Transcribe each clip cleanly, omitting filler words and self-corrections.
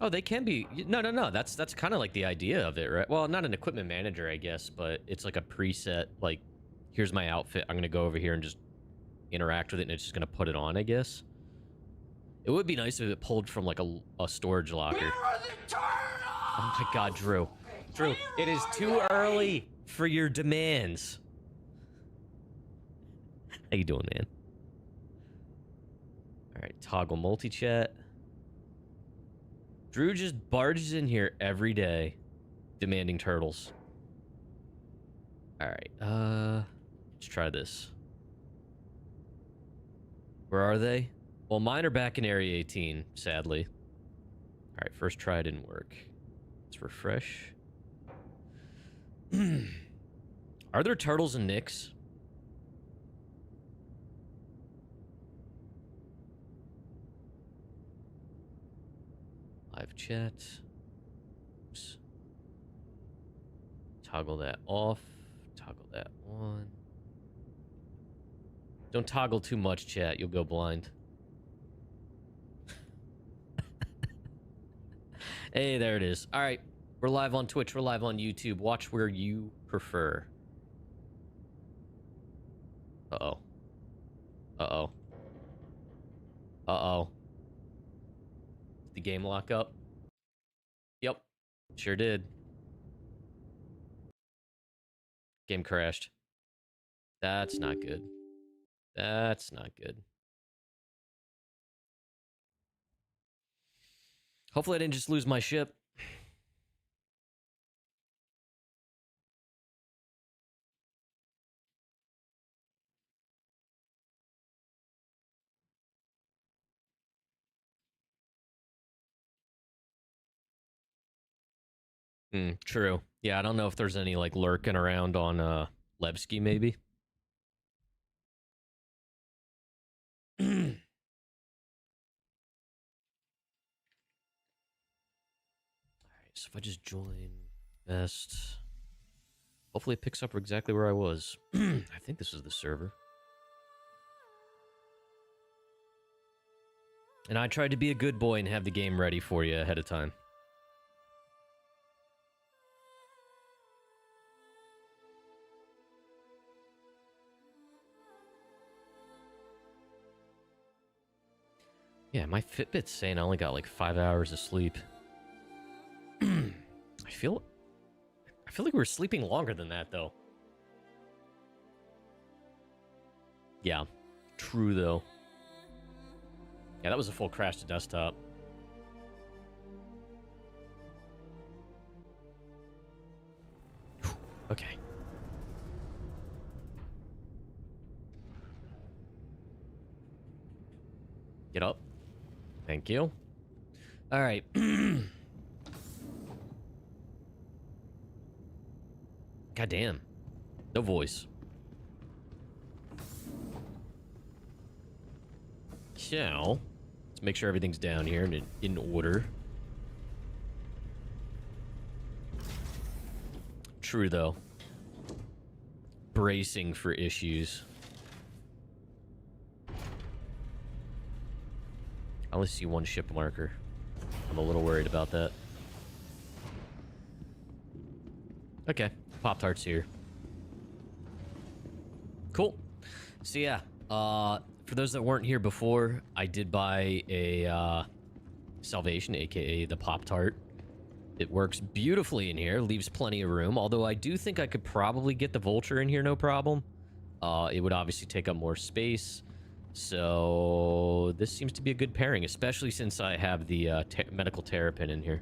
Oh, they can be. No. That's kind of like the idea of it, right? Well, not an equipment manager, I guess, but it's like a preset. Like, here's my outfit. I'm gonna go over here and just interact with it, and it's just gonna put it on, I guess. It would be nice if it pulled from like a storage locker. Oh my God, Drew. Drew, it is too early for your demands. How you doing, man? All right, toggle multi-chat. Drew just barges in here every day, demanding turtles. All right, let's try this. Where are they? Well, mine are back in Area 18, sadly. All right, first try didn't work. Let's refresh. Are there turtles and Nicks? Live chat. Oops. Toggle that off. Toggle that on. Don't toggle too much, chat. You'll go blind. Hey, there it is. All right. We're live on Twitch. We're live on YouTube. Watch where you prefer. Uh-oh. Uh-oh. Uh-oh. Did the game lock up? Yep. Sure did. Game crashed. That's not good. That's not good. Hopefully I didn't just lose my ship. True. Yeah, I don't know if there's any like lurking around on Levski maybe. Alright, so if I just join best, hopefully it picks up exactly where I was. I think this is the server. And I tried to be a good boy and have the game ready for you ahead of time. Yeah, my Fitbit's saying I only got like 5 hours of sleep. I feel like we were sleeping longer than that, though. Yeah, true, though. Yeah, that was a full crash to desktop. Okay. Get up. Thank you. All right. God damn. No voice. So, let's make sure everything's down here and in order. True, though. Bracing for issues. I only see one ship marker. I'm a little worried about that. Okay, Pop-Tart's here. Cool. So yeah, for those that weren't here before, I did buy a Salvation, aka the Pop-Tart. It works beautifully in here, leaves plenty of room, although I do think I could probably get the Vulture in here no problem. It would obviously take up more space. So this seems to be a good pairing, especially since I have the medical terrapin in here.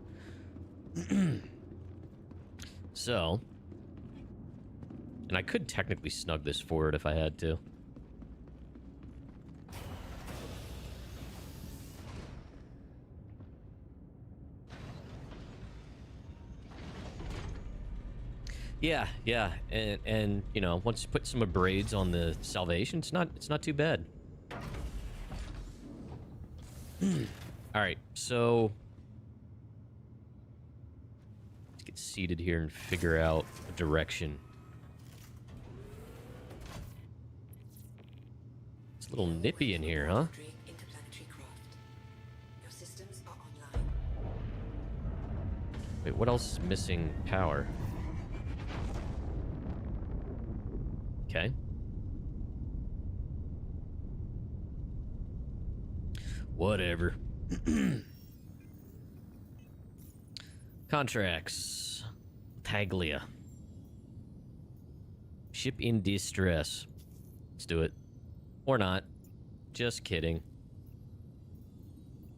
So, and I could technically snug this forward if I had to. Yeah, and you know, once you put some braids on the Salvation, it's not too bad. All right, so let's get seated here and figure out a direction. It's a little nippy in here, huh? Wait, what else is missing power? Okay. Whatever. Contracts. Taglia. Ship in distress. Let's do it. Or not. Just kidding.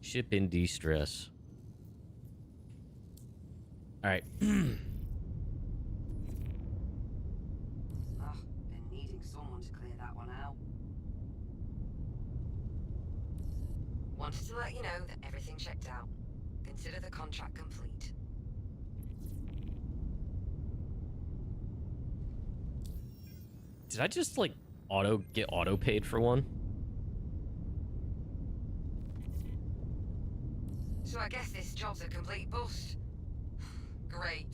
Ship in distress. Alright. Been needing someone to clear that one out. Wanted to let you know that everything checked out. Consider the contract complete. Did I just, like, get auto paid for one? So I guess this job's a complete bust. Great.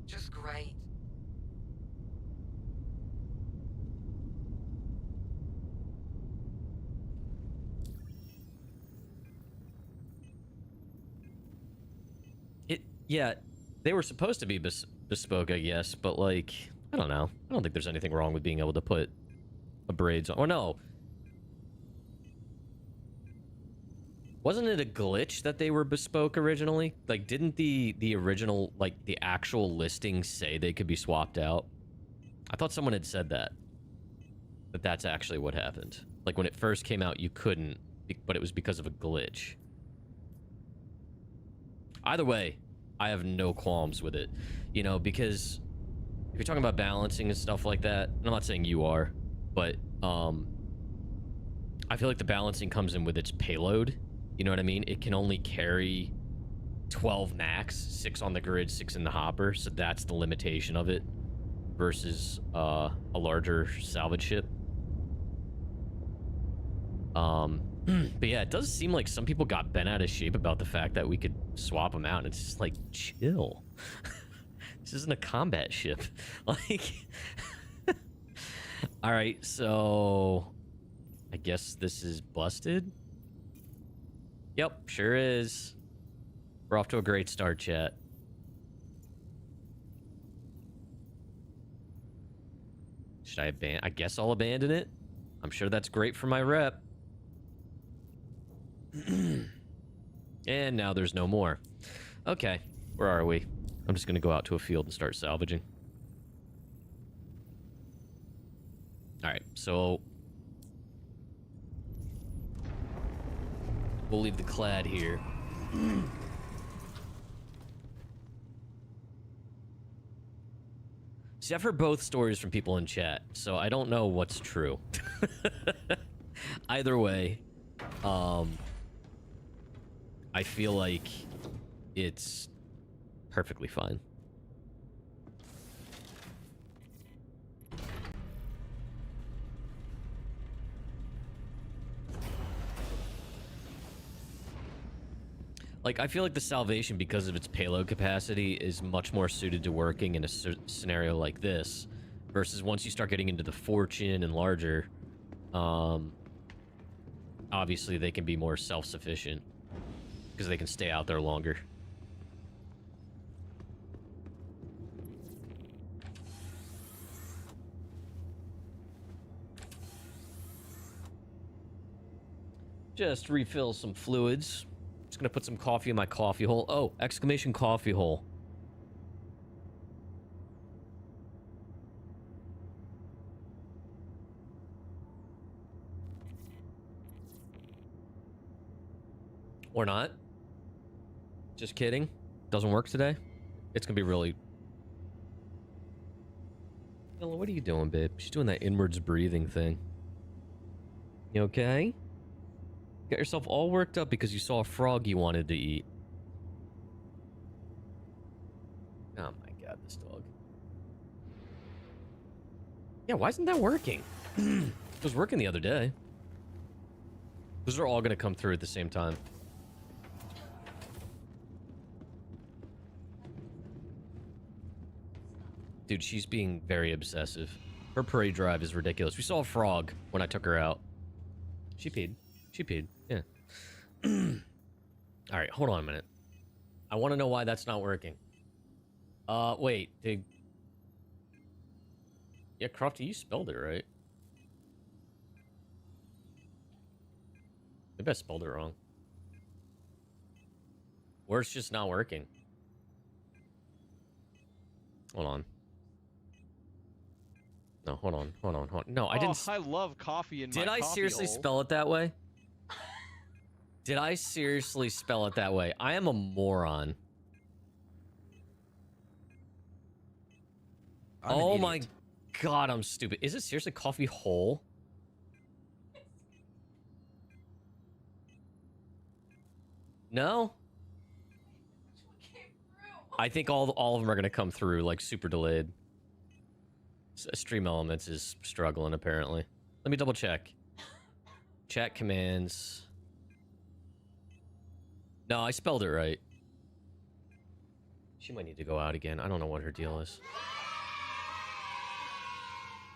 Just great. Yeah, they were supposed to be bespoke, I guess, but, like, I don't know. I don't think there's anything wrong with being able to put a braids on. Or no. Wasn't it a glitch that they were bespoke originally? Like, didn't the original, like, the actual listing say they could be swapped out? I thought someone had said that. But that's actually what happened. Like, when it first came out, you couldn't, but it was because of a glitch. Either way, I have no qualms with it. You know, because if you're talking about balancing and stuff like that, and I'm not saying you are, but I feel like the balancing comes in with its payload. You know what I mean? It can only carry 12 max, 6 on the grid, 6 in the hopper, so that's the limitation of it versus a larger salvage ship. But yeah, it does seem like some people got bent out of shape about the fact that we could swap them out, and it's just like, chill. This isn't a combat ship. Like, all right, so I guess this is busted. Yep, sure is. We're off to a great start, chat. Should I abandon? I guess I'll abandon it. I'm sure that's great for my rep. And now there's no more. Okay, where are we? I'm just gonna go out to a field and start salvaging. Alright, so we'll leave the clad here. See, I've heard both stories from people in chat, so I don't know what's true. Either way, I feel like it's perfectly fine. Like, I feel like the Salvation, because of its payload capacity, is much more suited to working in a scenario like this, versus once you start getting into the Fortune and larger, obviously they can be more self-sufficient, because they can stay out there longer. Just refill some fluids. Just gonna put some coffee in my coffee hole. Oh, exclamation coffee hole. Or not. Just kidding. Doesn't work today. It's gonna be really... Ella, what are you doing, babe? She's doing that inwards breathing thing. You okay? Got yourself all worked up because you saw a frog you wanted to eat. Oh my god, this dog. Yeah, why isn't that working? It was working the other day. Those are all gonna come through at the same time. Dude, she's being very obsessive. Her parade drive is ridiculous. We saw a frog when I took her out. She peed. She peed. Yeah. All right, hold on a minute. I want to know why that's not working. Wait. Yeah, Crofty, you spelled it right. Maybe I spelled it wrong. Or it's just not working. Hold on. No, hold on. No, I didn't. I love coffee in my Did I coffee seriously hole. spell it that way? Did I seriously spell it that way? I am a moron. Oh my god, I'm stupid. Is it seriously coffee hole? No? I think all of them are going to come through, like, super delayed. Stream Elements is struggling, apparently. Let me double check. Chat commands. No, I spelled it right. She might need to go out again. I don't know what her deal is.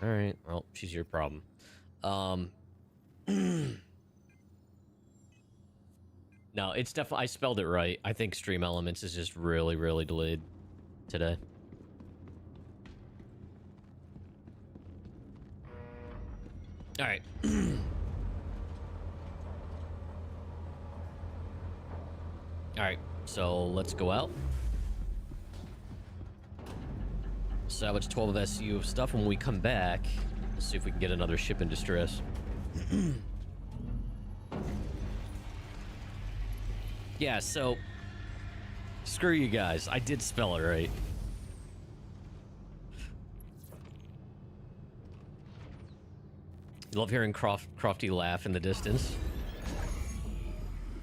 Alright, well, she's your problem. No, it's definitely... I spelled it right. I think Stream Elements is just really, really delayed today. Alright. Alright, so let's go out. Salvage 12 of SU of stuff. When we come back, we'll see if we can get another ship in distress. Yeah, so... Screw you guys. I did spell it right. Love hearing Crofty laugh in the distance.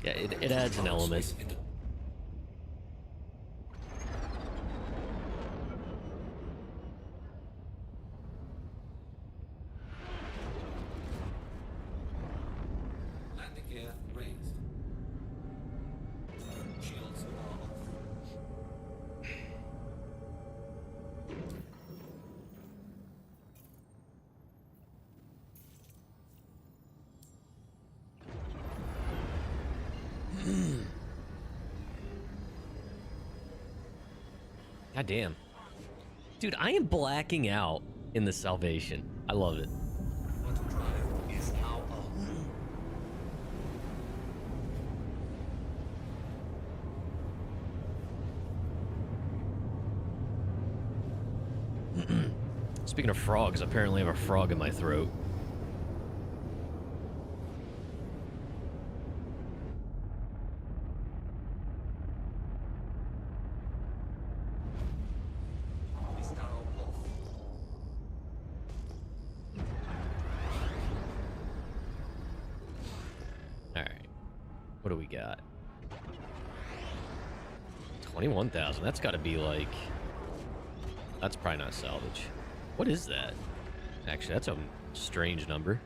Yeah, it adds an element. Landing gear raised. Shields are off. God damn. Dude, I am blacking out in the Salvation. I love it. Auto drive is now on. Speaking of frogs, apparently I have a frog in my throat. Is now off. Alright. What do we got? 21,000. That's gotta be like... That's probably not salvage. What is that? Actually, that's a strange number.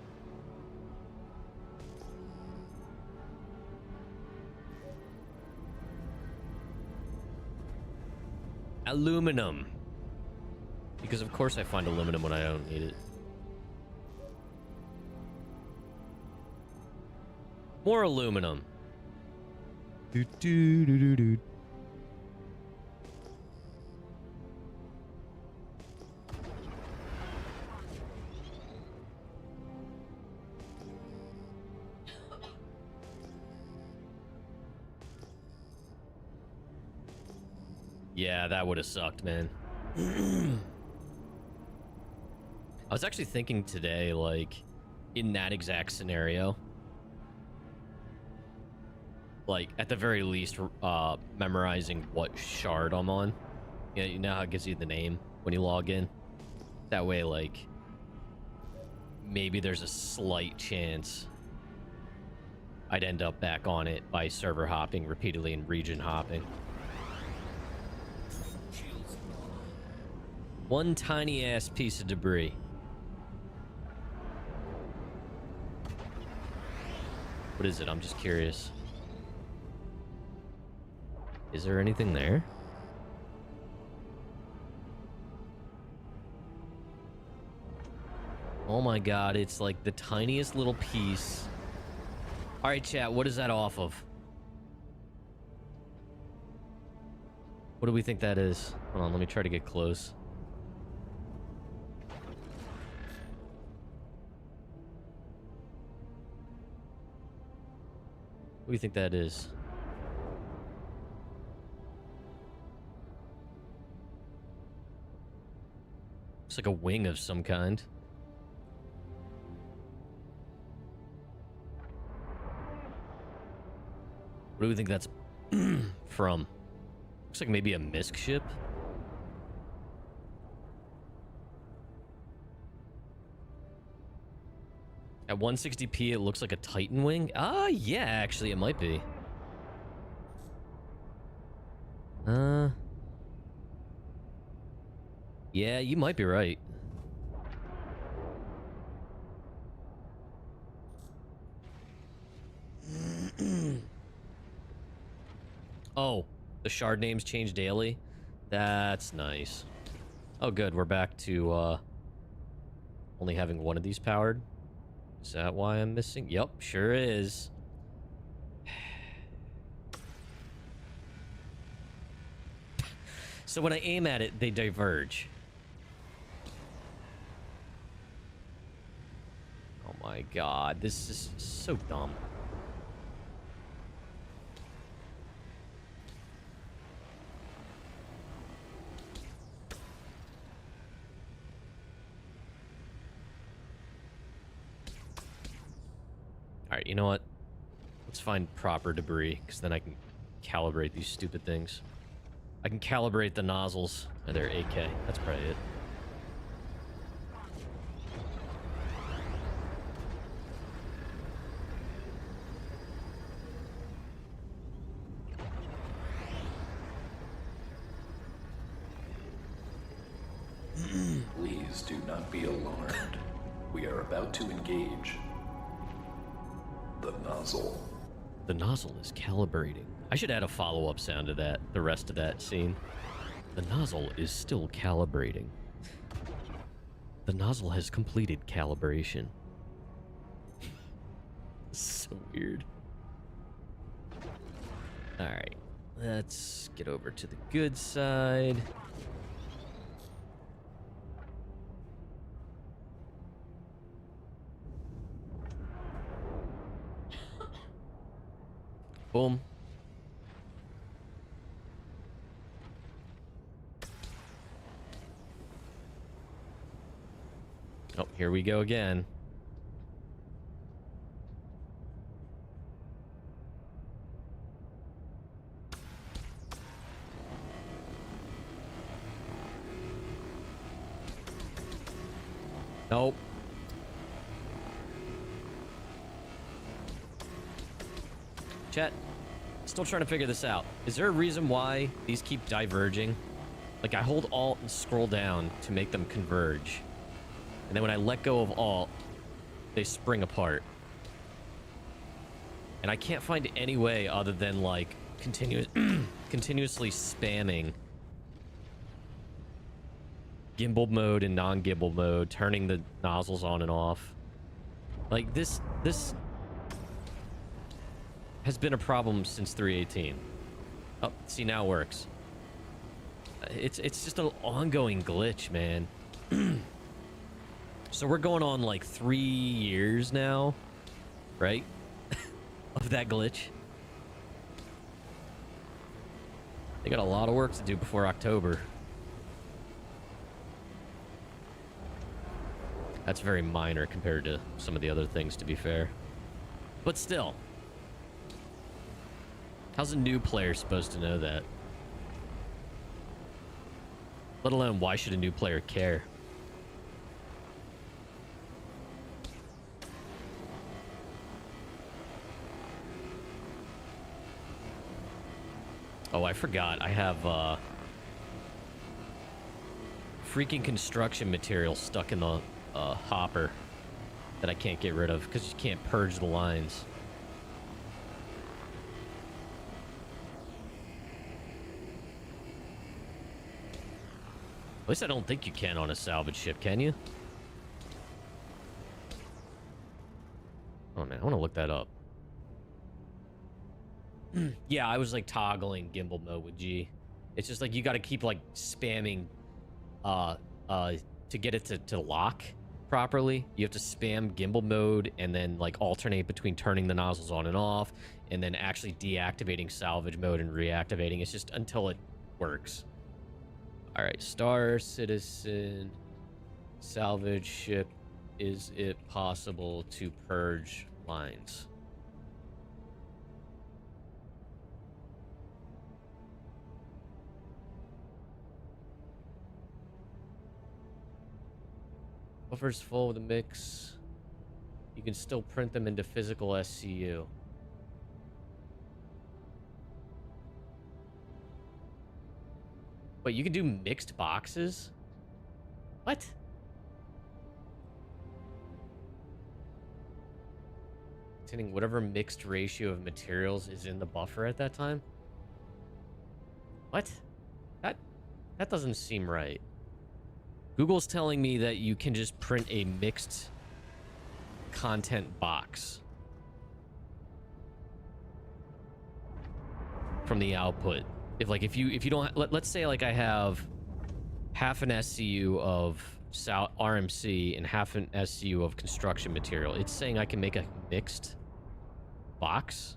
Aluminum. Because of course I find aluminum when I don't need it. More aluminum. Do do do do do. Yeah, that would have sucked, man. I was actually thinking today, like, in that exact scenario, like, at the very least, memorizing what shard I'm on. Yeah, you know how it gives you the name when you log in? That way, like, maybe there's a slight chance I'd end up back on it by server hopping repeatedly and region hopping. Shields are on. One tiny ass piece of debris. What is it? I'm just curious. Is there anything there? Oh my god, it's like the tiniest little piece. Alright, chat, what is that off of? What do we think that is? Hold on, let me try to get close. What do you think that is? It's like a wing of some kind. What do we think that's from? Looks like maybe a misc ship. At 160p, it looks like a Titan wing. Ah, yeah, actually, it might be. Yeah, you might be right. Oh, the shard names change daily? That's nice. Oh, good. We're back to only having one of these powered. Is that why I'm missing? Yep, sure is. So when I aim at it, they diverge. Oh my god, this is so dumb. Alright, you know what? Let's find proper debris, because then I can calibrate these stupid things. I can calibrate the nozzles. Oh, they're 8K. That's probably it. Please do not be alarmed. We are about to engage the nozzle. The nozzle is calibrating. I should add a follow-up sound to that, the rest of that scene. The nozzle is still calibrating. The nozzle has completed calibration. So weird. Alright, let's get over to the good side. Boom. Oh, here we go again. Nope. Chat, still trying to figure this out. Is there a reason why these keep diverging? Like, I hold Alt and scroll down to make them converge. And then when I let go of Alt, they spring apart. And I can't find any way other than, like, continuously spamming gimbal mode and non-gimbal mode, turning the nozzles on and off. Like, this has been a problem since 3.18. Oh, see, now it works. It's just an ongoing glitch, man. So we're going on like 3 years now, right? Of that glitch. They got a lot of work to do before October. That's very minor compared to some of the other things, to be fair. But still. How's a new player supposed to know that? Let alone, why should a new player care? Oh, I forgot. I have, freaking construction material stuck in the, hopper that I can't get rid of because you can't purge the lines. At least I don't think you can on a salvage ship, can you? Oh, man, I want to look that up. Yeah, I was, like, toggling gimbal mode with G It's just like you got to keep like spamming to get it to lock properly. You have to spam gimbal mode and then like alternate between turning the nozzles on and off and then actually deactivating salvage mode and reactivating. It's just until it works. All right, Star Citizen salvage ship. Is it possible to purge lines? Buffer's full with a mix. You can still print them into physical SCU. Wait, you can do mixed boxes? What? Containing whatever mixed ratio of materials is in the buffer at that time? What? That doesn't seem right. Google's telling me that you can just print a mixed content box from the output. If you don't, let's say like I have half an SCU of RMC and half an SCU of construction material. It's saying I can make a mixed box.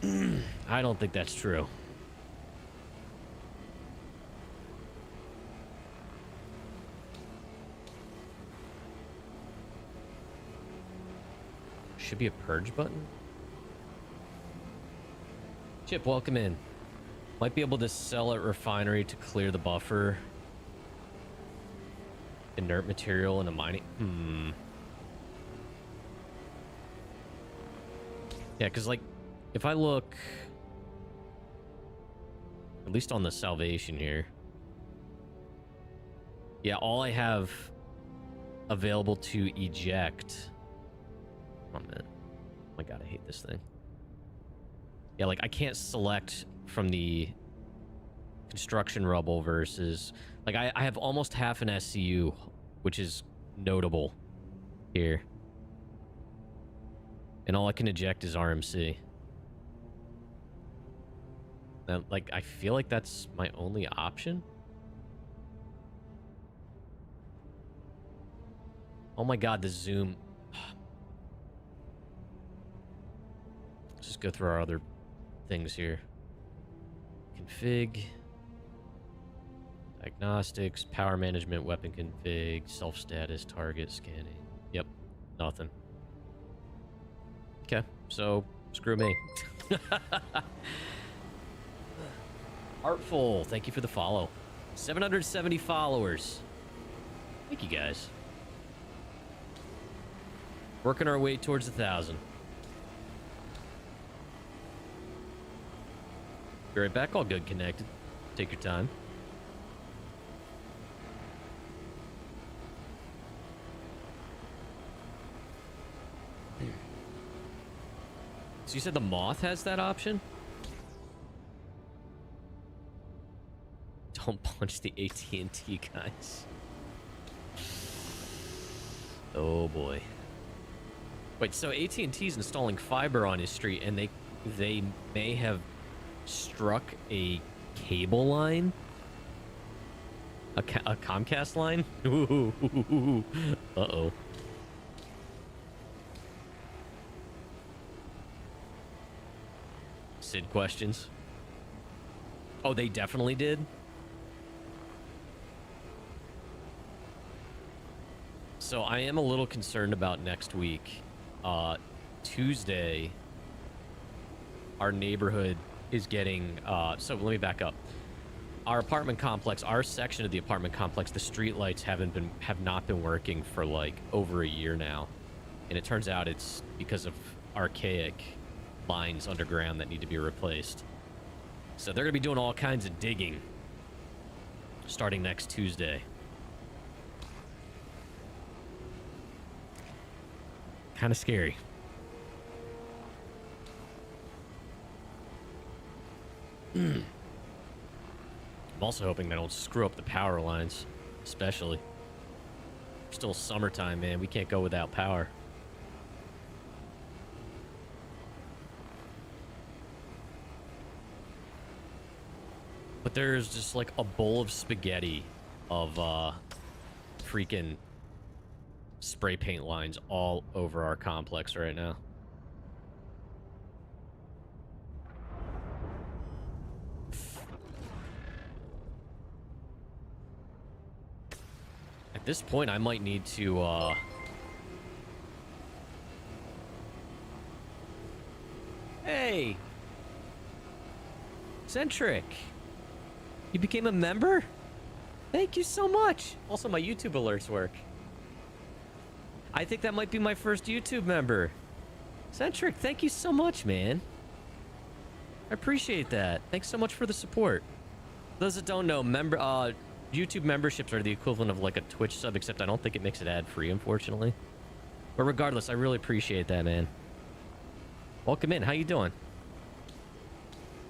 I don't think that's true. Should be a purge button. Chip, welcome in. Might be able to sell at refinery to clear the buffer. Inert material in a mining. Yeah, because like if I look at least on the salvation here. Yeah, all I have available to eject. Oh, man. Oh my god, I hate this thing. Yeah, like I can't select from the construction rubble versus like I have almost half an SCU, which is notable here. And all I can eject is RMC. And, like, I feel like that's my only option. Oh my god, the zoom. Let's just go through our other things here. Config. Diagnostics, power management, weapon config, self-status, target scanning. Yep, nothing. Okay, so screw me. Artful, thank you for the follow. 770 followers. Thank you guys. Working our way towards 1,000. Be right back, all good connected. Take your time. So you said the Moth has that option? Don't punch the AT&T guys. Oh boy. Wait, so AT&T's installing fiber on his street, and they may have struck a cable line? A Comcast line? Uh-oh. Sid questions. Oh, they definitely did? So I am a little concerned about next week. Tuesday, our neighborhood is getting... so let me back up. Our apartment complex, our section of the apartment complex, the street lights have not been working for like over a year now. And it turns out it's because of archaic lines underground that need to be replaced. So they're going to be doing all kinds of digging starting next Tuesday. Kind of scary. I'm also hoping they don't screw up the power lines, especially. Still summertime, man. We can't go without power. But there's just like a bowl of spaghetti of freaking spray paint lines all over our complex right now. At this point, I might need to Hey! Centric! You became a member? Thank you so much! Also, my YouTube alerts work. I think that might be my first YouTube member. Centric, thank you so much, man. I appreciate that. Thanks so much for the support. Those that don't know, YouTube memberships are the equivalent of like a Twitch sub, except I don't think it makes it ad-free, unfortunately. But regardless, I really appreciate that, man. Welcome in. How you doing?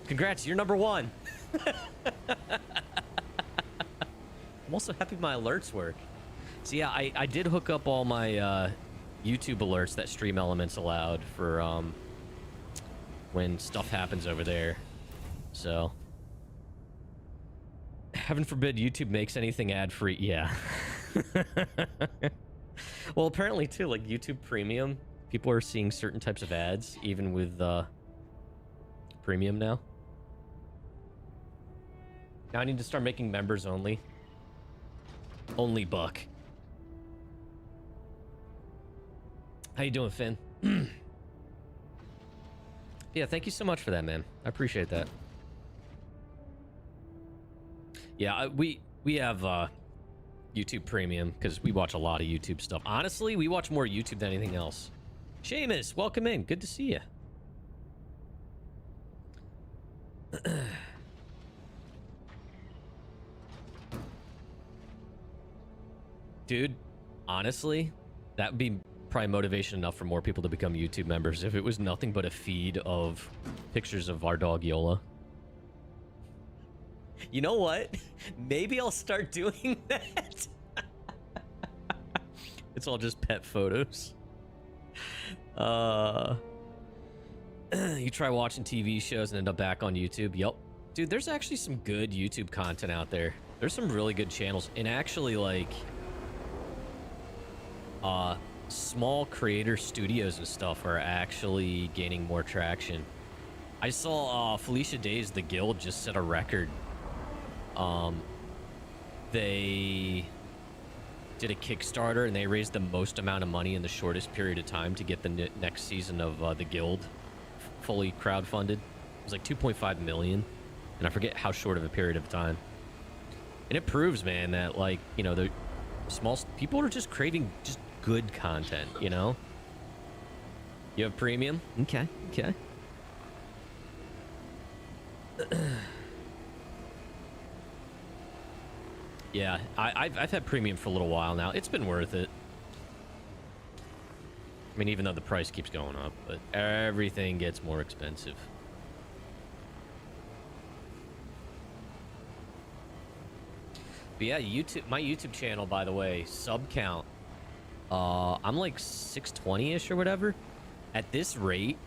Congrats, you're number 1. I'm also happy my alerts work. So yeah, I did hook up all my YouTube alerts that Stream Elements allowed for when stuff happens over there. So, heaven forbid YouTube makes anything ad-free. Yeah. Well, apparently too, like YouTube Premium, people are seeing certain types of ads even with Premium now. Now I need to start making members only. Only buck. How you doing, Finn? Yeah, thank you so much for that, man. I appreciate that. Yeah, we have YouTube Premium because we watch a lot of YouTube stuff. Honestly, we watch more YouTube than anything else. Seamus, welcome in. Good to see you. Dude, honestly, that would be probably motivation enough for more people to become YouTube members if it was nothing but a feed of pictures of our dog Yola. You know what? Maybe I'll start doing that. It's all just pet photos. You try watching TV shows and end up back on YouTube. Yep. Dude, there's actually some good YouTube content out there. There's some really good channels. And actually, like, small creator studios and stuff are actually gaining more traction. I saw Felicia Day's The Guild just set a record. They did a Kickstarter and they raised the most amount of money in the shortest period of time to get the next season of The Guild fully crowdfunded. It was like 2.5 million, and I forget how short of a period of time. And it proves, man, that, like, you know, the small people are just craving just good content, you know? You have Premium? Okay, okay. Yeah, I've had Premium for a little while now. It's been worth it. I mean, even though the price keeps going up, but everything gets more expensive. But yeah, my YouTube channel, by the way, sub count, I'm like 620-ish or whatever. At this rate,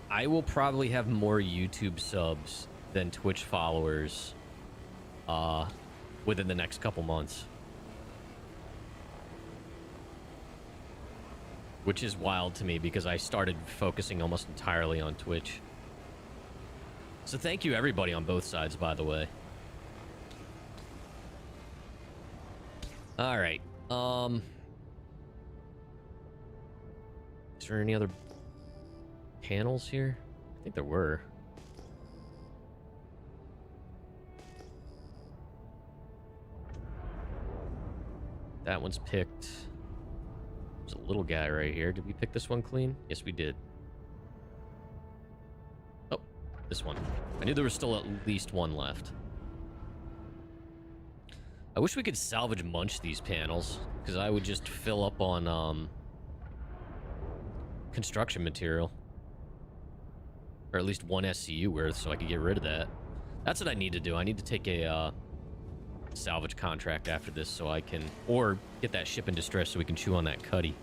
I will probably have more YouTube subs than Twitch followers within the next couple months. Which is wild to me because I started focusing almost entirely on Twitch. So thank you everybody on both sides, by the way. All right. Is there any other panels here? I think there were. That one's picked. There's a little guy right here. Did we pick this one clean? Yes, we did. Oh, this one. I knew there was still at least one left. I wish we could salvage munch these panels, because I would just fill up on construction material. Or at least one SCU worth, so I could get rid of that. That's what I need to do. I need to take a salvage contract after this so I can, or get that ship in distress so we can chew on that cutty.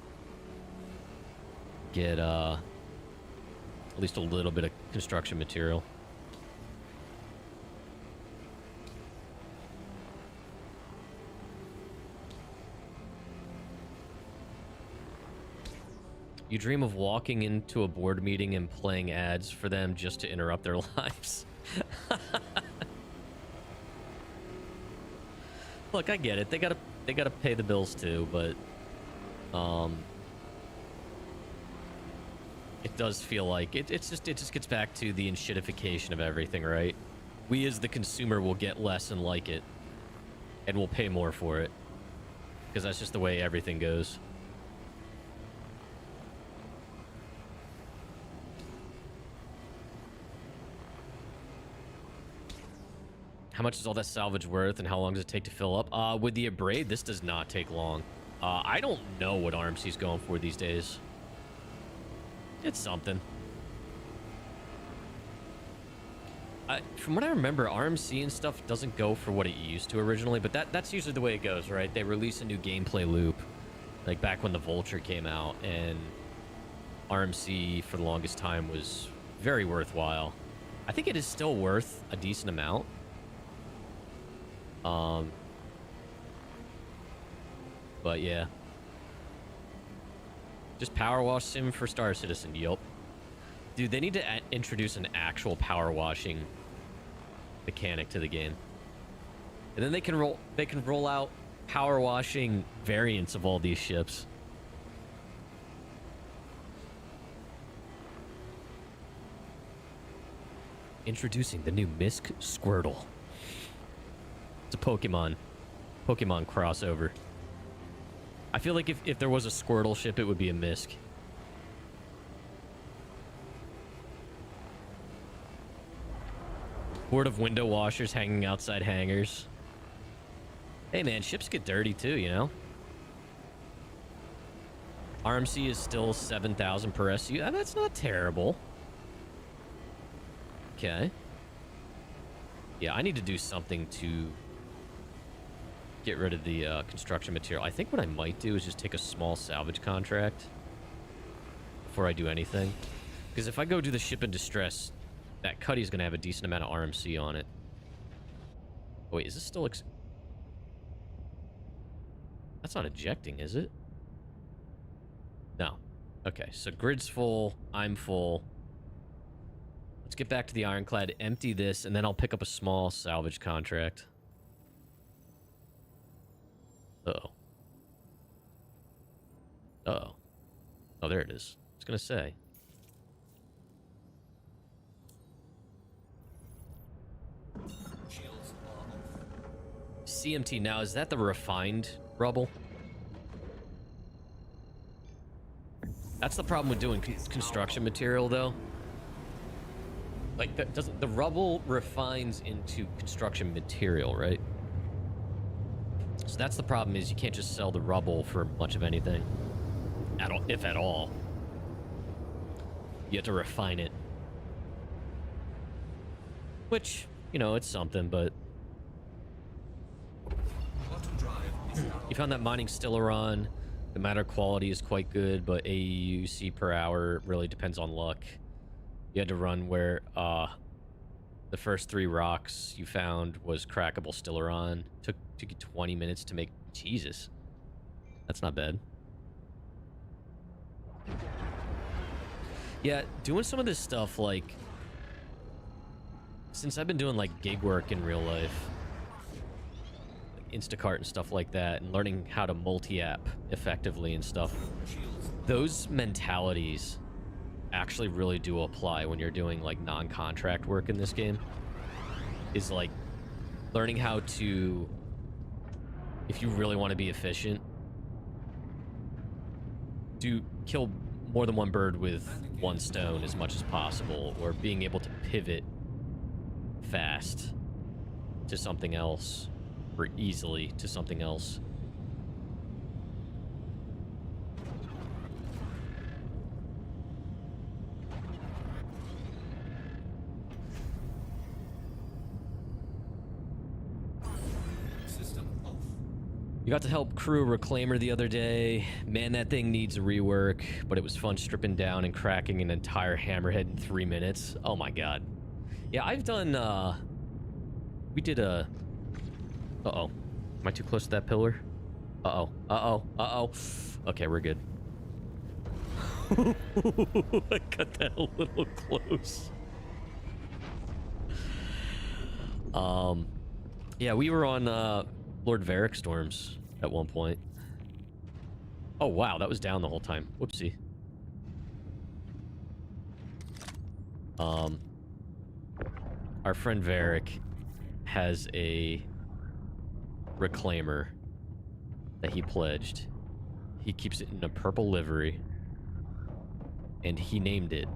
Get at least a little bit of construction material. You dream of walking into a board meeting and playing ads for them just to interrupt their lives. Look, I get it. They gotta pay the bills too, but it does feel like it just gets back to the enshittification of everything, right? We as the consumer will get less and like it, and we'll pay more for it, because that's just the way everything goes. How much is all that salvage worth, and how long does it take to fill up? With the abrade, this does not take long. I don't know what RMC's going for these days. It's something. From what I remember, RMC and stuff doesn't go for what it used to originally, but that's usually the way it goes, right? They release a new gameplay loop, like back when the Vulture came out, and RMC for the longest time was very worthwhile. I think it is still worth a decent amount. But yeah. Just power wash sim for Star Citizen, yup. Dude, they need to introduce an actual power washing mechanic to the game. And then they can roll out power washing variants of all these ships. Introducing the new Misk Squirtle. It's a Pokemon crossover. I feel like if there was a Squirtle ship, it would be a Misk. Horde of window washers hanging outside hangars. Hey man, ships get dirty too, you know? RMC is still 7,000 per SU. That's not terrible. Okay. Yeah, I need to do something to get rid of the construction material. I think what I might do is just take a small salvage contract before I do anything. Because if I go do the ship in distress, that Cuddy's going to have a decent amount of RMC on it. Oh, wait, is this still... That's not ejecting, is it? No. Okay, so grid's full. I'm full. Let's get back to the Ironclad, empty this, and then I'll pick up a small salvage contract. Uh-oh. Uh-oh. Oh, there it is. I was going to say. Shields are off. CMT, now, is that the refined rubble? That's the problem with doing construction material, though. Like, that doesn't... The rubble refines into construction material, right? So that's the problem, is you can't just sell the rubble for much of anything. At all, if at all. You have to refine it. Which, you know, it's something, but... Auto drive is now You found that mining Stellaron. The matter quality is quite good, but AUC per hour really depends on luck. You had to run where the first 3 rocks you found was crackable Stellaron. Took you 20 minutes to make. Jesus. That's not bad. Yeah, doing some of this stuff, like... Since I've been doing, like, gig work in real life, like Instacart and stuff like that, and learning how to multi-app effectively and stuff, those mentalities actually really do apply when you're doing, like, non-contract work in this game. Is, like, learning how to... If you really want to be efficient, kill more than one bird with one stone as much as possible, or being able to pivot fast to something else, or easily to something else. system off. You got to help crew Reclaimer the other day. Man, that thing needs a rework, but it was fun stripping down and cracking an entire hammerhead in 3 minutes. Oh my god. Yeah, I've done, we did a... Uh-oh. Am I too close to that pillar? Uh-oh. Uh-oh. Uh-oh. Okay, we're good. I cut that a little close. Yeah, we were on Lord Varric storms at one point. Oh wow, that was down the whole time. Whoopsie. Our friend Varric has a reclaimer that he pledged. He keeps it in a purple livery, and he named it.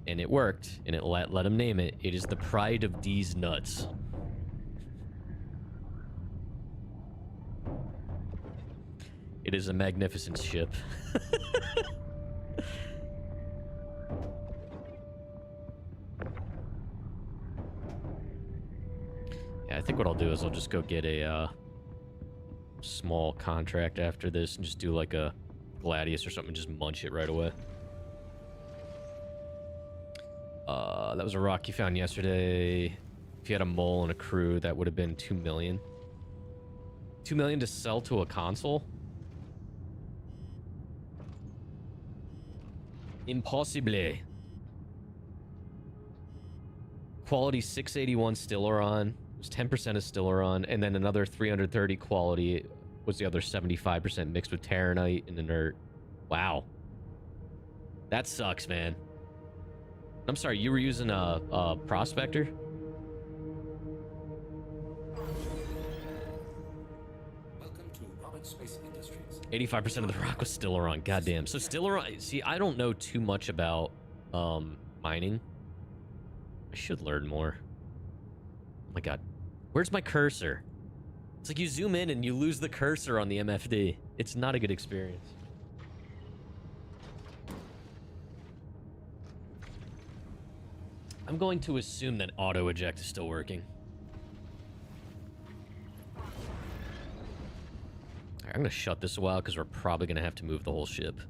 And it worked, and it let him name it. It is the Pride of D's Nuts. It is a magnificent ship. Yeah, I think what I'll do is I'll just go get a small contract after this and just do like a Gladius or something and just munch it right away. That was a rock you found yesterday. If you had a mole and a crew, that would have been 2 million. 2 million to sell to a console? Impossible. Quality 681 Stillaron. It was 10% of Stillaron, and then another 330 quality was the other 75% mixed with Terranite and inert. Wow. That sucks, man. I'm sorry, you were using a prospector? Welcome to Robert Space Industries. 85% of the rock was Stillaron. Goddamn. So Stillaron... See, I don't know too much about mining. I should learn more. Oh my god. Where's my cursor? It's like you zoom in and you lose the cursor on the MFD. It's not a good experience. I'm going to assume that auto eject is still working. Alright, I'm gonna shut this a while because we're probably gonna have to move the whole ship.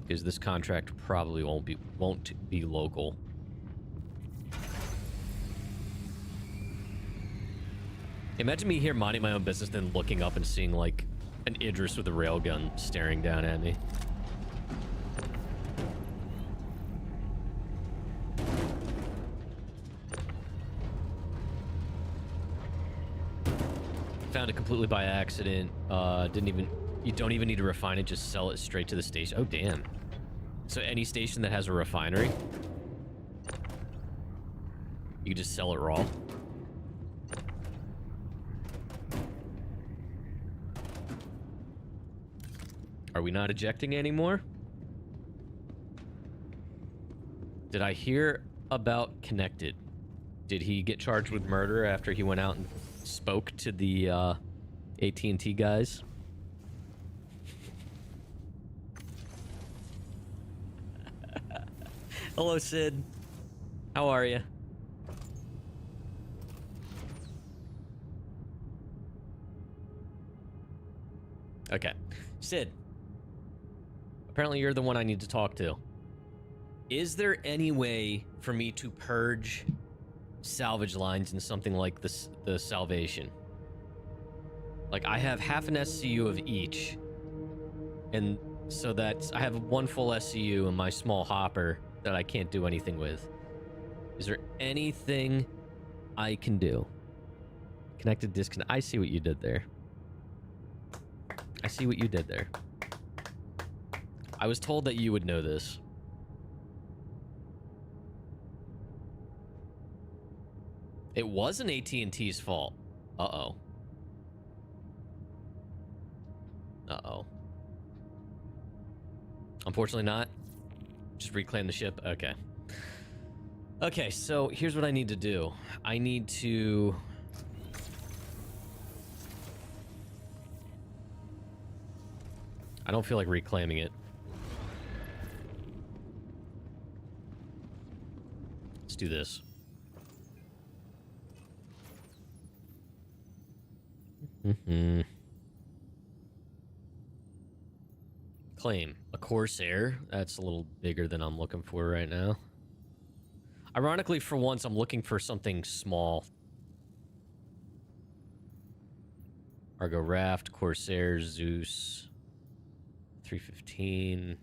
Because this contract probably won't be local. Imagine me here minding my own business, then looking up and seeing like an Idris with a railgun staring down at me. Found it completely by accident. You don't even need to refine it, just sell it straight to the station. Oh, damn. So any station that has a refinery, you just sell it raw. Are we not ejecting anymore? Did I hear about Connected? Did he get charged with murder after he went out and spoke to the AT&T guys? Hello, Sid. How are you? Okay. Sid. Apparently you're the one I need to talk to. Is there any way for me to purge salvage lines in something like this, the Salvation? Like, I have half an SCU of each, and so that's, I have one full SCU in my small hopper that I can't do anything with. Is there anything I can do? Connected disconnect. I see what you did there. I see what you did there. I was told that you would know this. It wasn't AT&T's fault. Uh-oh. Uh-oh. Unfortunately not. Just reclaim the ship? Okay. Okay, so here's what I need to do. I need to... I don't feel like reclaiming it. Let's do this. Claim. A Corsair. That's a little bigger than I'm looking for right now. Ironically, for once, I'm looking for something small. Argo Raft, Corsair, Zeus. 315.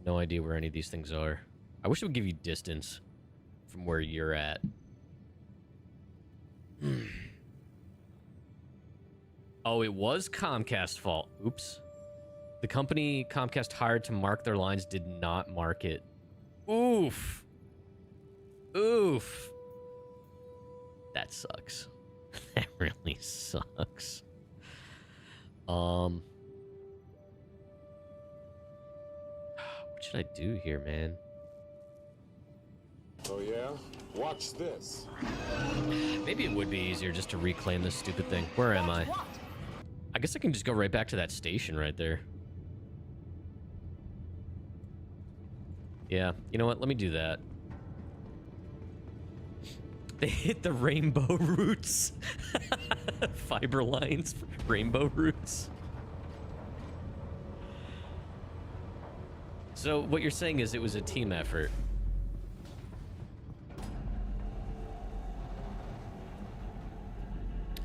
No idea where any of these things are. I wish it would give you distance from where you're at. Oh, it was Comcast's fault. Oops. The company Comcast hired to mark their lines did not mark it. Oof. Oof. That sucks. That really sucks. What should I do here, man? Oh yeah? Watch this. Maybe it would be easier just to reclaim this stupid thing. Where am I? I guess I can just go right back to that station right there. Yeah, you know what? Let me do that. They hit the rainbow roots. Fiber lines for rainbow roots. So what you're saying is it was a team effort.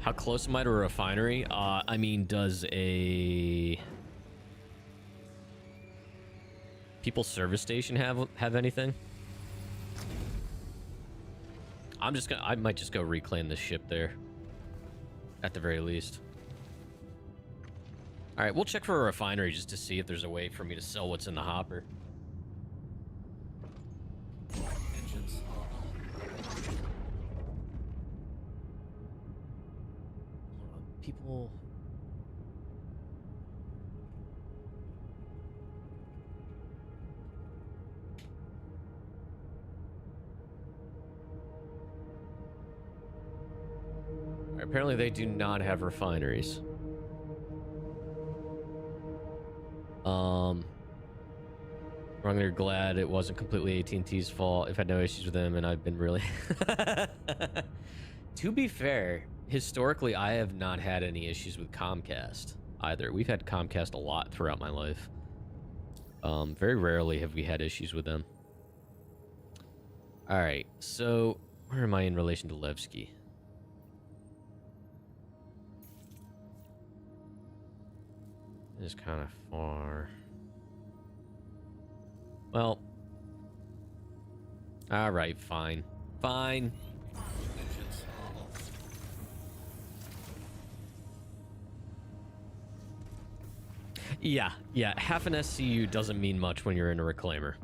How close am I to a refinery? I mean, does a People Service Station have anything? I might just go reclaim this ship there. At the very least. Alright, we'll check for a refinery just to see if there's a way for me to sell what's in the hopper. Engines are on. People... Apparently they do not have refineries. Wrongly glad it wasn't completely AT&T's fault. I've had no issues with them and I've been really... To be fair, historically I have not had any issues with Comcast either. We've had Comcast a lot throughout my life. Very rarely have we had issues with them. Alright, so where am I in relation to Levski? Is kind of far. Well. Alright, fine. Fine. Engines are on. Yeah. Half an SCU doesn't mean much when you're in a reclaimer.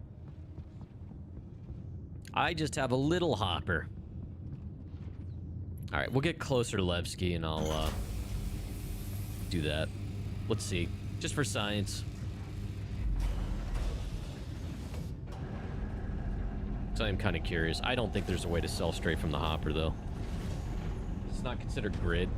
I just have a little hopper. Alright, we'll get closer to Levski and I'll do that. Let's see. Just for science. So I'm kind of curious. I don't think there's a way to sell straight from the hopper, though. It's not considered grid.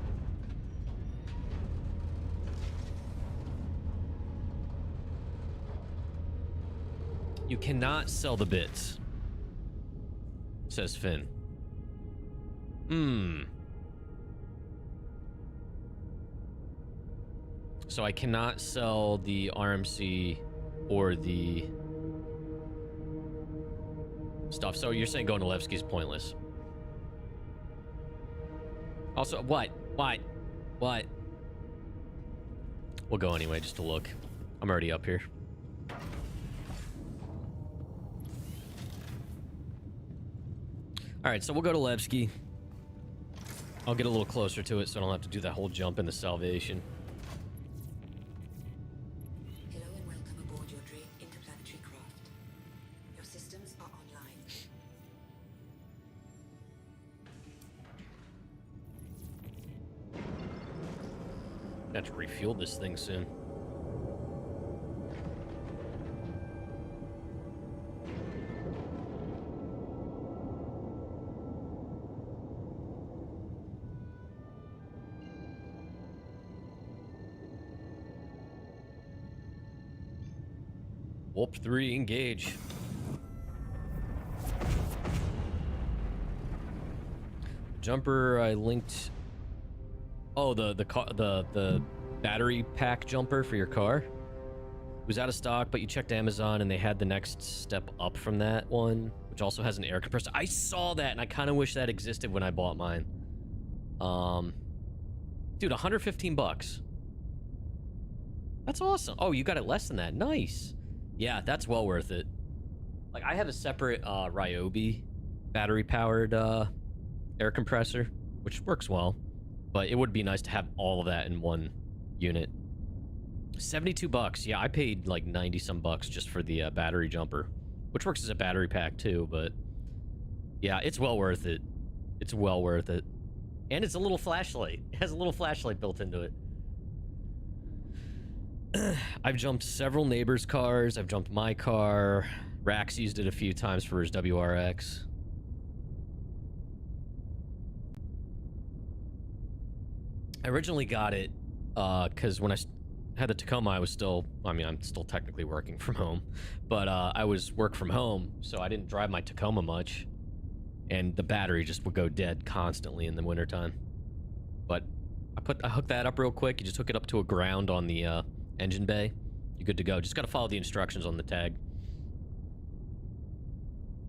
You cannot sell the bits, says Finn. So I cannot sell the RMC or the stuff. So you're saying going to Levski is pointless. Also, what? We'll go anyway, just to look. I'm already up here. Alright, so we'll go to Levski. I'll get a little closer to it so I don't have to do that whole jump into Salvation. Hello and welcome aboard your Drake interplanetary craft. Your systems are online. Got to refuel this thing soon. Warp 3, engage. Jumper, I linked. Oh, the battery pack jumper for your car. It was out of stock, but you checked Amazon and they had the next step up from that one, which also has an air compressor. I saw that and I kind of wish that existed when I bought mine. Dude, 115 bucks. That's awesome. Oh, you got it less than that. Nice. Yeah, that's well worth it. Like, I have a separate Ryobi battery-powered air compressor, which works well, but it would be nice to have all of that in one unit. 72 bucks. Yeah, I paid like 90 some bucks just for the battery jumper, which works as a battery pack too, but yeah, it's well worth it. It's well worth it. And it's a little flashlight. It has a little flashlight built into it. I've jumped several neighbors' cars. I've jumped my car. Rax used it a few times for his WRX. I originally got it because when I had the Tacoma, I was still, I mean, I'm still technically working from home, but I was work from home, so I didn't drive my Tacoma much, and the battery just would go dead constantly in the wintertime. But I hooked that up real quick. You just hook it up to a ground on the engine bay. You're good to go. Just got to follow the instructions on the tag.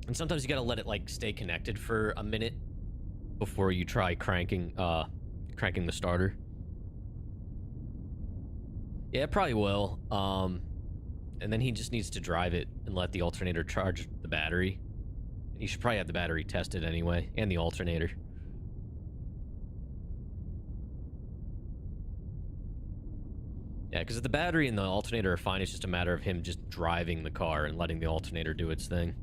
And sometimes you got to let it like stay connected for a minute before you try cranking the starter. Yeah, it probably will. And then he just needs to drive it and let the alternator charge the battery. And you should probably have the battery tested anyway, and the alternator. Yeah, because if the battery and the alternator are fine, it's just a matter of him just driving the car and letting the alternator do its thing.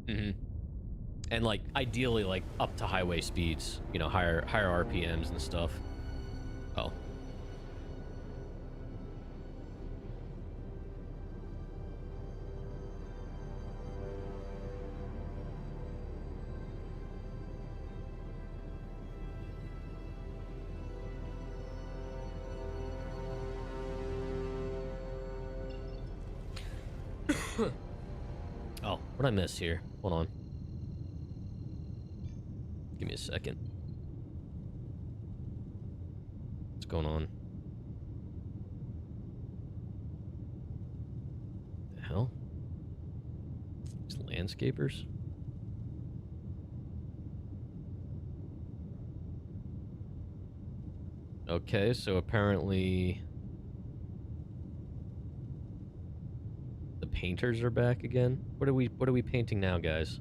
And like ideally like up to highway speeds, you know, higher RPMs and stuff. Oh. Oh, what did I miss here? Hold on. Give me a second. What's going on? The hell? These landscapers? Okay, so apparently the painters are back again. What are we painting now, guys?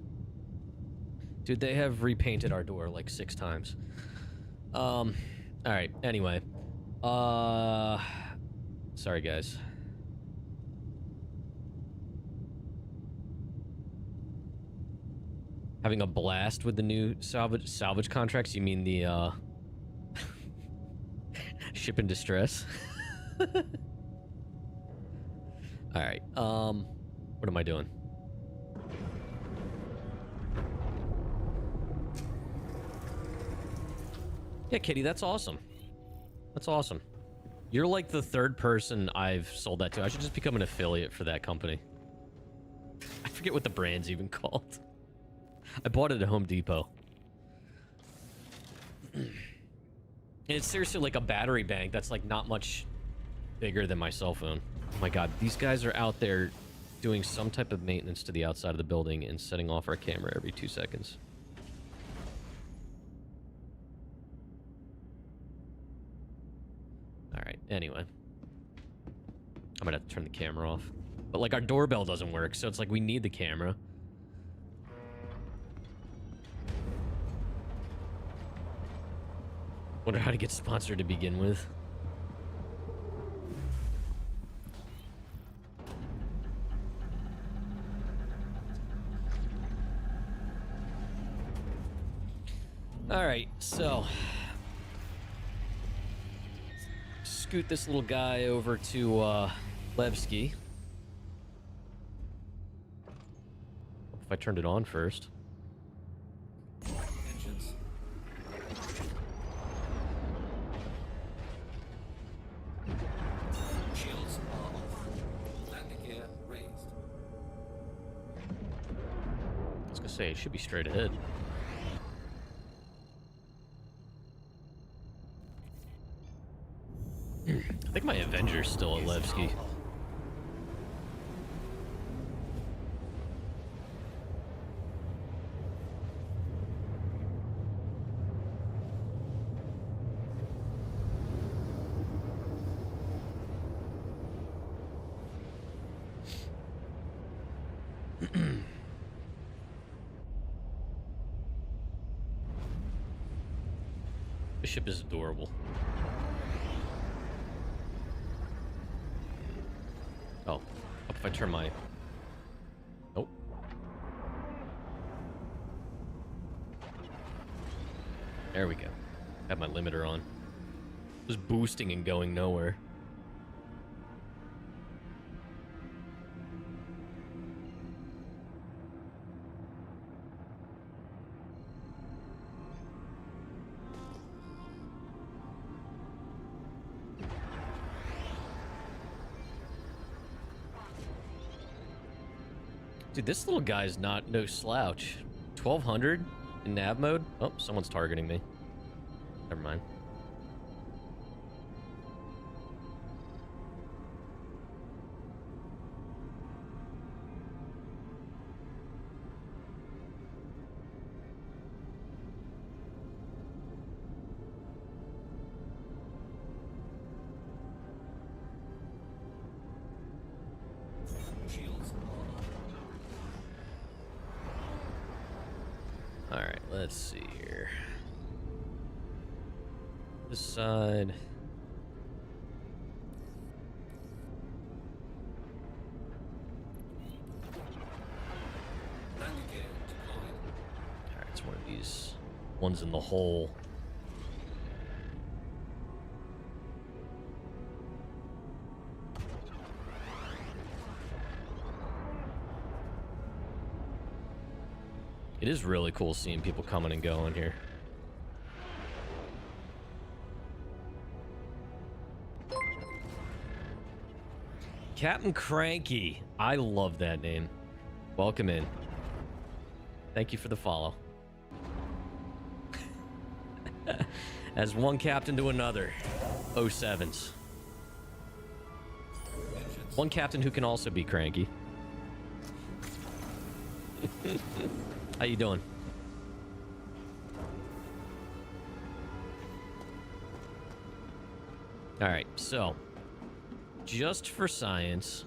Dude, they have repainted our door like 6 times. All right. Anyway, sorry guys. Having a blast with the new salvage contracts? You mean the ship in distress? All right. What am I doing? Yeah, Kitty, that's awesome. That's awesome. You're like the 3rd person I've sold that to. I should just become an affiliate for that company. I forget what the brand's even called. I bought it at Home Depot. And it's seriously like a battery bank that's like not much bigger than my cell phone. Oh my god, these guys are out there doing some type of maintenance to the outside of the building and setting off our camera every 2 seconds. Alright, anyway. I'm gonna have to turn the camera off. But, like, our doorbell doesn't work, so it's like we need the camera. Wonder how to get sponsored to begin with. Alright, so... scoot this little guy over to Levski. If I turned it on first. Engines. Shields are off. Landing gear raised. I was gonna say, it should be straight ahead. I think my Avenger's still at Levski. This ship is adorable. Oh, if I turn my... Nope. There we go. Have my limiter on. Just boosting and going nowhere. Dude, this little guy's no slouch. 1200 in nav mode. Oh, someone's targeting me. Never mind. Alright, let's see here. This side. Alright, it's one of these ones in the hole. It is really cool seeing people coming and going here. Captain Cranky. I love that name. Welcome in. Thank you for the follow. As one captain to another. 07s. One captain who can also be cranky. How you doing? All right, so just for science,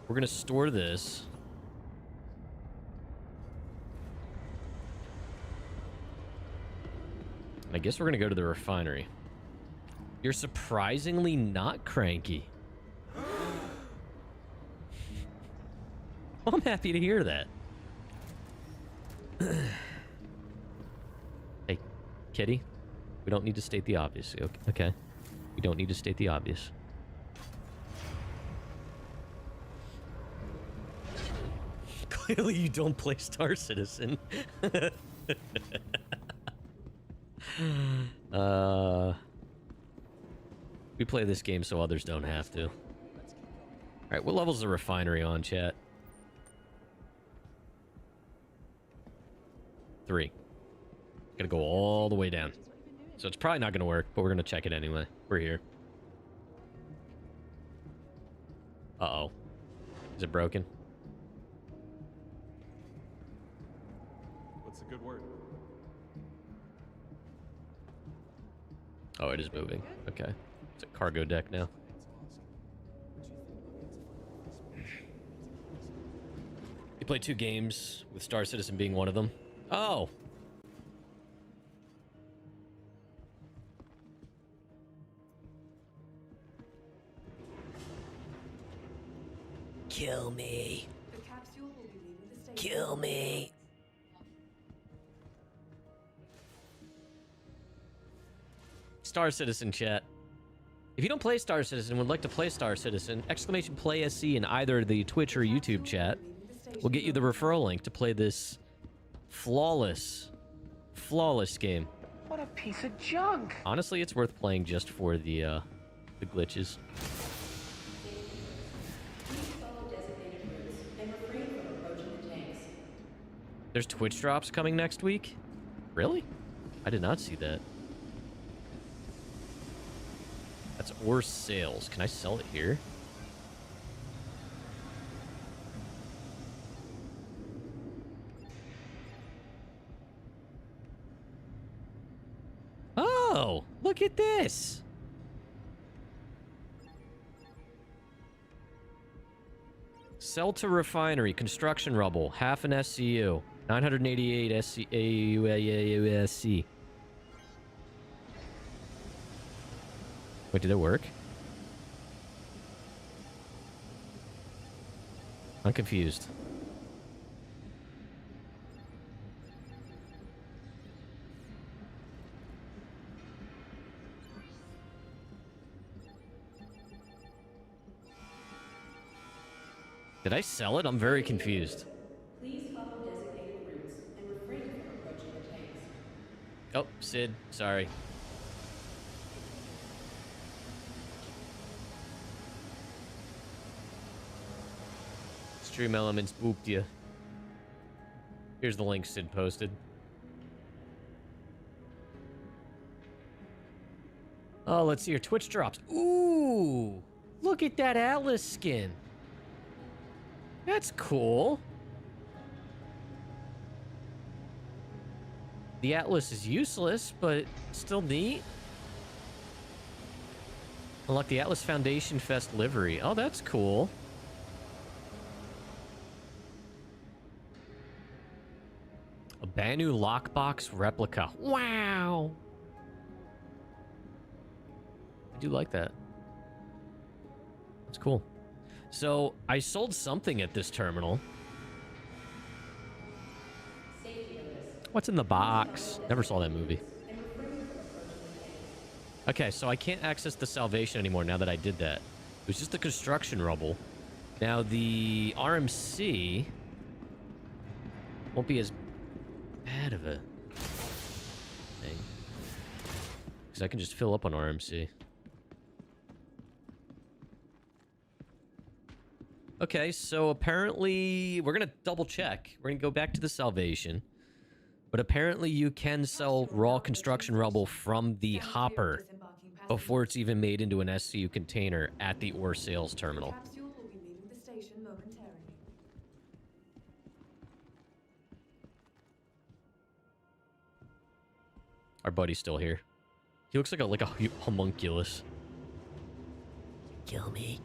we're gonna store this. I guess we're gonna go to the refinery. You're surprisingly not cranky. Well, I'm happy to hear that. Hey, kitty, we don't need to state the obvious. Okay, we don't need to state the obvious. Clearly, you don't play Star Citizen. We play this game so others don't have to. All right, what level's the refinery on, chat? 3. Gotta go all the way down. So it's probably not gonna work, but we're gonna check it anyway. We're here. Uh-oh. Is it broken? What's a good word? Oh, it is moving. Okay. It's a cargo deck now. You play 2 games, with Star Citizen being one of them. Oh! Kill me. Kill me. Star Citizen, chat. If you don't play Star Citizen and would like to play Star Citizen, exclamation play SC in either the Twitch or YouTube chat will get you the referral link to play this flawless game. What a piece of junk! Honestly, it's worth playing just for the glitches. There's Twitch drops coming next week? Really? I did not see that. That's ore sales. Can I sell it here? Oh, look at this. Sell to refinery, construction rubble, half an SCU, 988 SC. Wait, did it work? I'm confused. Did I sell it? I'm very confused. Please follow designated routes and refrain from approaching the tanks. Oh, Sid, sorry. Stream Elements booped you. Here's the link Sid posted. Oh, let's see your Twitch drops. Ooh, look at that Atlas skin. That's cool. The Atlas is useless, but still neat. Unlock the Atlas Foundation Fest livery. Oh, that's cool. A Banu lockbox replica. Wow. I do like that. That's cool. So, I sold something at this terminal. What's in the box? Never saw that movie. Okay, so I can't access the Salvation anymore now that I did that. It was just the construction rubble. Now, the RMC won't be as bad of a thing. Because I can just fill up on RMC. Okay, so apparently we're going to double check. We're going to go back to the Salvation. But apparently you can sell raw construction rubble from the hopper before it's even made into an SCU container at the ore sales terminal. Capsule will be leaving the station momentarily. Our buddy's still here. He looks like a homunculus. Kill me.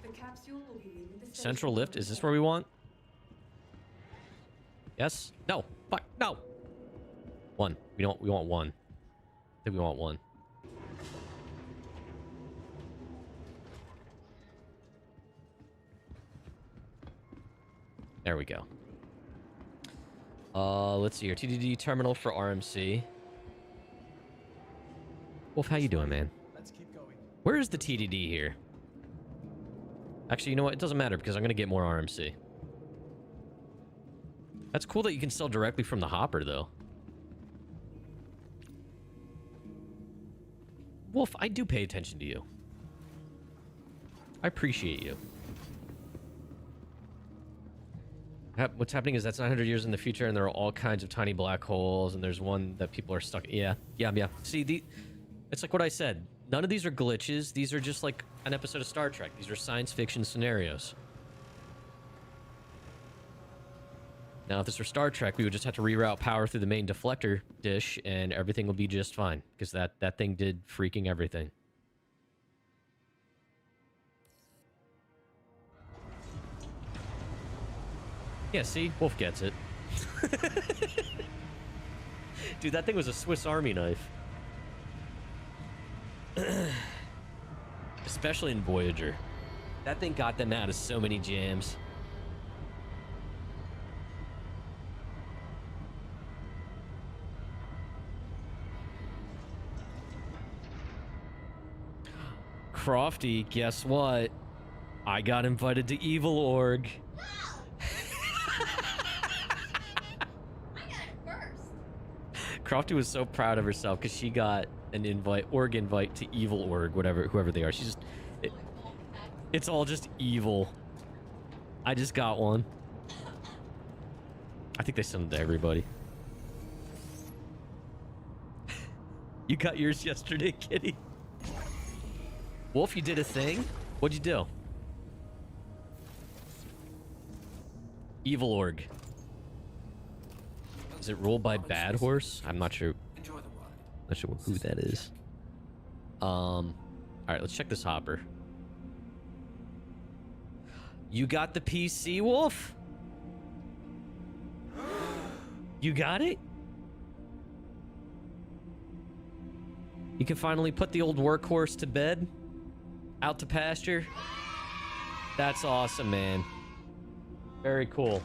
The capsule will be leaving the station. Central lift, is this where we want? Yes? No. Fuck. No. One. We want one. I think we want one. There we go. Let's see here. TDD terminal for RMC. Wolf, how you doing, man? Let's keep going. Where is the TDD here? Actually, you know what? It doesn't matter because I'm going to get more RMC. That's cool that you can sell directly from the hopper, though. Wolf, I do pay attention to you. I appreciate you. What's happening is that's 900 years in the future, and there are all kinds of tiny black holes, and there's one that people are stuck... Yeah. See, it's like what I said. None of these are glitches. These are just like an episode of Star Trek. These are science fiction scenarios. Now, if this were Star Trek, we would just have to reroute power through the main deflector dish, and everything will be just fine. Because that thing did freaking everything. Yeah, see? Wolf gets it. Dude, that thing was a Swiss Army knife. Especially in Voyager. That thing got them out of so many jams. Crofty, guess what? I got invited to Evil Org. Crofty was so proud of herself because she got an org invite to Evil Org, whoever they are. She's just, it's all just evil. I just got one. I think they sent it to everybody. You got yours yesterday, kitty. Wolf, you did a thing? What'd you do? Evil Org. Is it ruled by Bad Horse? I'm not sure. Enjoy the ride. Not sure who that is. All right, let's check this hopper. You got the PC, Wolf? You got it? You can finally put the old workhorse to bed? Out to pasture? That's awesome, man. Very cool.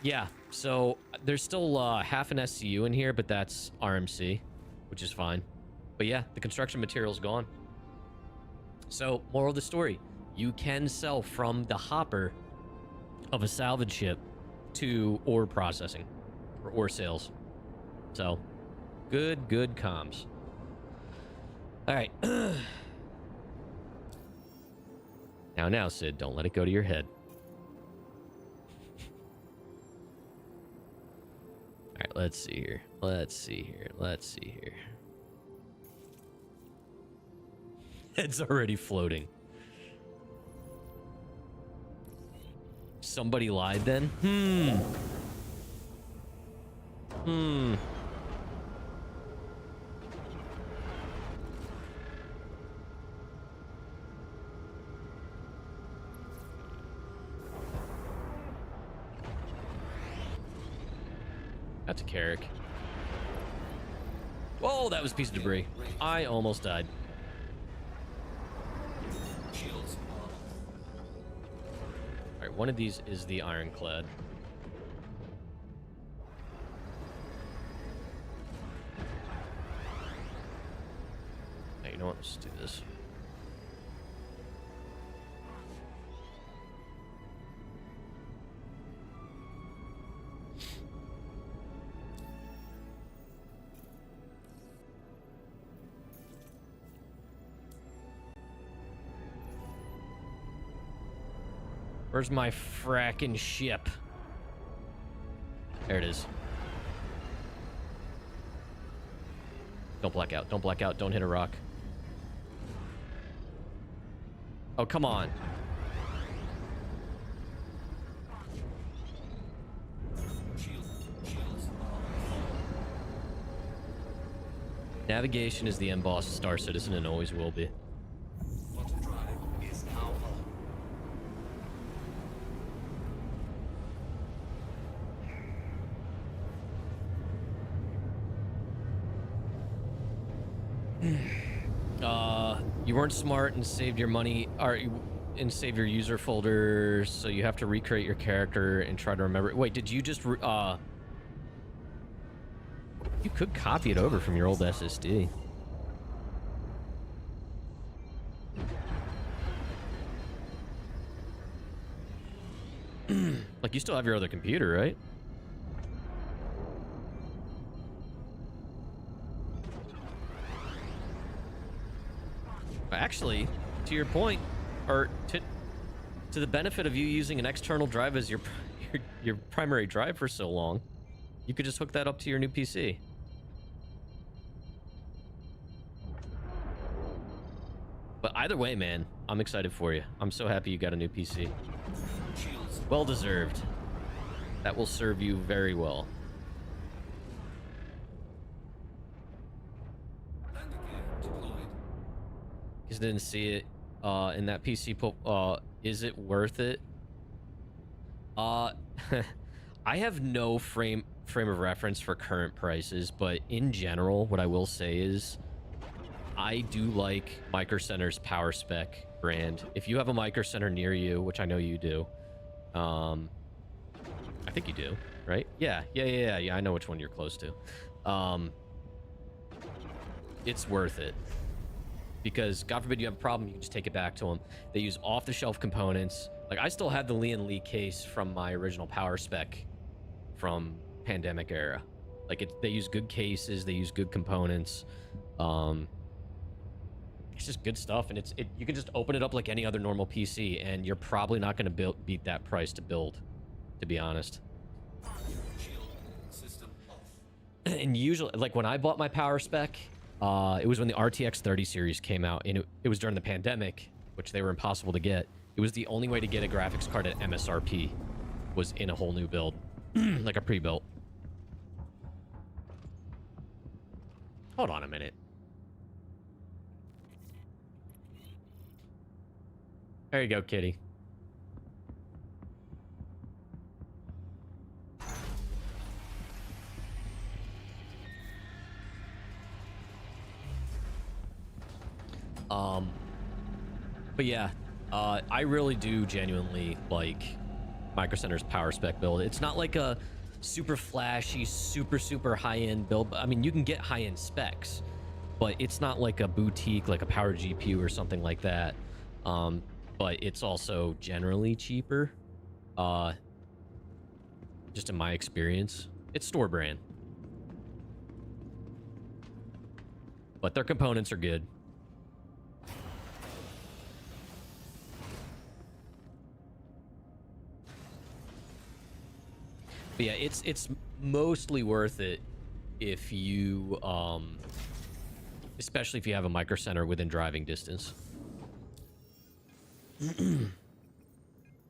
Yeah, so there's still half an SCU in here, but that's RMC, which is fine. But yeah, the construction material's gone. So, moral of the story, you can sell from the hopper of a salvage ship to ore processing or ore sales. So, good comms. All right. Now, Sid, don't let it go to your head. All right, let's see here. It's already floating. Somebody lied then? That's a Carrick. Whoa, that was a piece of debris. I almost died. Alright, one of these is the Ironclad. Hey, you know what? Let's do this. Where's my frackin' ship? There it is. Don't black out. Don't black out. Don't hit a rock. Oh, come on. Navigation is the end boss of Star Citizen and always will be. You weren't smart and saved your money, and save your user folder, so you have to recreate your character and try to remember it. Wait, did you just you could copy it over from your old SSD. Like, you still have your other computer, right? Actually, to your point, or to the benefit of you using an external drive as your primary drive for so long, you could just hook that up to your new PC. But either way, man, I'm excited for you. I'm so happy you got a new PC. Well deserved. That will serve you very well. Because didn't see it in that PC. Is it worth it? I have no frame of reference for current prices, but in general, what I will say is I do like Micro Center's Power Spec brand. If you have a Micro Center near you, which I know you do, I think you do, right? Yeah. I know which one you're close to. It's worth it. Because, God forbid you have a problem, you can just take it back to them. They use off-the-shelf components. Like, I still have the Lian Li case from my original Power Spec from pandemic era. Like, they use good cases, they use good components. It's just good stuff, and you can just open it up like any other normal PC, and you're probably not going to beat that price to build, to be honest. And usually, like, when I bought my Power Spec, it was when the RTX 30 series came out, and it was during the pandemic, which they were impossible to get. It was the only way to get a graphics card at MSRP, was in a whole new build, like a pre-built. Hold on a minute. There you go, kitty. But yeah, I really do genuinely like Micro Center's power spec build. It's not like a super flashy, super high-end build. I mean, you can get high-end specs, but it's not like a boutique, like a power GPU or something like that. But it's also generally cheaper. Just in my experience, it's store brand, but their components are good. But yeah, it's mostly worth it if you, especially if you have a Micro Center within driving distance.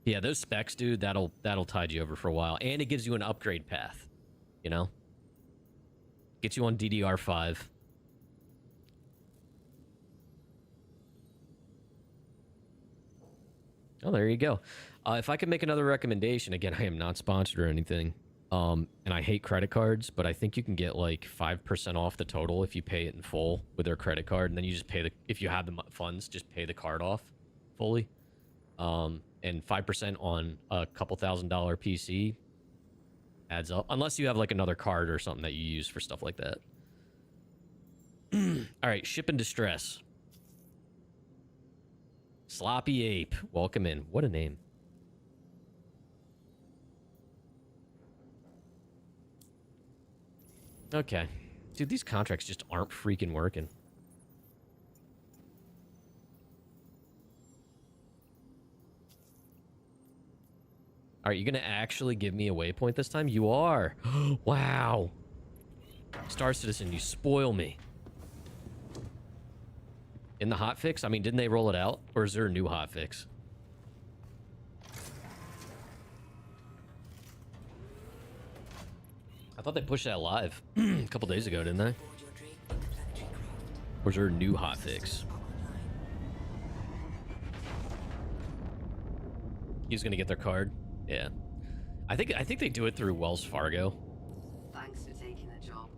Yeah, those specs, dude, that'll tide you over for a while, and it gives you an upgrade path. You know, gets you on DDR5. Oh, there you go. If I could make another recommendation, again, I am not sponsored or anything, and I hate credit cards, but I think you can get like 5% off the total if you pay it in full with their credit card, and then you just pay if you have the funds, just pay the card off fully. And 5% on a couple $1,000 PC adds up, unless you have like another card or something that you use for stuff like that. All right, ship in distress. Sloppy Ape, welcome in. What a name. Okay. Dude, these contracts just aren't freaking working. Are you gonna actually give me a waypoint this time? You are. Wow. Star Citizen, you spoil me. In the hotfix? I mean, didn't they roll it out? Or is there a new hotfix? I thought they pushed that live a couple days ago, didn't they? Or is there a new hotfix? He's gonna get their card. Yeah. I think they do it through Wells Fargo. Thanks for taking the job.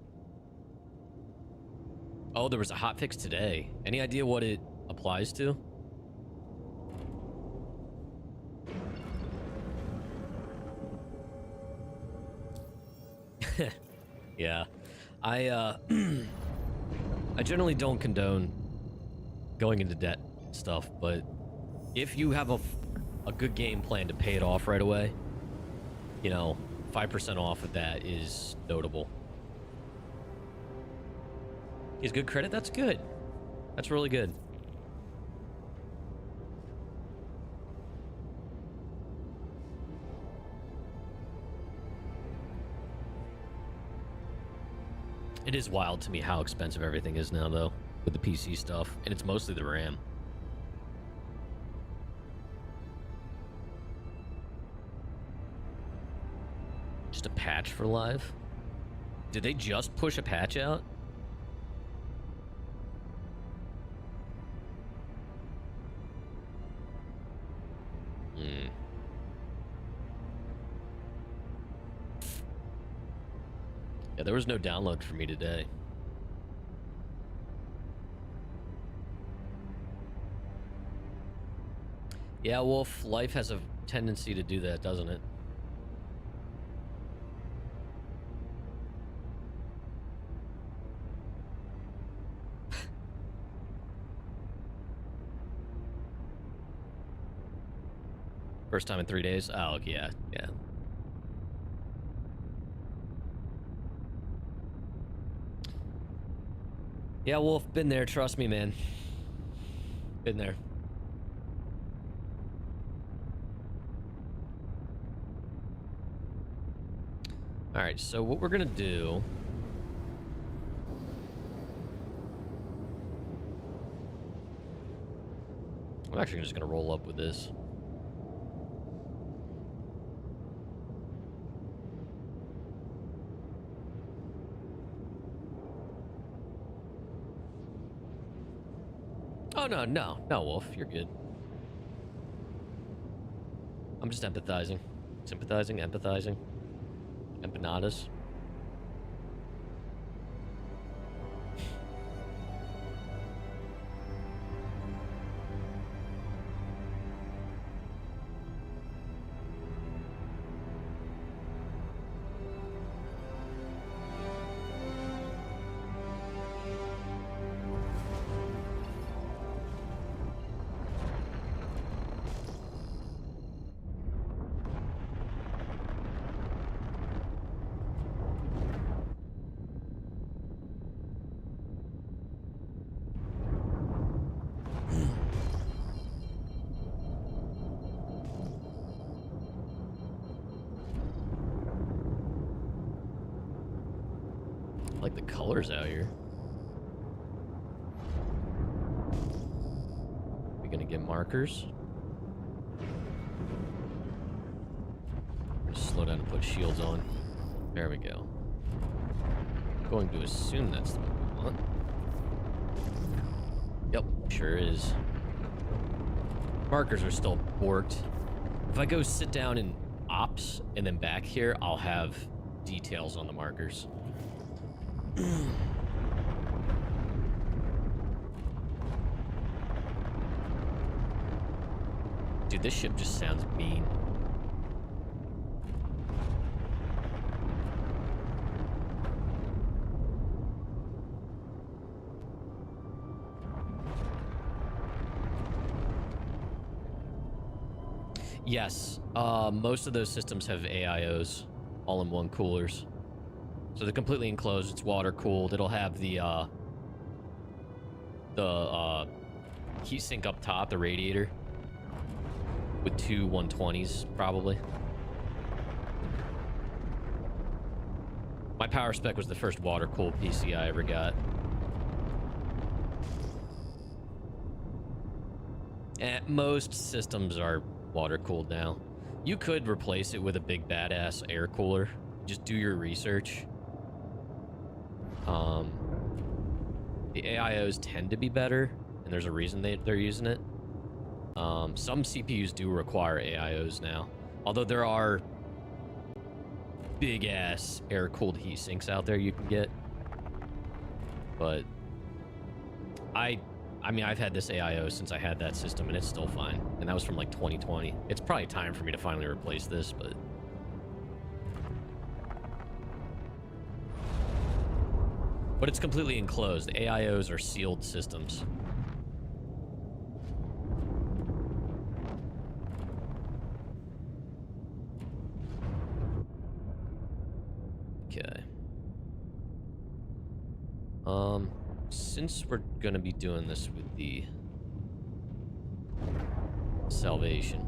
Oh, there was a hotfix today. Any idea what it applies to? Yeah. I generally don't condone going into debt stuff, but if you have a good game plan to pay it off right away, you know, 5% off of that is notable. Is good credit? That's good. That's really good. It is wild to me how expensive everything is now, though, with the PC stuff, and it's mostly the RAM. Just a patch for live? Did they just push a patch out? Yeah, there was no download for me today. Yeah, Wolf, life has a tendency to do that, doesn't it? First time in 3 days? Oh, yeah, yeah. Yeah, Wolf, been there, trust me, man. Been there. Alright, so what we're gonna do... I'm actually just gonna roll up with this. Oh, no, Wolf, you're good. I'm just empathizing. Sympathizing, empathizing. Empanadas. I like the colors out here. We gonna get markers? Slow down and put shields on. There we go. Going to assume that's the one we want. Yep, sure is. Markers are still borked. If I go sit down in ops and then back here, I'll have details on the markers. Dude, this ship just sounds mean. Yes, most of those systems have AIOs, all-in-one coolers. So they're completely enclosed. It's water cooled. It'll have the heat sink up top, the radiator, with two 120s probably. My power spec was the first water cooled PC I ever got. And most systems are water cooled now. You could replace it with a big badass air cooler. Just do your research. The AIOs tend to be better, and there's a reason they're using it. Some CPUs do require AIOs now, although there are big ass air cooled heat sinks out there you can get. But I mean, I've had this AIO since I had that system, and it's still fine. And that was from like 2020. It's probably time for me to finally replace this, but it's completely enclosed. The AIOs are sealed systems. Okay. Since we're gonna be doing this with the Salvation,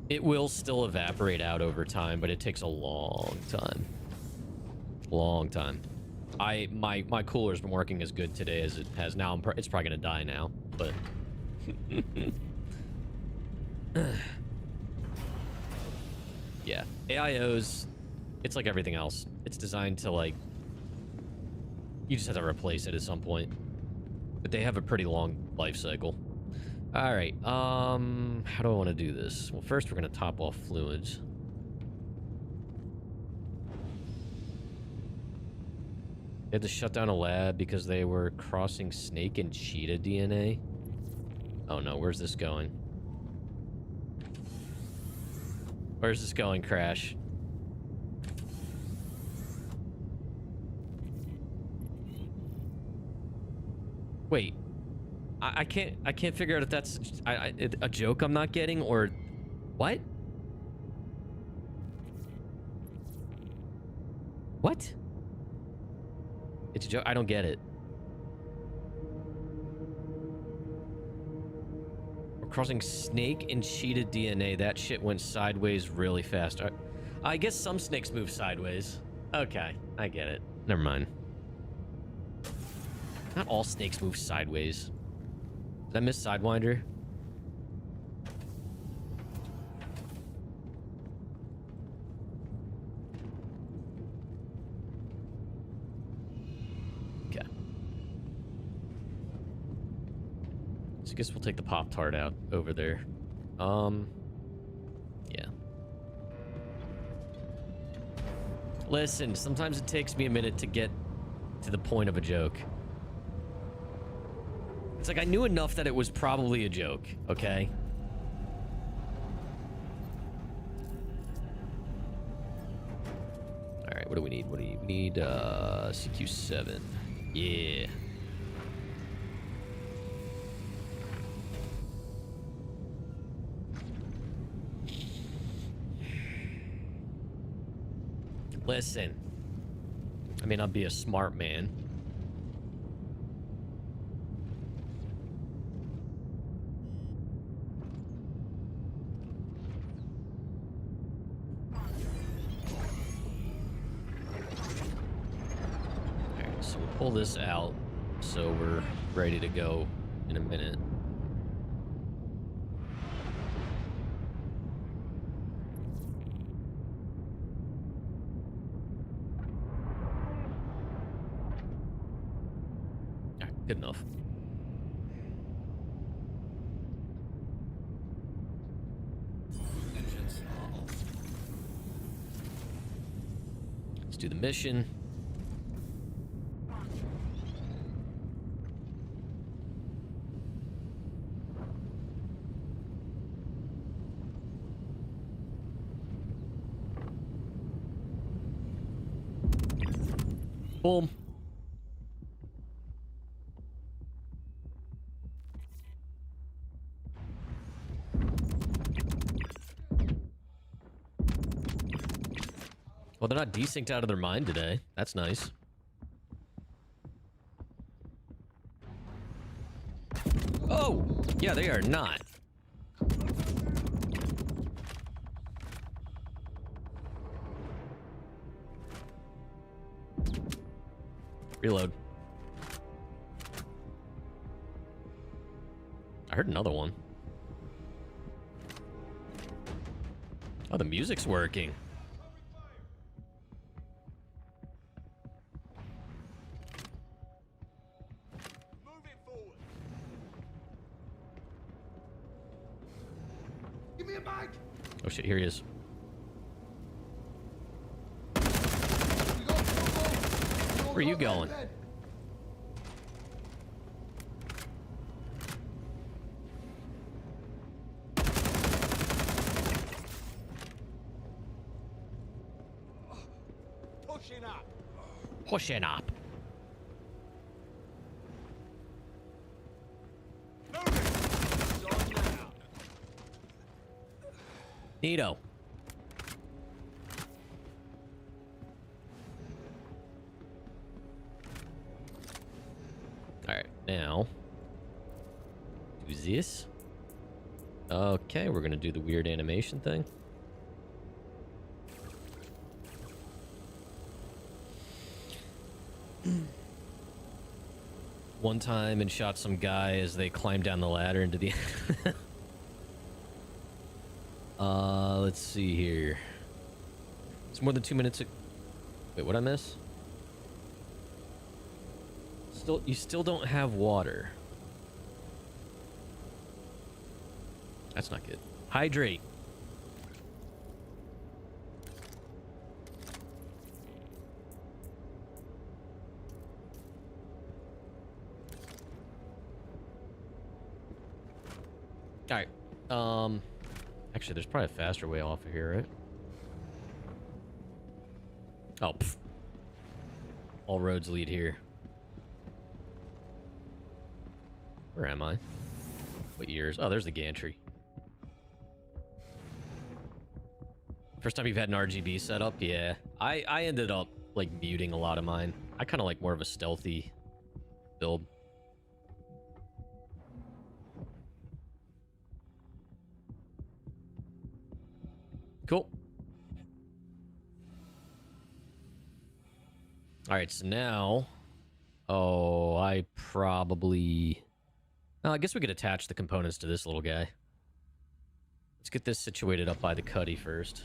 it will still evaporate out over time, but it takes a long time. Long time. My cooler's been working as good today as it has now. It's probably gonna die now, but yeah, AIOs, it's like everything else. It's designed to, like, you just have to replace it at some point, but they have a pretty long life cycle. All right, how do I want to do this? Well, first we're gonna top off fluids. They had to shut down a lab because they were crossing snake and cheetah DNA. Oh no, where's this going? Where's this going, Crash? Wait, I can't figure out if that's a joke I'm not getting or what? What? It's a joke. I don't get it. We're crossing snake and cheetah DNA. That shit went sideways really fast. I guess some snakes move sideways. Okay, I get it. Never mind. Not all snakes move sideways. Did I miss Sidewinder? So I guess we'll take the Pop-Tart out over there. Yeah. Listen, sometimes it takes me a minute to get to the point of a joke. It's like I knew enough that it was probably a joke, okay? All right, what do we need? We need CQ7. Yeah. Listen, I may not be a smart man. Alright, so we'll pull this out so we're ready to go in a minute. Good enough. Engines normal. Let's do the mission. Boom. Well, they're not desynced out of their mind today. That's nice. Oh! Yeah, they are not. Reload. I heard another one. Oh, the music's working. Oh shit, here he is. Where are you going? Pushing up. Pushing up. Neato. Alright, now do this. Okay, we're gonna do the weird animation thing. One time and shot some guy as they climbed down the ladder into the let's see here. It's more than 2 minutes. Wait, what'd I miss? You still don't have water. That's not good. Hydrate. All right. Actually, there's probably a faster way off of here, right? Oh, pff. All roads lead here. Where am I? What years? Oh, there's the gantry. First time you've had an RGB setup? Yeah. I ended up, like, muting a lot of mine. I kind of like more of a stealthy build. Cool. All right, so now... Oh, I probably... Oh, I guess we could attach the components to this little guy. Let's get this situated up by the cuddy first.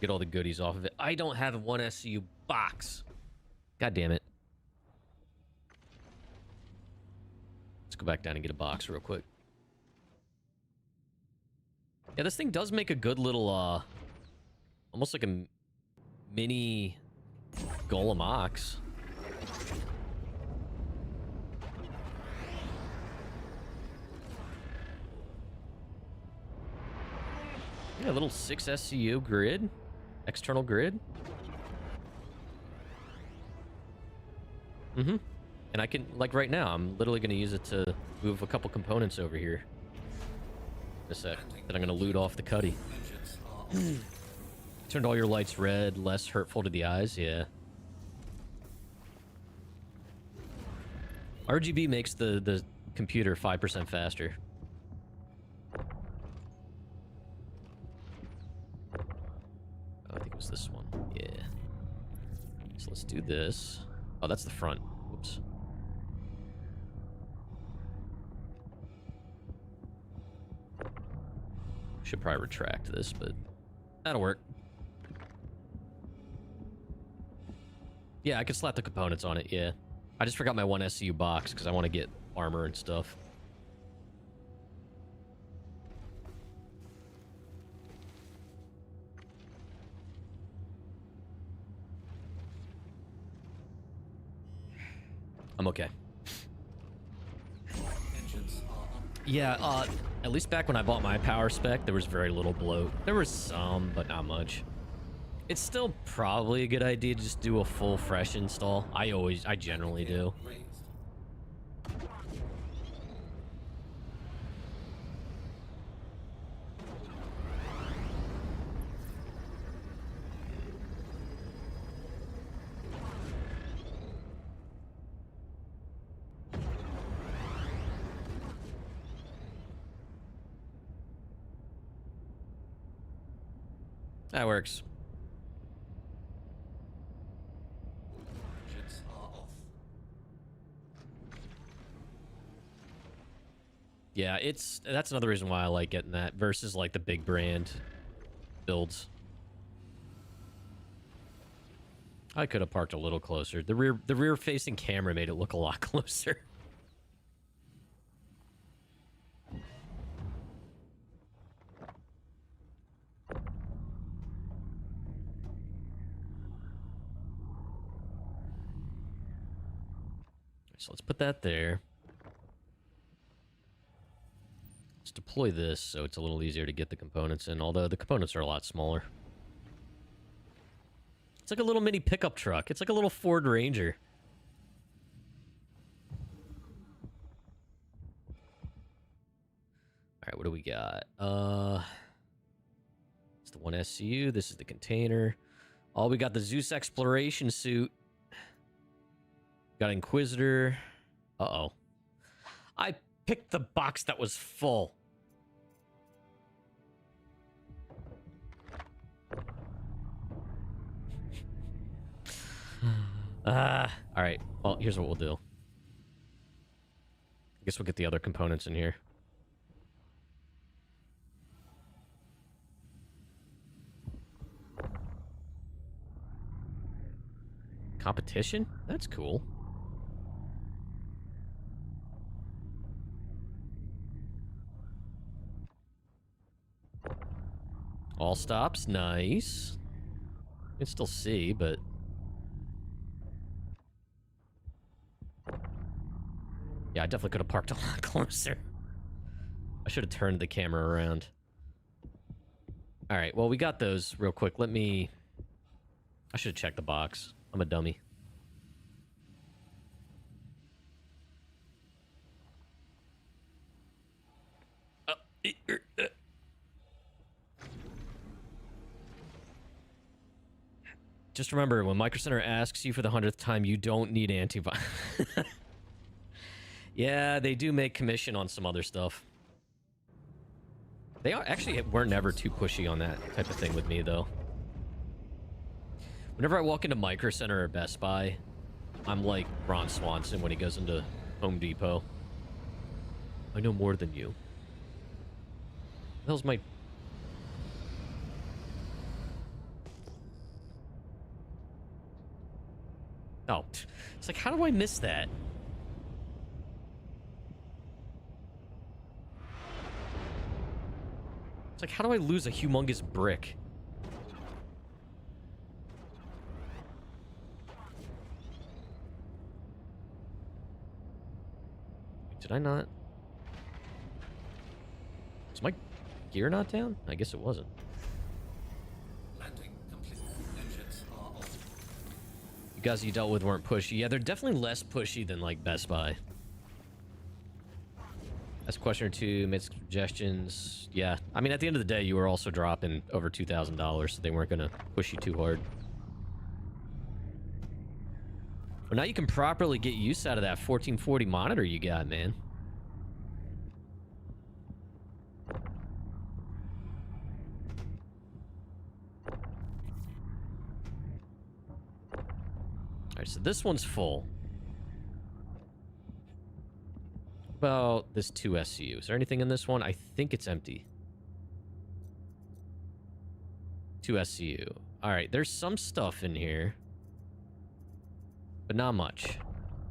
Get all the goodies off of it. I don't have one SCU box. God damn it. Let's go back down and get a box real quick. Yeah, this thing does make a good little, almost like a mini golem ox. Yeah, a little 6 SCU grid, external grid. Mm-hmm. And I can, like right now, I'm literally going to use it to move a couple components over here. In a sec. Then I'm going to loot off the cuddy. Turned all your lights red, less hurtful to the eyes, yeah. RGB makes the computer 5% faster. Oh, I think it was this one. Yeah. So let's do this. Oh, that's the front. Whoops. Should probably retract this, but that'll work. Yeah, I could slap the components on it, yeah. I just forgot my 1 SCU box because I want to get armor and stuff. I'm okay. Yeah, at least back when I bought my power spec, there was very little bloat. There was some, but not much. It's still probably a good idea to just do a full fresh install. I generally do. That works. Yeah, that's another reason why I like getting that versus like the big brand builds. I could have parked a little closer. The rear facing camera made it look a lot closer. So let's put that there. Let's deploy this so it's a little easier to get the components in, although the components are a lot smaller. It's like a little mini pickup truck. It's like a little Ford Ranger. Alright, what do we got? It's the 1 SCU. This is the container. Oh, we got the Zeus exploration suit. Got Inquisitor. Uh-oh. I picked the box that was full. Alright. Well, here's what we'll do. I guess we'll get the other components in here. Competition? That's cool. All stops, nice. You can still see, but... yeah, I definitely could have parked a lot closer. I should have turned the camera around. Alright, well, we got those real quick. Let me... I should have checked the box. I'm a dummy. Just remember, when Micro Center asks you for the 100th time, you don't need antivirus. Yeah, they do make commission on some other stuff. They are actually weren't never too pushy on that type of thing with me, though. Whenever I walk into Micro Center or Best Buy, I'm like Ron Swanson when he goes into Home Depot. I know more than you. That was my... oh, it's like, how do I miss that? It's like, how do I lose a humongous brick? Did I not? Is my gear not down? I guess it wasn't. Landing complete. Engines are off. You guys you dealt with weren't pushy. Yeah, they're definitely less pushy than, like, Best Buy. That's a question or two, made some suggestions. Yeah, I mean, at the end of the day, you were also dropping over $2,000, so they weren't going to push you too hard. But now you can properly get use out of that 1440 monitor you got, man. Alright, so this one's full. What about this 2 SCU? Is there anything in this one? I think it's empty. 2 SCU. Alright, there's some stuff in here. But not much.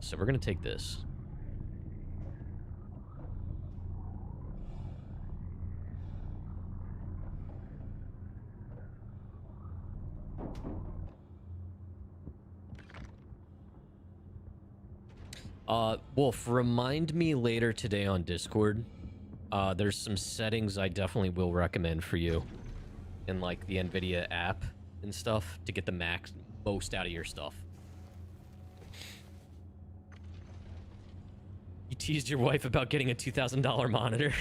So we're going to take this. Wolf, remind me later today on Discord. There's some settings I definitely will recommend for you in, like, the NVIDIA app and stuff to get the most out of your stuff. You teased your wife about getting a $2,000 monitor.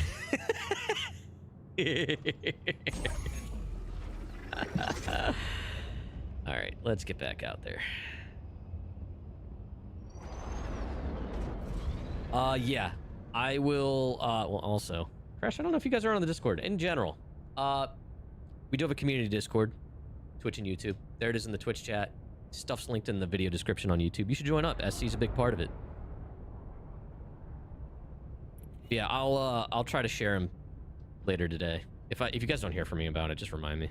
All right, let's get back out there. Yeah, I will, well, also, Crash, I don't know if you guys are on the Discord. In general, we do have a community Discord, Twitch and YouTube. There it is in the Twitch chat. Stuff's linked in the video description on YouTube. You should join up. SC's a big part of it. Yeah, I'll try to share him later today. If you guys don't hear from me about it, just remind me.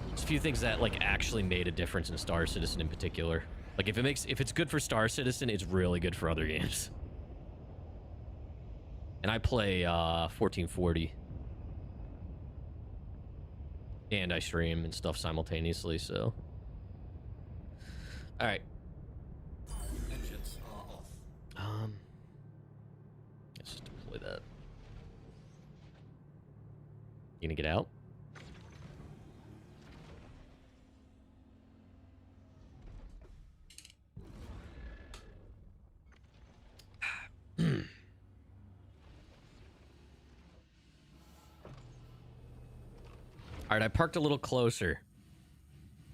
There's a few things that, like, actually made a difference in Star Citizen in particular. Like, if it's good for Star Citizen, it's really good for other games. And I play 1440. And I stream and stuff simultaneously, so. Alright. Engines are off. Let's just deploy that. You gonna get out? All right, I parked a little closer.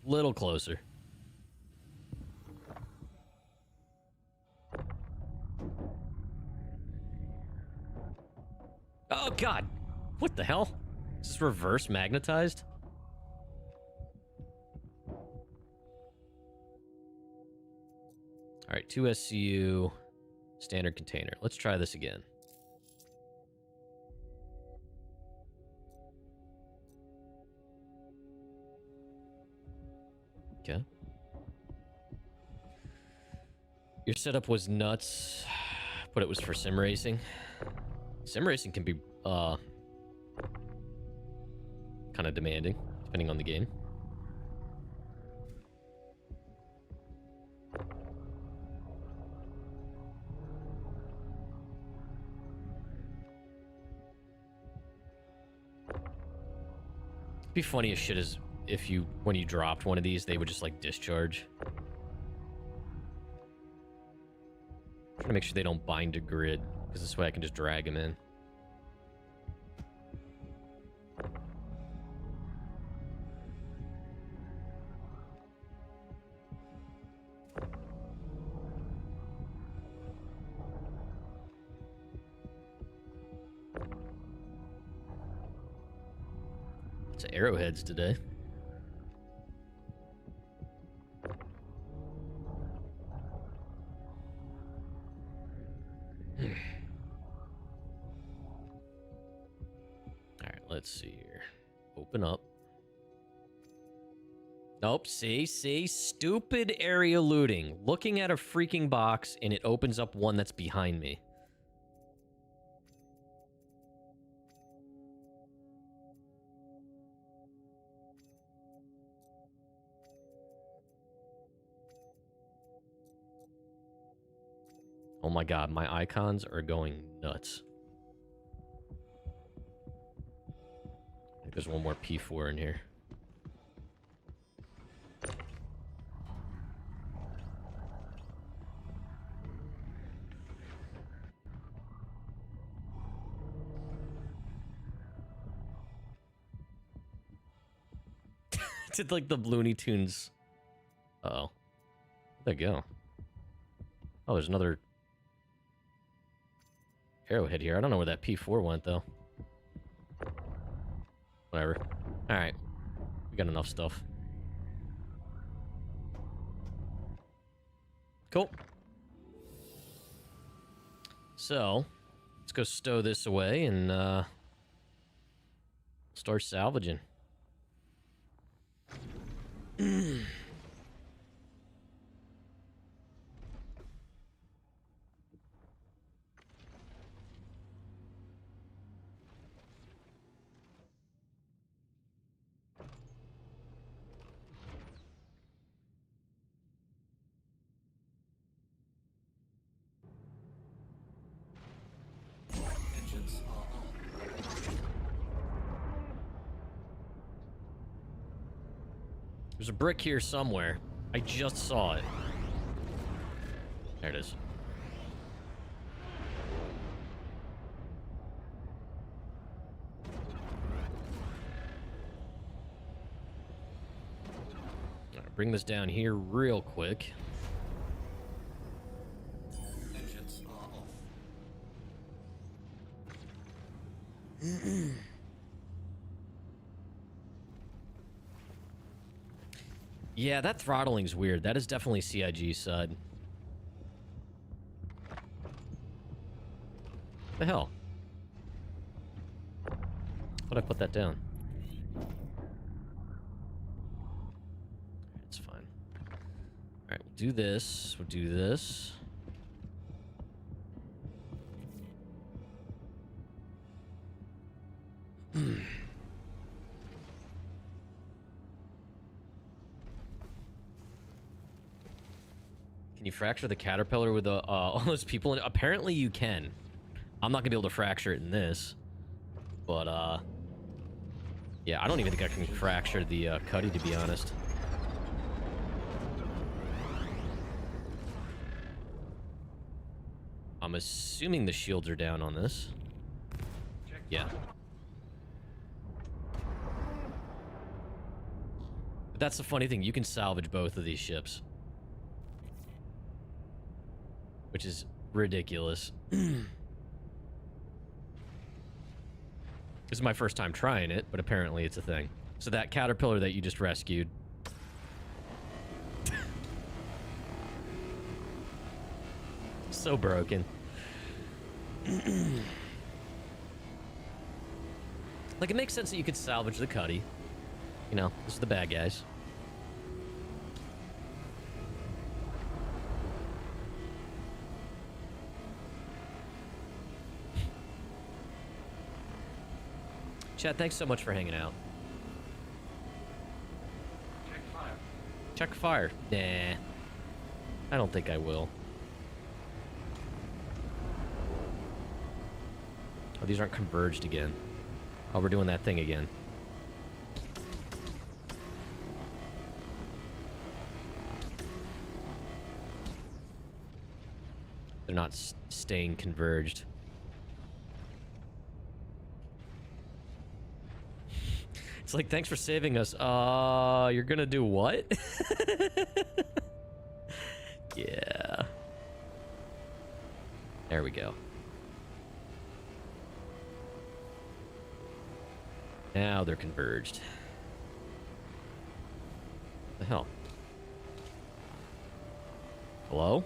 Little closer. Oh, God. What the hell? Is this reverse magnetized? All right, 2 SCU, standard container. Let's try this again. Okay. Your setup was nuts, but it was for sim racing. Sim racing can be kind of demanding, depending on the game. It'd be funny as shit as if when you dropped one of these, they would just, like, discharge. Trying to make sure they don't bind to grid, because this way I can just drag them in. It's arrowheads today. Alright, let's see here. Open up. Nope, see? Stupid area looting. Looking at a freaking box, and it opens up one that's behind me. my god, my icons are going nuts. I think there's one more P4 in here. Did like the Looney Tunes. Uh-oh. Where'd they go? Oh, there's another arrowhead here. I don't know where that P4 went, though. Whatever. Alright. We got enough stuff. Cool. So, let's go stow this away and, start salvaging. Engines are on. There's a brick here somewhere. I just saw it. There it is. All right, bring this down here real quick. Engines are off. Yeah, that throttling's weird. That is definitely CIG side. The hell? How'd I put that down? It's fine. Alright, we'll do this. We'll do this. Can you fracture the caterpillar with all those people in it? Apparently you can. I'm not gonna be able to fracture it in this. But, yeah, I don't even think I can fracture the cuddy, to be honest. I'm assuming the shields are down on this. Yeah. But that's the funny thing. You can salvage both of these ships. Which is ridiculous. This is my first time trying it, but apparently it's a thing. So that caterpillar that you just rescued. So broken. Like, it makes sense that you could salvage the cuddy. You know, this is the bad guys. Chad, thanks so much for hanging out. Check fire. Check fire. Nah. I don't think I will. Oh, these aren't converged again. Oh, we're doing that thing again. They're not staying converged. It's like, thanks for saving us. You're gonna do what? Yeah. There we go. Now they're converged. The hell? Hello?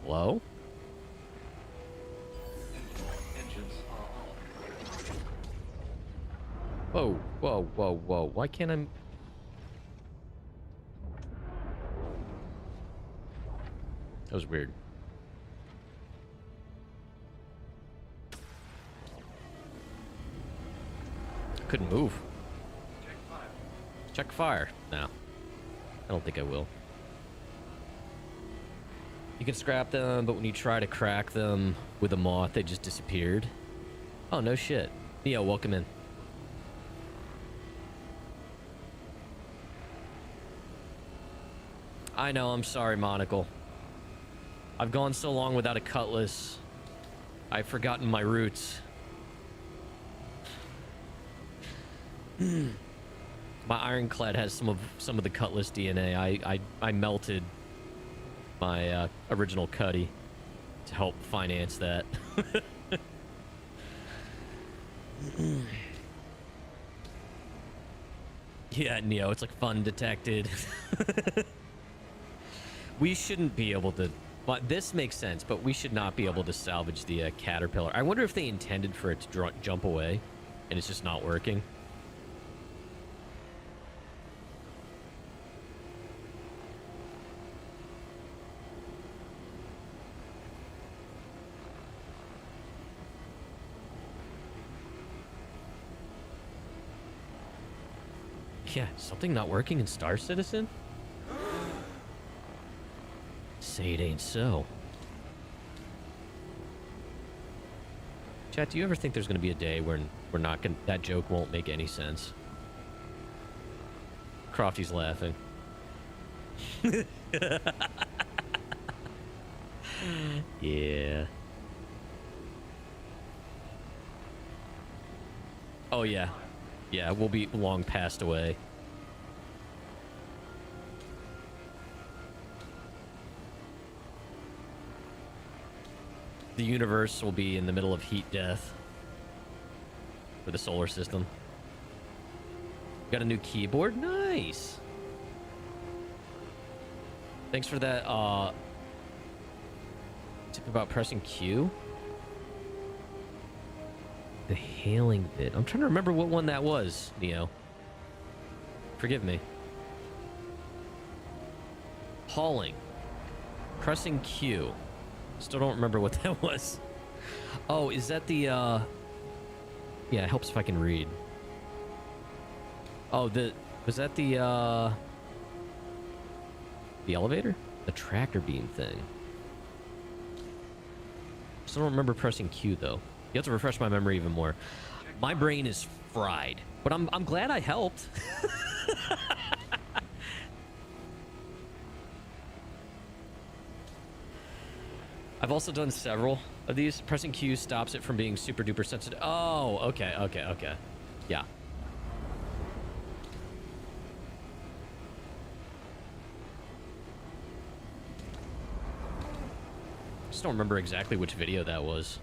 Hello? Engines are on. Whoa, whoa, whoa, whoa. Why can't I... That was weird. Couldn't move. Check fire. Check fire. No. I don't think I will. You can scrap them, but when you try to crack them with a moth, they just disappeared. Oh, no shit. Neo, welcome in. I know, I'm sorry, Monocle. I've gone so long without a cutlass. I've forgotten my roots. My Ironclad has some of the cutlass DNA. I melted my original Cuddy to help finance that. Yeah, Neo, it's like fun detected. We shouldn't be able to... But this makes sense, but we should not be able to salvage the caterpillar. I wonder if they intended for it to jump away, and it's just not working. Yeah, something not working in Star Citizen? Say it ain't so. Chat, do you ever think there's going to be a day when we're not going to... That joke won't make any sense? Crofty's laughing. Yeah. Oh, yeah. Yeah, we'll be long passed away. The universe will be in the middle of heat death for the solar system. Got a new keyboard? Nice. Thanks for that tip about pressing Q. The hailing bit. I'm trying to remember what one that was, Neo. Forgive me. Hauling. Pressing Q. Still don't remember what that was. Oh, is that the, Yeah, it helps if I can read. Oh, was that the elevator? The tractor beam thing. Still don't remember pressing Q, though. You have to refresh my memory even more. My brain is fried, but I'm glad I helped. I've also done several of these. Pressing Q stops it from being super duper sensitive. Oh, okay. Yeah. Just don't remember exactly which video that was.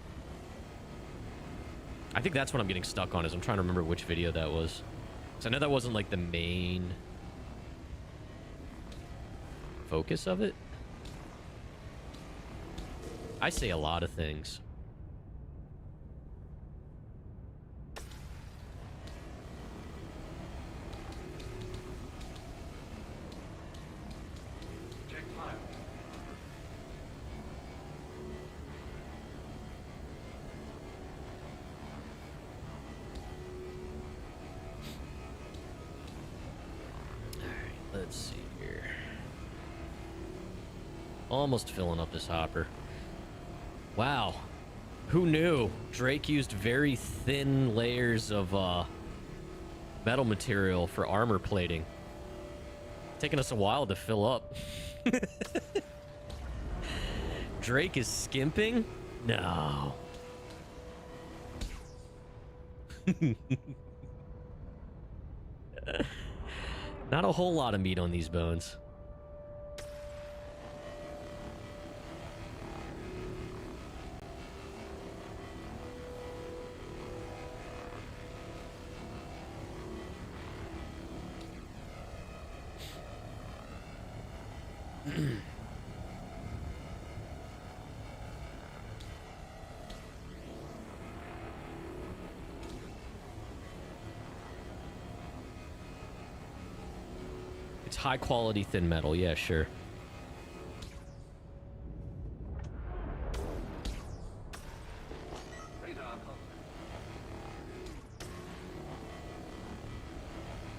I think that's what I'm getting stuck on, is I'm trying to remember which video that was. Because I know that wasn't like the main focus of it. I say a lot of things. Let's see here. Almost filling up this hopper. Wow. Who knew? Drake used very thin layers of metal material for armor plating. Taking us a while to fill up. Drake is skimping? No. Not a whole lot of meat on these bones. It's high quality thin metal, yeah, sure.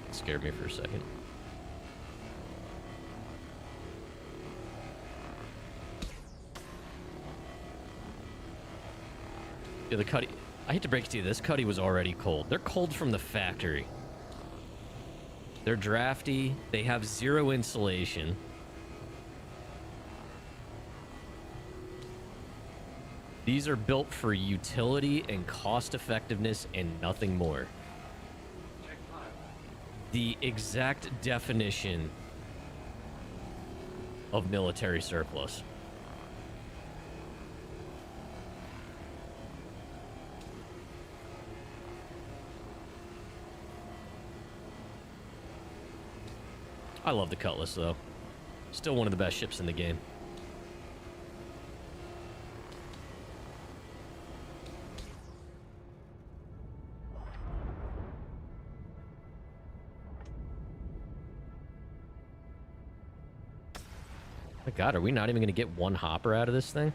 It scared me for a second. Yeah, the cuddy. I hate to break it to you, this cuddy was already cold. They're cold from the factory. They're drafty. They have 0 insulation. These are built for utility and cost effectiveness and nothing more. The exact definition of military surplus. I love the Cutlass, though. Still one of the best ships in the game. My God, are we not even going to get one hopper out of this thing?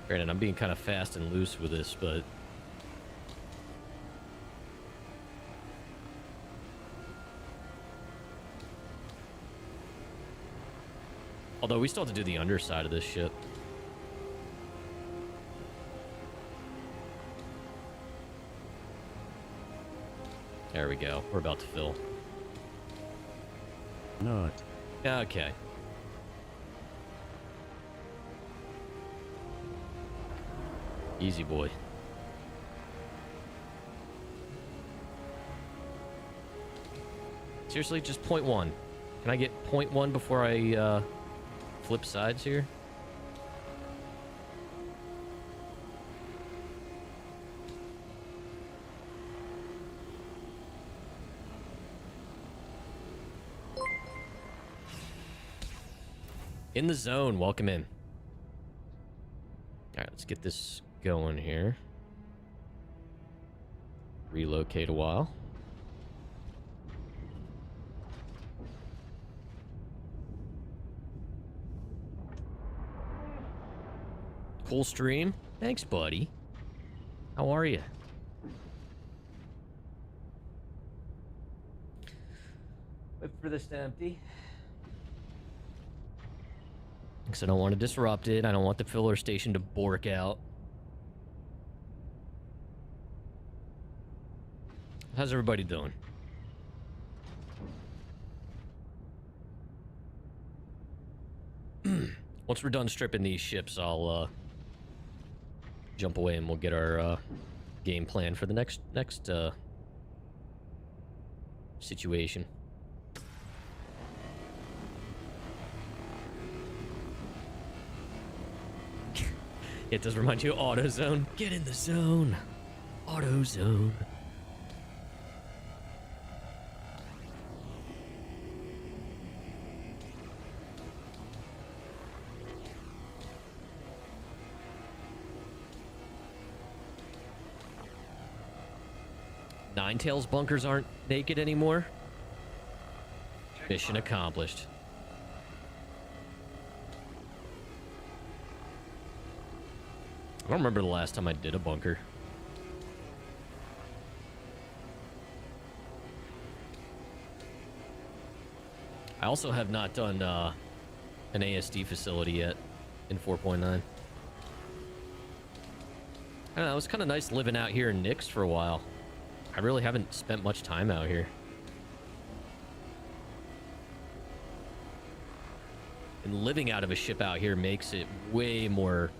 Granted, I'm being kind of fast and loose with this, but... Although, we still have to do the underside of this ship. There we go. We're about to fill. Not. Okay. Easy boy. Seriously, just 0.1. Can I get 0.1 before I flip sides here? In the zone, welcome in. All right, let's get this going here. Relocate a while. Cool stream. Thanks, buddy. How are you? Wait for this to empty. Because I don't want to disrupt it. I don't want the filler station to bork out. How's everybody doing? Once we're done stripping these ships, I'll jump away and we'll get our game plan for the next situation. It does remind you of AutoZone. Get in the zone. AutoZone. Ninetails bunkers aren't naked anymore. Mission accomplished. I don't remember the last time I did a bunker. I also have not done an ASD facility yet in 4.9. I don't know, it was kind of nice living out here in Nix for a while. I really haven't spent much time out here. And living out of a ship out here makes it way more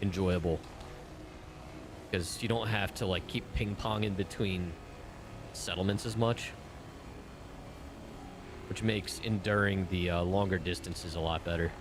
enjoyable. Because you don't have to, like, keep ping-ponging between settlements as much. Which makes enduring the longer distances a lot better.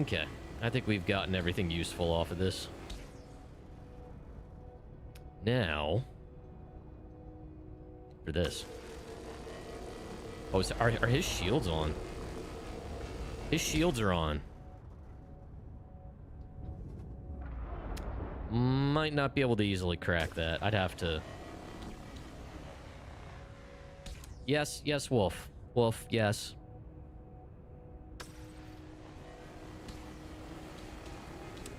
Okay. I think we've gotten everything useful off of this. Now, for this. Oh, are his shields on? His shields are on. Might not be able to easily crack that. I'd have to... Yes, yes, Wolf. Wolf, yes.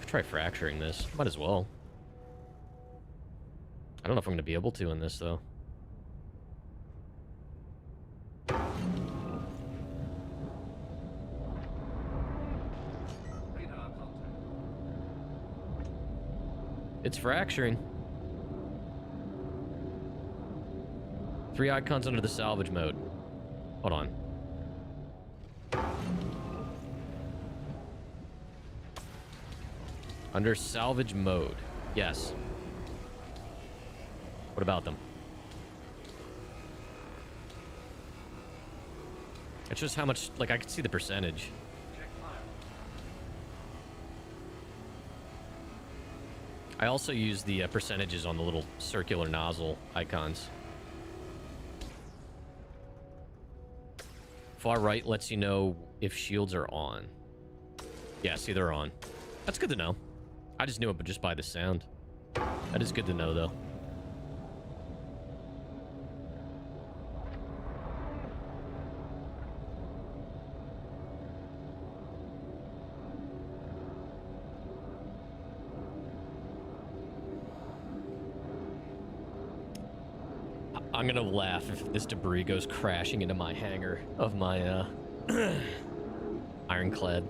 Try fracturing this. Might as well. I don't know if I'm going to be able to in this, though. It's fracturing. 3 icons under the salvage mode. Hold on. Under salvage mode. Yes. What about them? It's just how much, like, I can see the percentage. I also use the percentages on the little circular nozzle icons. Far right lets you know if shields are on. Yeah, see, they're on. That's good to know. I just knew it just by the sound. That is good to know, though. I'm gonna laugh if this debris goes crashing into my hangar of my Ironclad.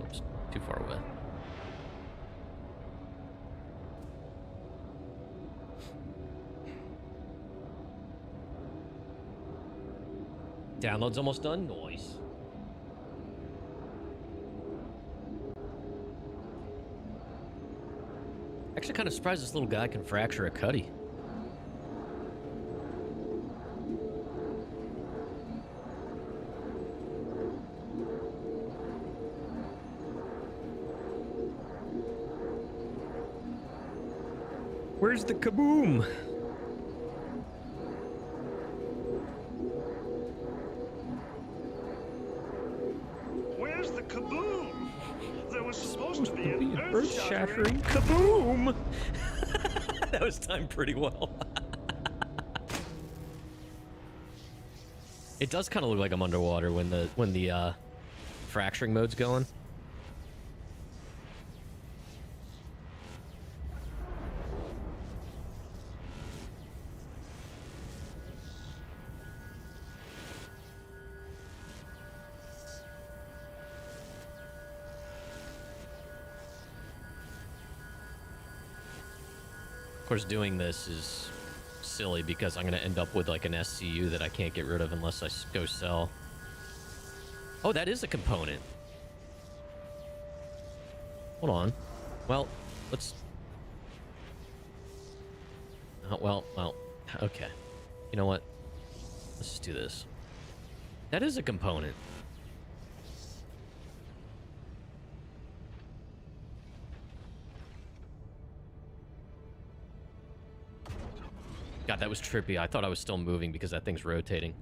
Oops, too far away. Download's almost done. Nice. Actually, kind of surprised this little guy can fracture a cuddy. Where's the kaboom? Where's the kaboom? There was supposed to be an earth-shattering kaboom! That was timed pretty well. It does kind of look like I'm underwater when the fracturing mode's going. Of course, doing this is silly because I'm going to end up with like an SCU that I can't get rid of unless I go sell. Oh, that is a component. Hold on. Well, let's... Oh, well, okay. You know what? Let's just do this. That is a component. God, that was trippy. I thought I was still moving because that thing's rotating.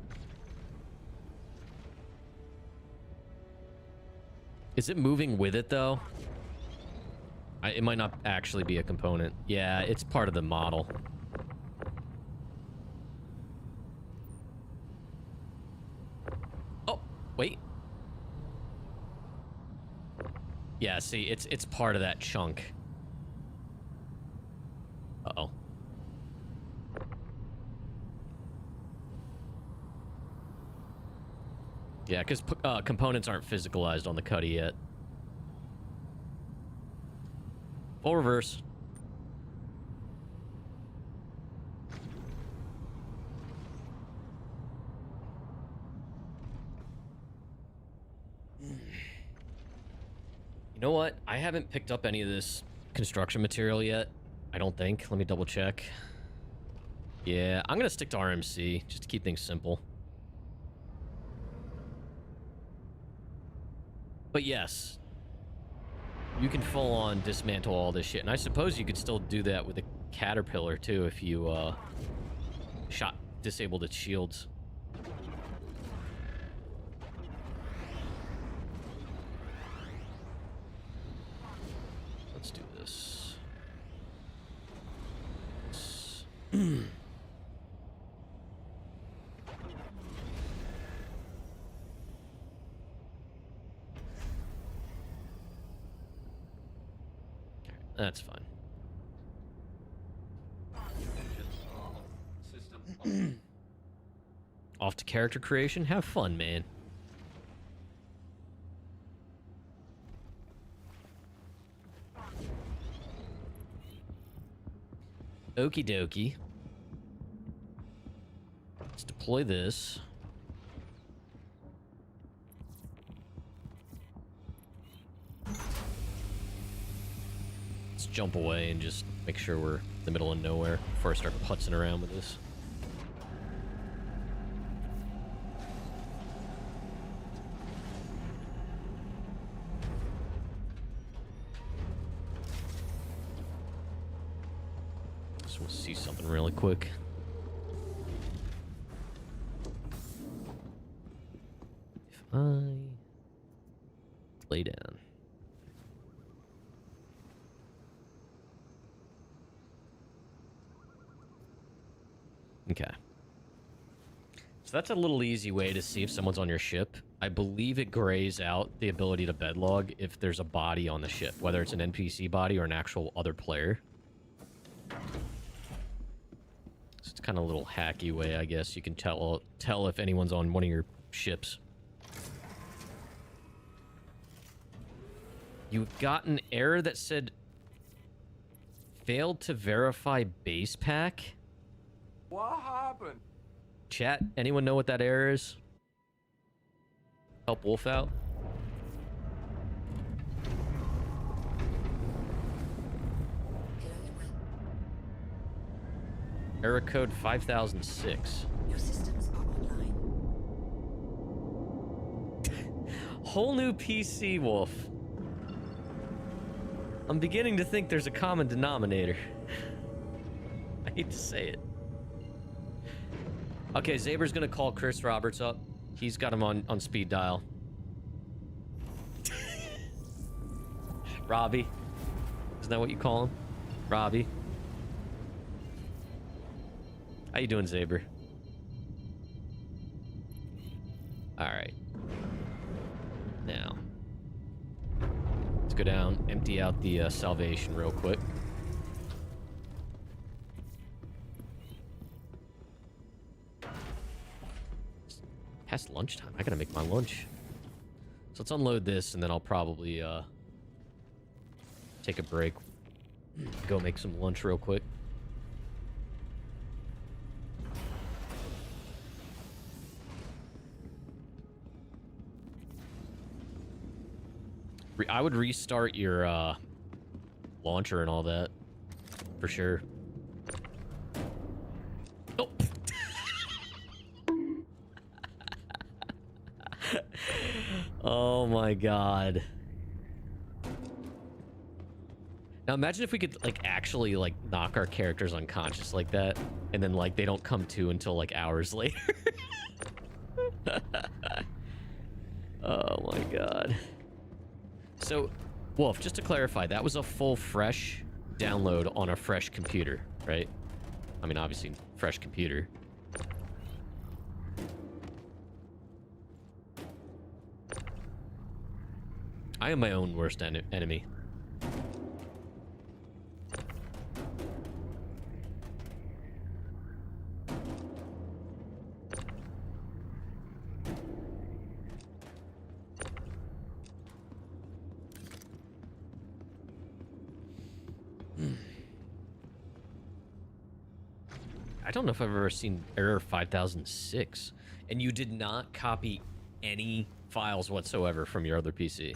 Is it moving with it, though? It might not actually be a component. Yeah, it's part of the model. Oh, wait. Yeah, see, it's part of that chunk. Uh-oh. Yeah, because components aren't physicalized on the cuddy yet. Full reverse. You know what? I haven't picked up any of this construction material yet. I don't think. Let me double check. Yeah, I'm going to stick to RMC just to keep things simple. But yes, you can full on dismantle all this shit. And I suppose you could still do that with a caterpillar too if you disabled its shields. Let's do this. That's fine. Off to character creation. Have fun, man. Okie dokie. Let's deploy this. Let's jump away and just make sure we're in the middle of nowhere before I start putzing around with this. Just want to see something really quick. If I lay down. Okay. So that's a little easy way to see if someone's on your ship. I believe it grays out the ability to bedlog if there's a body on the ship, whether it's an NPC body or an actual other player. So it's kind of a little hacky way, I guess. You can tell if anyone's on one of your ships. You got an error that said failed to verify base pack. What happened? Chat, anyone know what that error is? Help Wolf out. Error code 5006. Your systems are online. Whole new PC, Wolf. I'm beginning to think there's a common denominator. I hate to say it. Okay, Zaber's gonna call Chris Roberts up. He's got him on speed dial. Robbie. Isn't that what you call him? Robbie. How you doing, Zaber? Alright. Now. Let's go down, empty out the Salvation real quick. Past lunchtime. I gotta make my lunch. So let's unload this, and then I'll probably take a break. Go make some lunch real quick. I would restart your launcher and all that, for sure. Oh. Oh my god. Now imagine if we could like actually like knock our characters unconscious like that, and then like they don't come to until like hours later. Oh my god. So, Wolf, just to clarify, that was a full fresh download on a fresh computer, right? I mean, obviously, fresh computer. I am my own worst enemy. I don't know if I've ever seen error 5006, and you did not copy any files whatsoever from your other PC.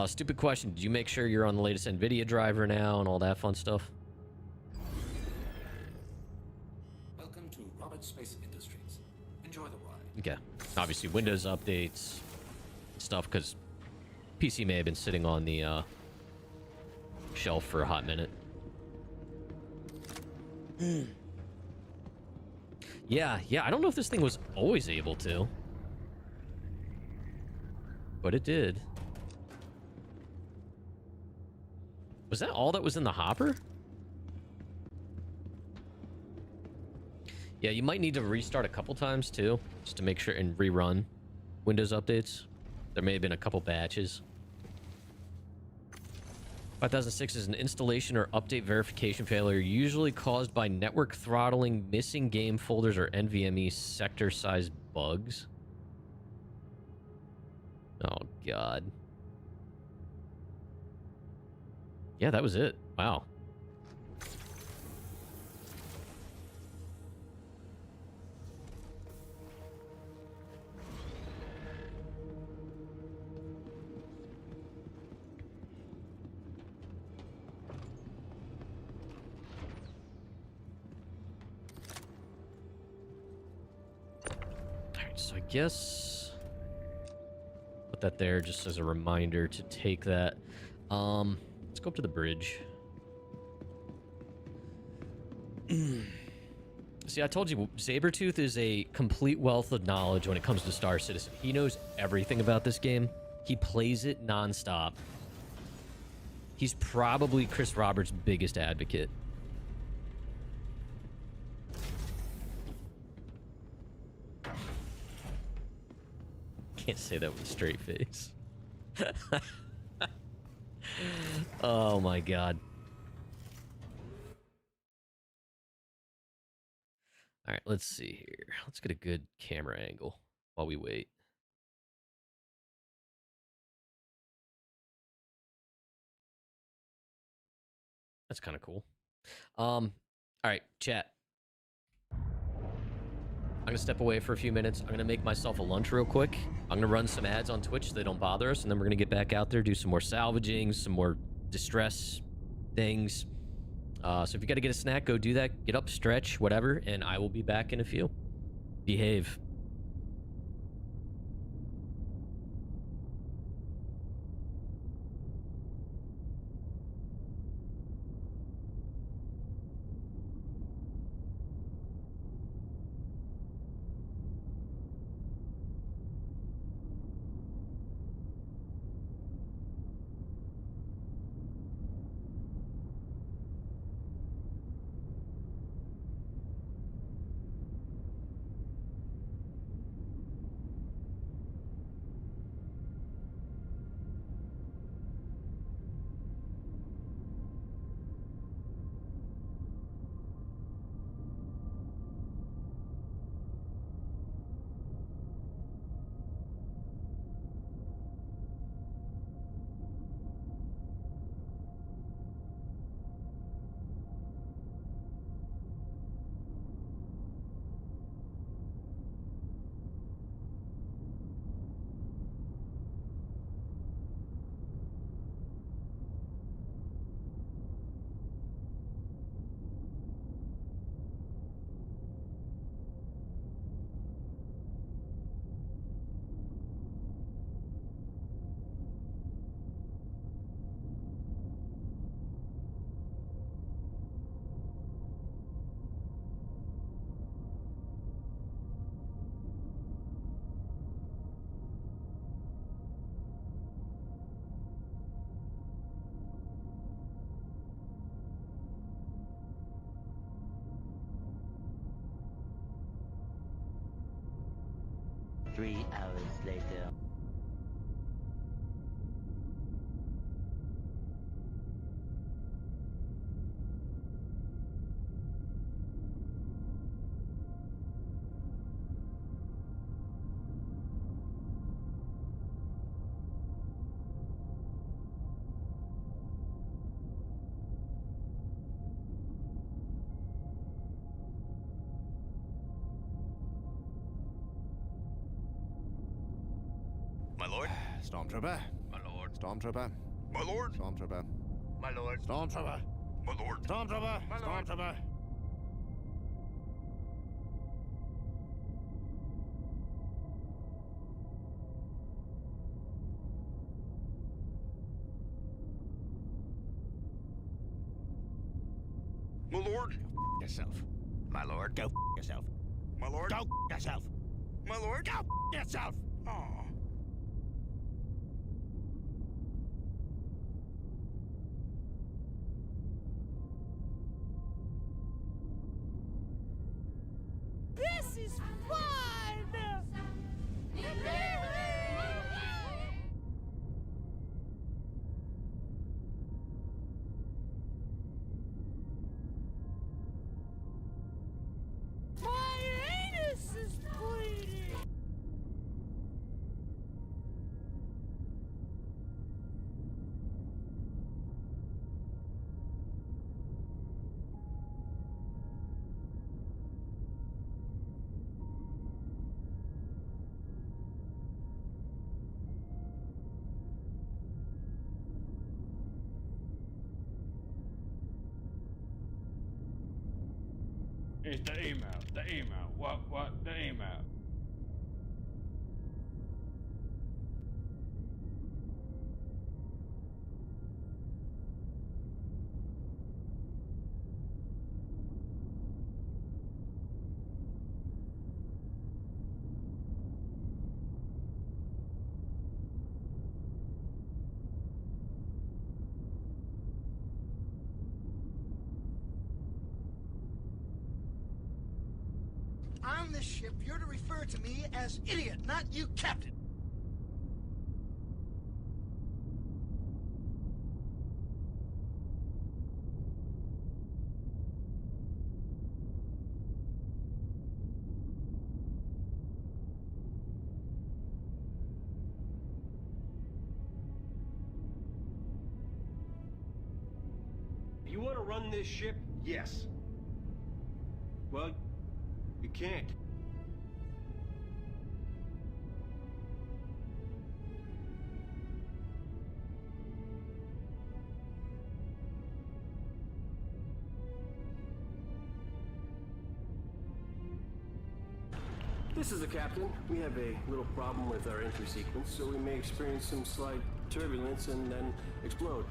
Stupid question. Did you make sure you're on the latest NVIDIA driver now and all that fun stuff? Welcome to Robert Space Industries. Enjoy the ride. Okay. Obviously, Windows updates, stuff, because PC may have been sitting on the shelf for a hot minute. Yeah, I don't know if this thing was always able to, but it did. Was that all that was in the hopper? Yeah, you might need to restart a couple times too, just to make sure and rerun Windows updates. There may have been a couple batches. 5006 is an installation or update verification failure usually caused by network throttling, missing game folders, or NVMe sector size bugs. Oh, God. Yeah, that was it. Wow. So I guess put that there just as a reminder to take that. Let's go up to the bridge. See, I told you, Sabretooth is a complete wealth of knowledge when it comes to Star Citizen. He knows everything about this game. He plays it nonstop. He's probably Chris Roberts' biggest advocate. Can't say that with a straight face. Oh my God. All right, let's see here. Let's get a good camera angle while we wait. That's kind of cool. All right, chat. I'm going to step away for a few minutes. I'm going to make myself a lunch real quick. I'm going to run some ads on Twitch so they don't bother us, and then we're going to get back out there, do some more salvaging, some more distress things. So if you got to get a snack, go do that. Get up, stretch, whatever, and I will be back in a few. Behave. Three hours later. My lord? Stormtrooper. My lord. Stormtrooper. My lord. Stormtrooper. My lord. Stormtrooper. My lord. Stormtrooper. My lord. Stormtrooper. lord. Go yourself. My lord, go yourself. My lord. Go yourself. My lord. Go yourself. Aw. This is fun! My anus is bleeding! It's the email. The email. What? The email. On this ship, you're to refer to me as idiot, not you, Captain. You want to run this ship? Yes. Well, you can't. This is the captain. We have a little problem with our entry sequence, so we may experience some slight turbulence and then explode.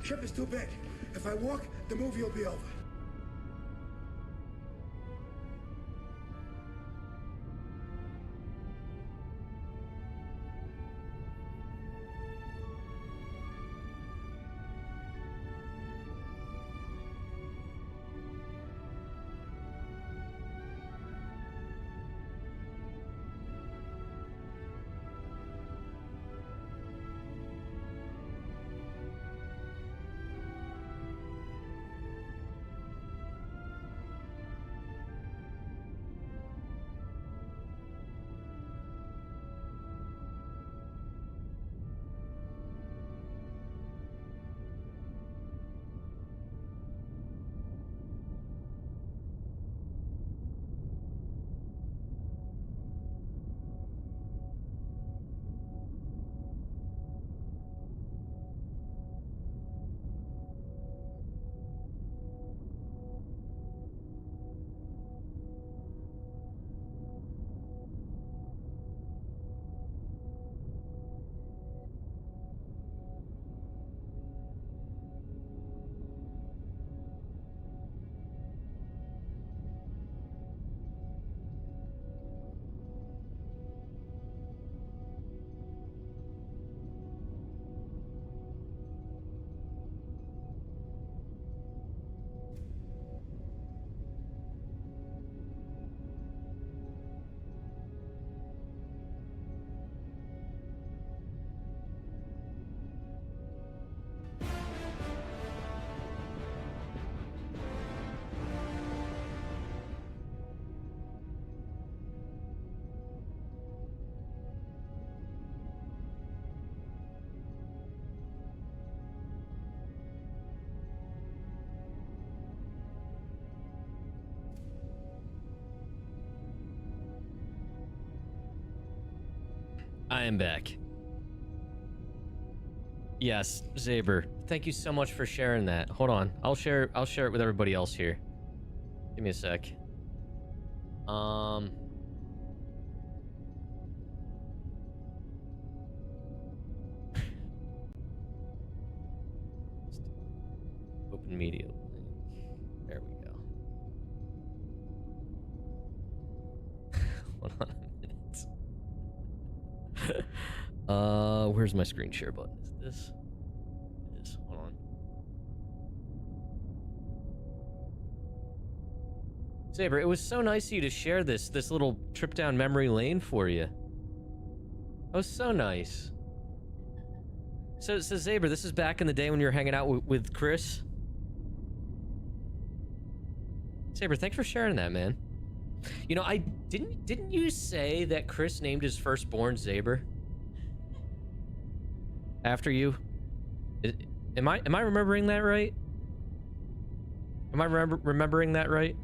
Ship is too big. If I walk, the movie will be over. I am back. Yes, Zaber. Thank you so much for sharing that. Hold on. I'll share it with everybody else here. Give me a sec. Open media link. There we go. Hold on a minute. Where's my screen share button? Is it this? It is. Hold on. Saber, it was so nice of you to share this little trip down memory lane for you. That was so nice. So Zaber, this is back in the day when you were hanging out with Chris. Saber, thanks for sharing that, man. You know, I didn't you say that Chris named his firstborn Zaber? After you? Am I remembering that right? Am I remembering that right?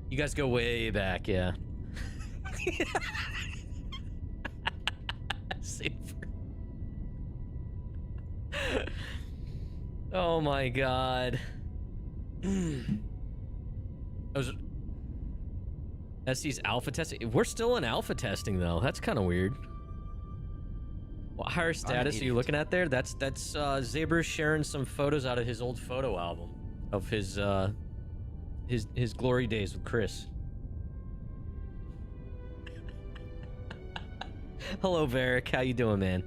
You guys go way back, yeah. Saber. Oh my god. SC's alpha testing. We're still in alpha testing though. That's kind of weird. What higher status are you looking at there? That's Zaber sharing some photos out of his old photo album of his glory days with Chris. Hello, Varric. How you doing, man?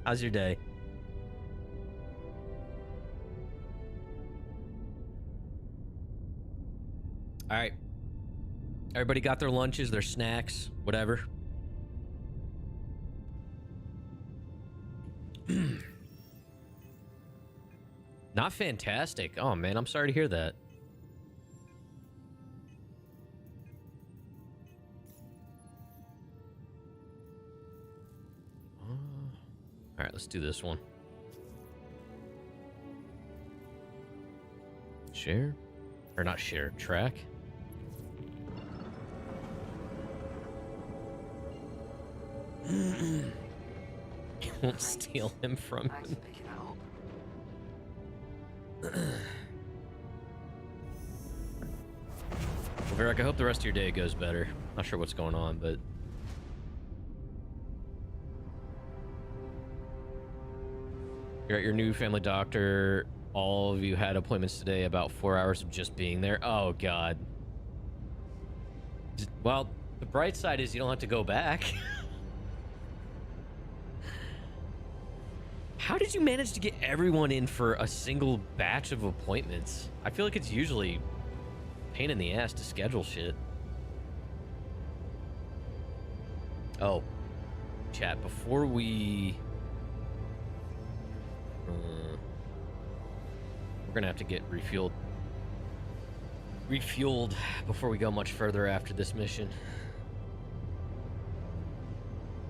How's your day? All right. Everybody got their lunches, their snacks, whatever. Not fantastic. Oh, man, I'm sorry to hear that. All right, let's do this one. Share? Or not share, track. You won't steal him from him. Well, Varric, I hope the rest of your day goes better. Not sure what's going on, but... You're at your new family doctor. All of you had appointments today, about 4 hours of just being there. Oh, God. Well, the bright side is you don't have to go back. How did you manage to get everyone in for a single batch of appointments? I feel like it's usually a pain in the ass to schedule shit. Oh, chat, before we... we're gonna have to get refueled before we go much further after this mission.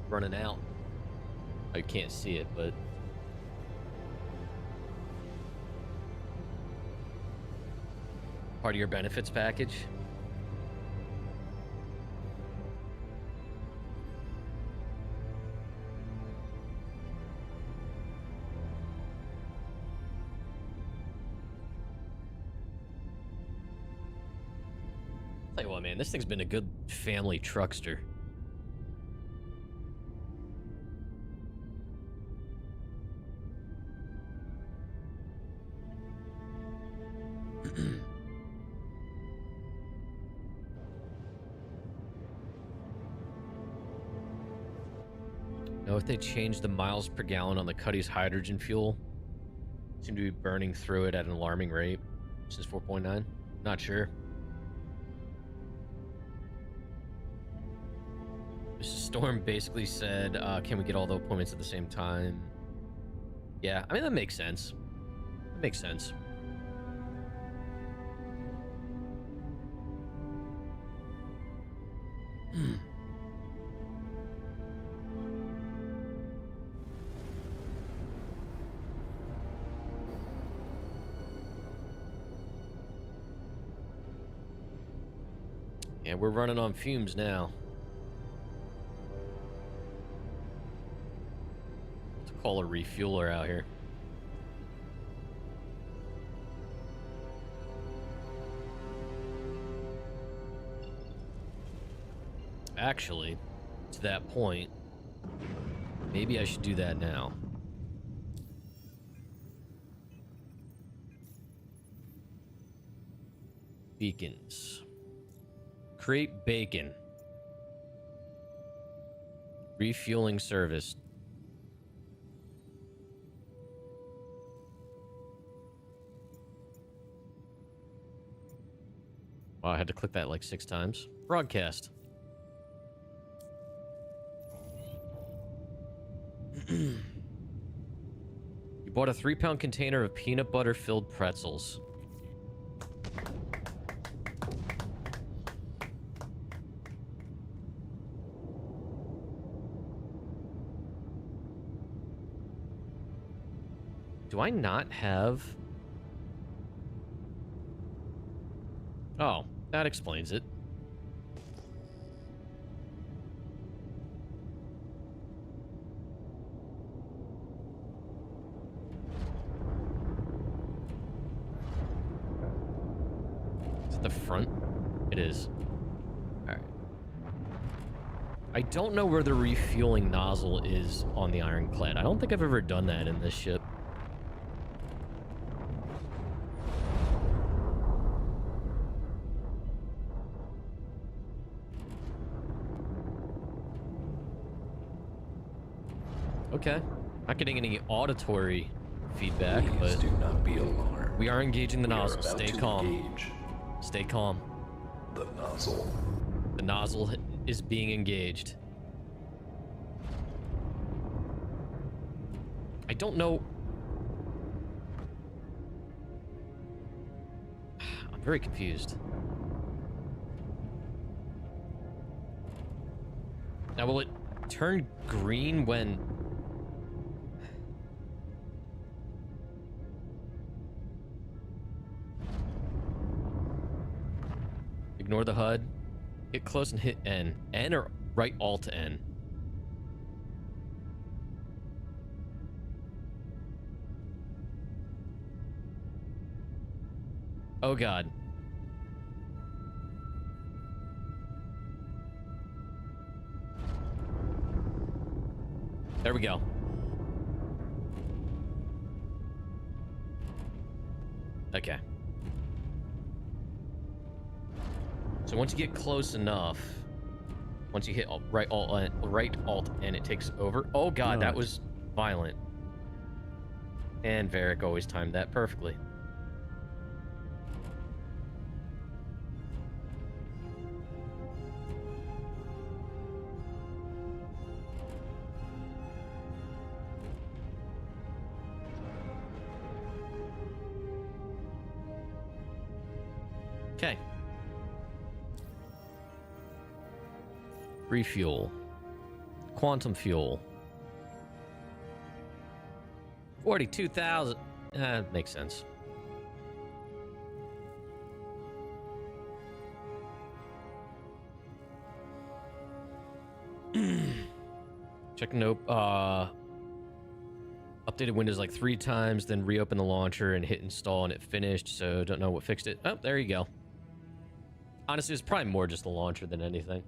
Running out. I can't see it, but... Part of your benefits package. Tell you what, man, this thing's been a good family truckster. Know if they changed the miles per gallon on the Cuddy's hydrogen fuel? Seem to be burning through it at an alarming rate. Since 4.9? Not sure. Mr. Storm basically said, can we get all the appointments at the same time? Yeah, I mean, that makes sense. That makes sense. Yeah, we're running on fumes now. call a refueler out here. Actually, to that point, maybe I should do that now. Beacons. Create bacon. Refueling service. Wow, I had to click that like 6 times. Broadcast. You bought a 3-pound container of peanut butter filled pretzels. Do I not have... Oh, that explains it. Is it the front? It is. Alright. I don't know where the refueling nozzle is on the Ironclad. I don't think I've ever done that in this ship. Okay. Not getting any auditory feedback, Please but do not be alarmed. we are engaging the We are nozzle. about Stay to calm. engage Stay calm. the nozzle. The nozzle is being engaged. I don't know. I'm very confused. Now, will it turn green when... Ignore the HUD. Get close and hit N. N or right Alt N? Oh God. There we go. Okay. So once you get close enough, once you hit right alt and it takes over. Oh God, that was violent. And Varric always timed that perfectly. Okay. Refuel. Quantum fuel. 42,000. Makes sense. Check nope. Updated Windows like 3 times, then reopen the launcher and hit install, and it finished. So don't know what fixed it. Oh, there you go. Honestly, it's probably more just the launcher than anything.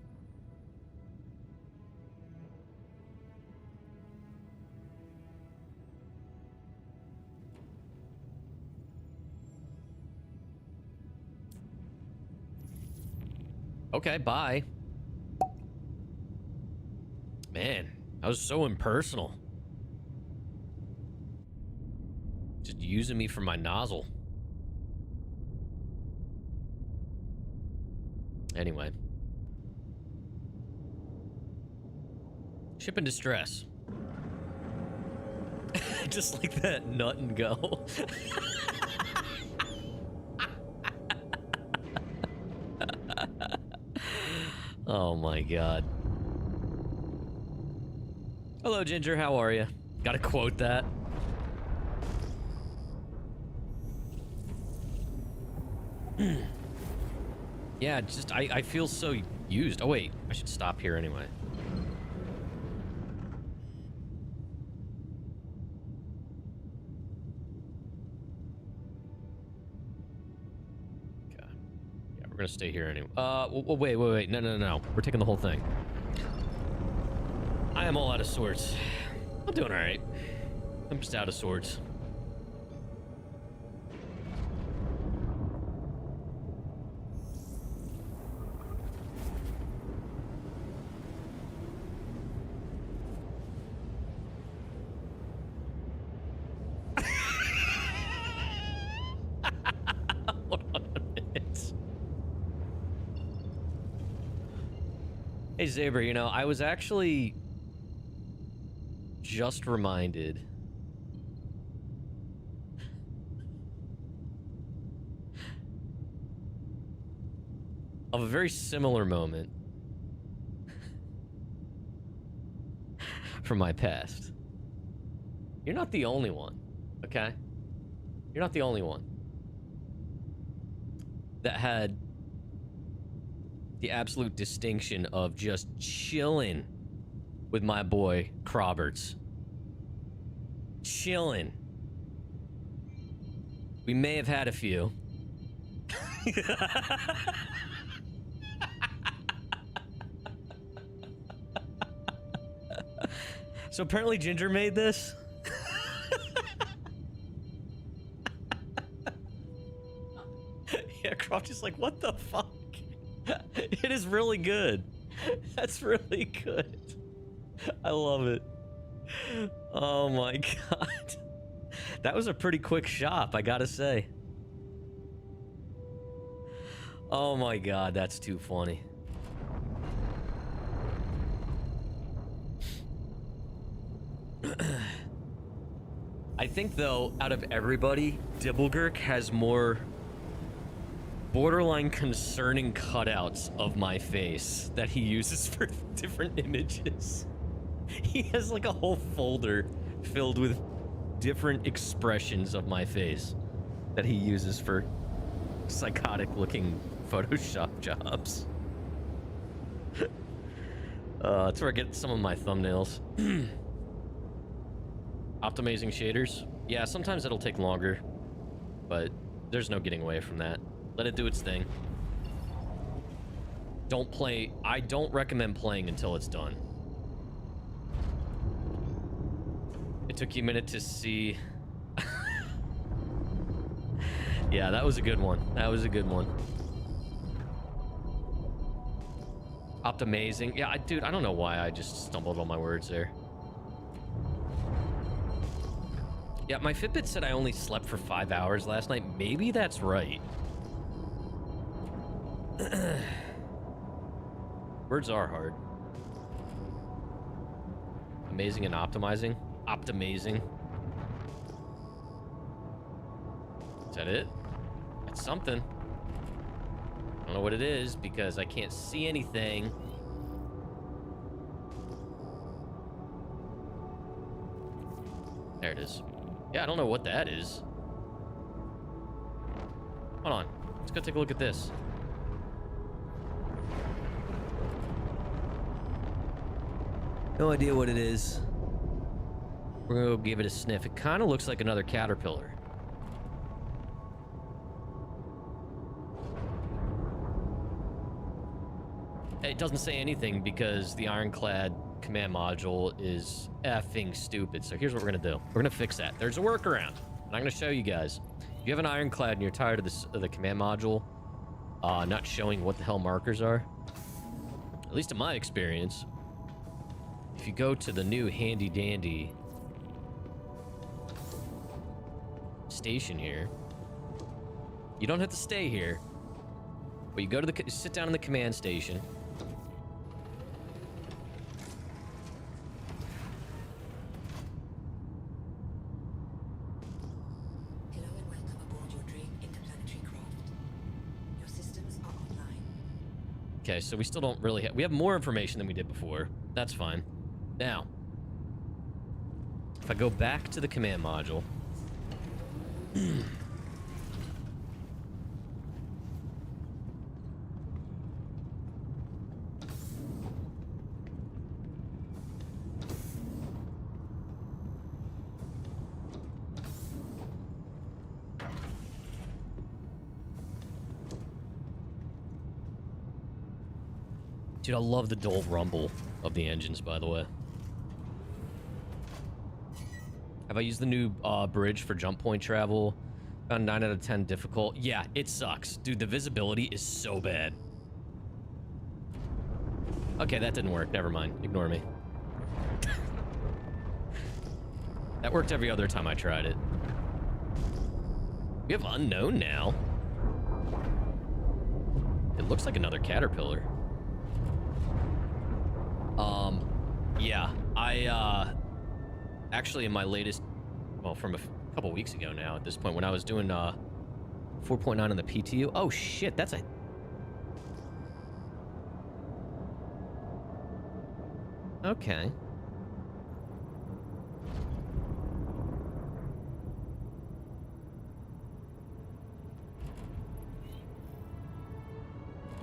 Okay, bye. Man, that was so impersonal. Just using me for my nozzle. Anyway. Ship in distress. Just like that, nut and go. Oh my God. Hello, Ginger. How are you? Gotta quote that. Yeah, just I feel so used. Oh wait, I should stop here anyway. gonna stay here anyway. Wait. No. We're taking the whole thing. I am all out of sorts. I'm doing all right. I'm just out of sorts. Hold on a minute. Hey, Zaber, you know, I was actually just reminded of a very similar moment from my past. You're not the only one, okay? You're not the only one that had the absolute distinction of just chilling with my boy Roberts. Chilling. We may have had a few. So apparently Ginger made this. Yeah, Croft is like, what the fuck? It is really good. That's really good. I love it. Oh my god. That was a pretty quick shop, I gotta say. Oh my god, that's too funny. I think, though, out of everybody, Dibblegurk has more borderline concerning cutouts of my face that he uses for different images. He has like a whole folder filled with different expressions of my face that he uses for psychotic looking Photoshop jobs. That's where I get some of my thumbnails. Optimizing shaders. Yeah, sometimes it'll take longer, but there's no getting away from that. Let it do its thing. Don't play. I don't recommend playing until it's done. It took you a minute to see. Yeah, that was a good one. That was a good one. Optimizing. Yeah, dude, I don't know why I just stumbled on my words there. Yeah, my Fitbit said I only slept for 5 hours last night. Maybe that's right. Words are hard. Amazing and optimizing. Optimizing. Is that it? That's something. I don't know what it is because I can't see anything. There it is. Yeah, I don't know what that is. Hold on. Let's go take a look at this. No idea what it is. We're gonna go give it a sniff. It kind of looks like another caterpillar. It doesn't say anything because the Ironclad command module is effing stupid. So here's what we're gonna do. We're gonna fix that. There's a workaround, and I'm gonna show you guys. If you have an Ironclad and you're tired of this, the command module not showing what the hell markers are, at least in my experience, if you go to the new handy dandy station here, you don't have to stay here, but you go to the sit down in the command station. Hello and welcome aboard your Drake interplanetary craft. Your systems are online. Okay, so we still don't really have... We have more information than we did before. That's fine. Now, if I go back to the command module... Dude, I love the dull rumble of the engines, by the way. Have I used the new bridge for jump point travel? Found 9 out of 10 difficult. Yeah, it sucks. Dude, the visibility is so bad. Okay, that didn't work. Never mind. Ignore me. That worked every other time I tried it. We have unknown now. It looks like another caterpillar. Yeah, I, actually in my latest, well, from a couple weeks ago now at this point, when I was doing, 4.9 on the PTU. Oh, shit, that's a... Okay.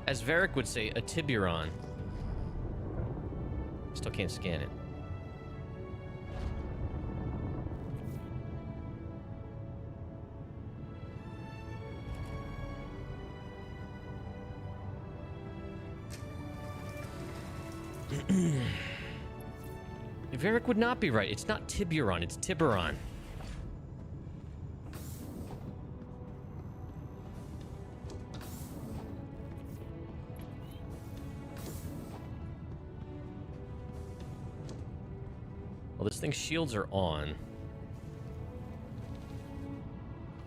As Varric would say, a tiburon. Still can't scan it. Varric would not be right. It's not tiburon, it's tiburon. Well, this thing's shields are on.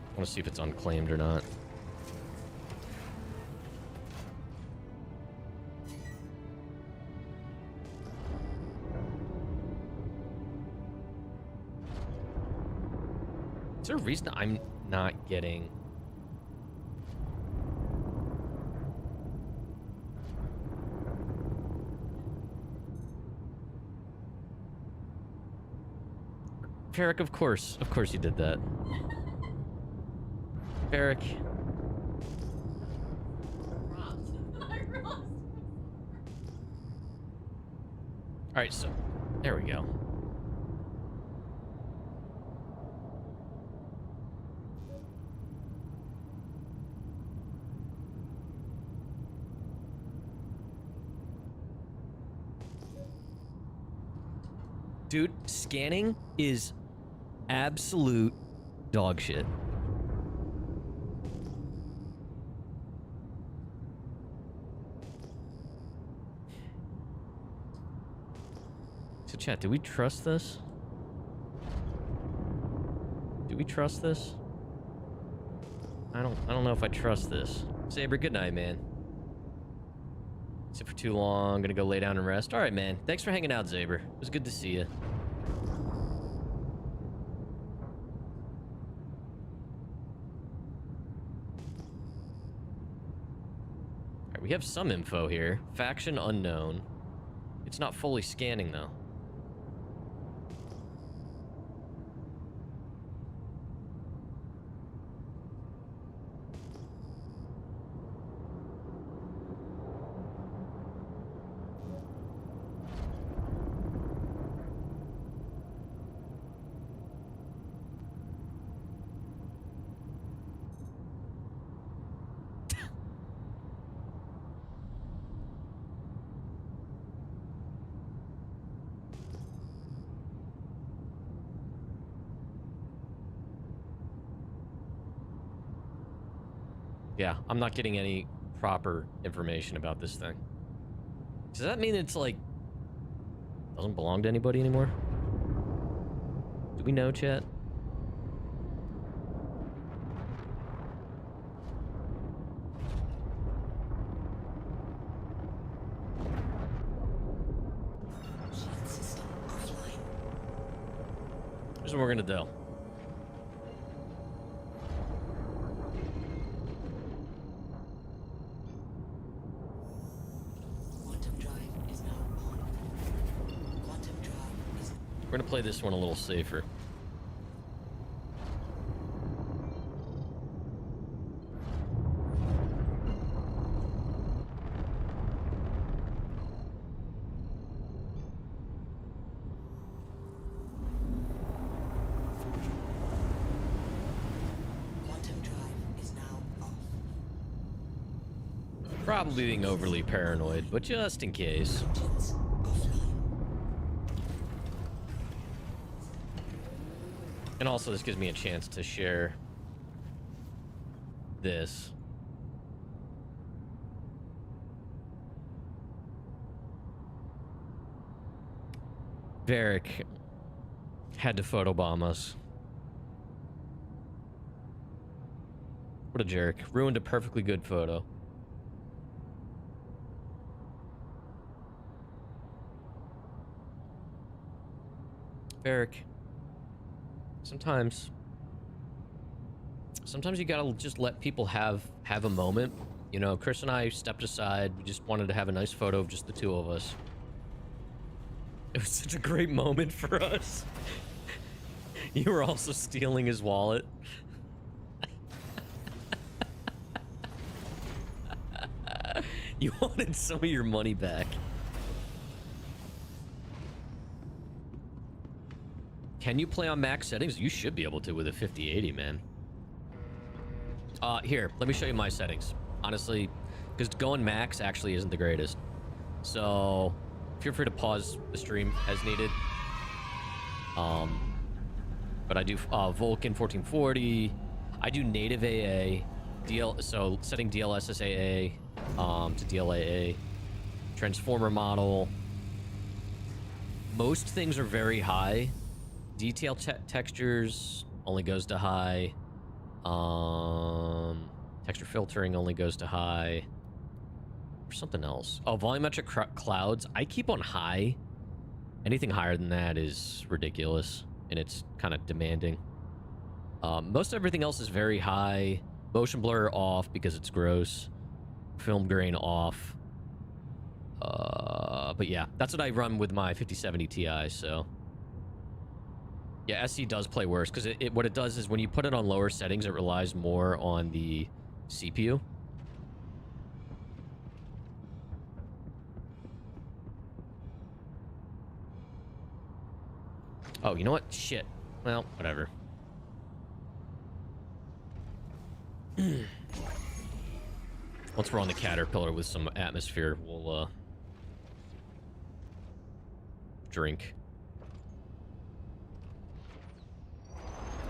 I want to see if it's unclaimed or not. Is there a reason I'm not getting... Varric, of course you did that. Varric. Alright, so there we go. Dude, scanning is absolute dog shit. So chat, do we trust this? Do we trust this? I don't know if I trust this. Saber, good night, man. Sit for too long, gonna go lay down and rest. All right, man. Thanks for hanging out, Zaber. It was good to see you. All right, we have some info here. Faction unknown. It's not fully scanning, though. Yeah, I'm not getting any proper information about this thing. Does that mean it's like doesn't belong to anybody anymore? Do we know, chat? Here's what we're gonna do. We're gonna play this one a little safer. probably being overly paranoid, but just in case. And also, this gives me a chance to share this. Varric had to photobomb us. What a jerk. Ruined a perfectly good photo. Varric. Sometimes you gotta just let people have a moment. You know, Chris and I stepped aside. We just wanted to have a nice photo of just the two of us. It was such a great moment for us. You were also stealing his wallet. You wanted some of your money back. Can you play on max settings? You should be able to with a 5080, man. Here, let me show you my settings. Honestly, because going max actually isn't the greatest. So, feel free to pause the stream as needed. But I do Vulkan 1440. I do native AA. So setting DLSS AA to DLAA. Transformer model. Most things are very high. Detail textures only goes to high. Texture filtering only goes to high. Or something else. Oh, volumetric clouds. I keep on high. Anything higher than that is ridiculous, and it's kind of demanding. Most everything else is very high. Motion blur off because it's gross. Film grain off. But yeah, that's what I run with my 5070 Ti, so... Yeah, SC does play worse, because what it does is when you put it on lower settings, it relies more on the CPU. Oh, you know what? Shit. Well, whatever. Once we're on the Caterpillar with some atmosphere, we'll, drink.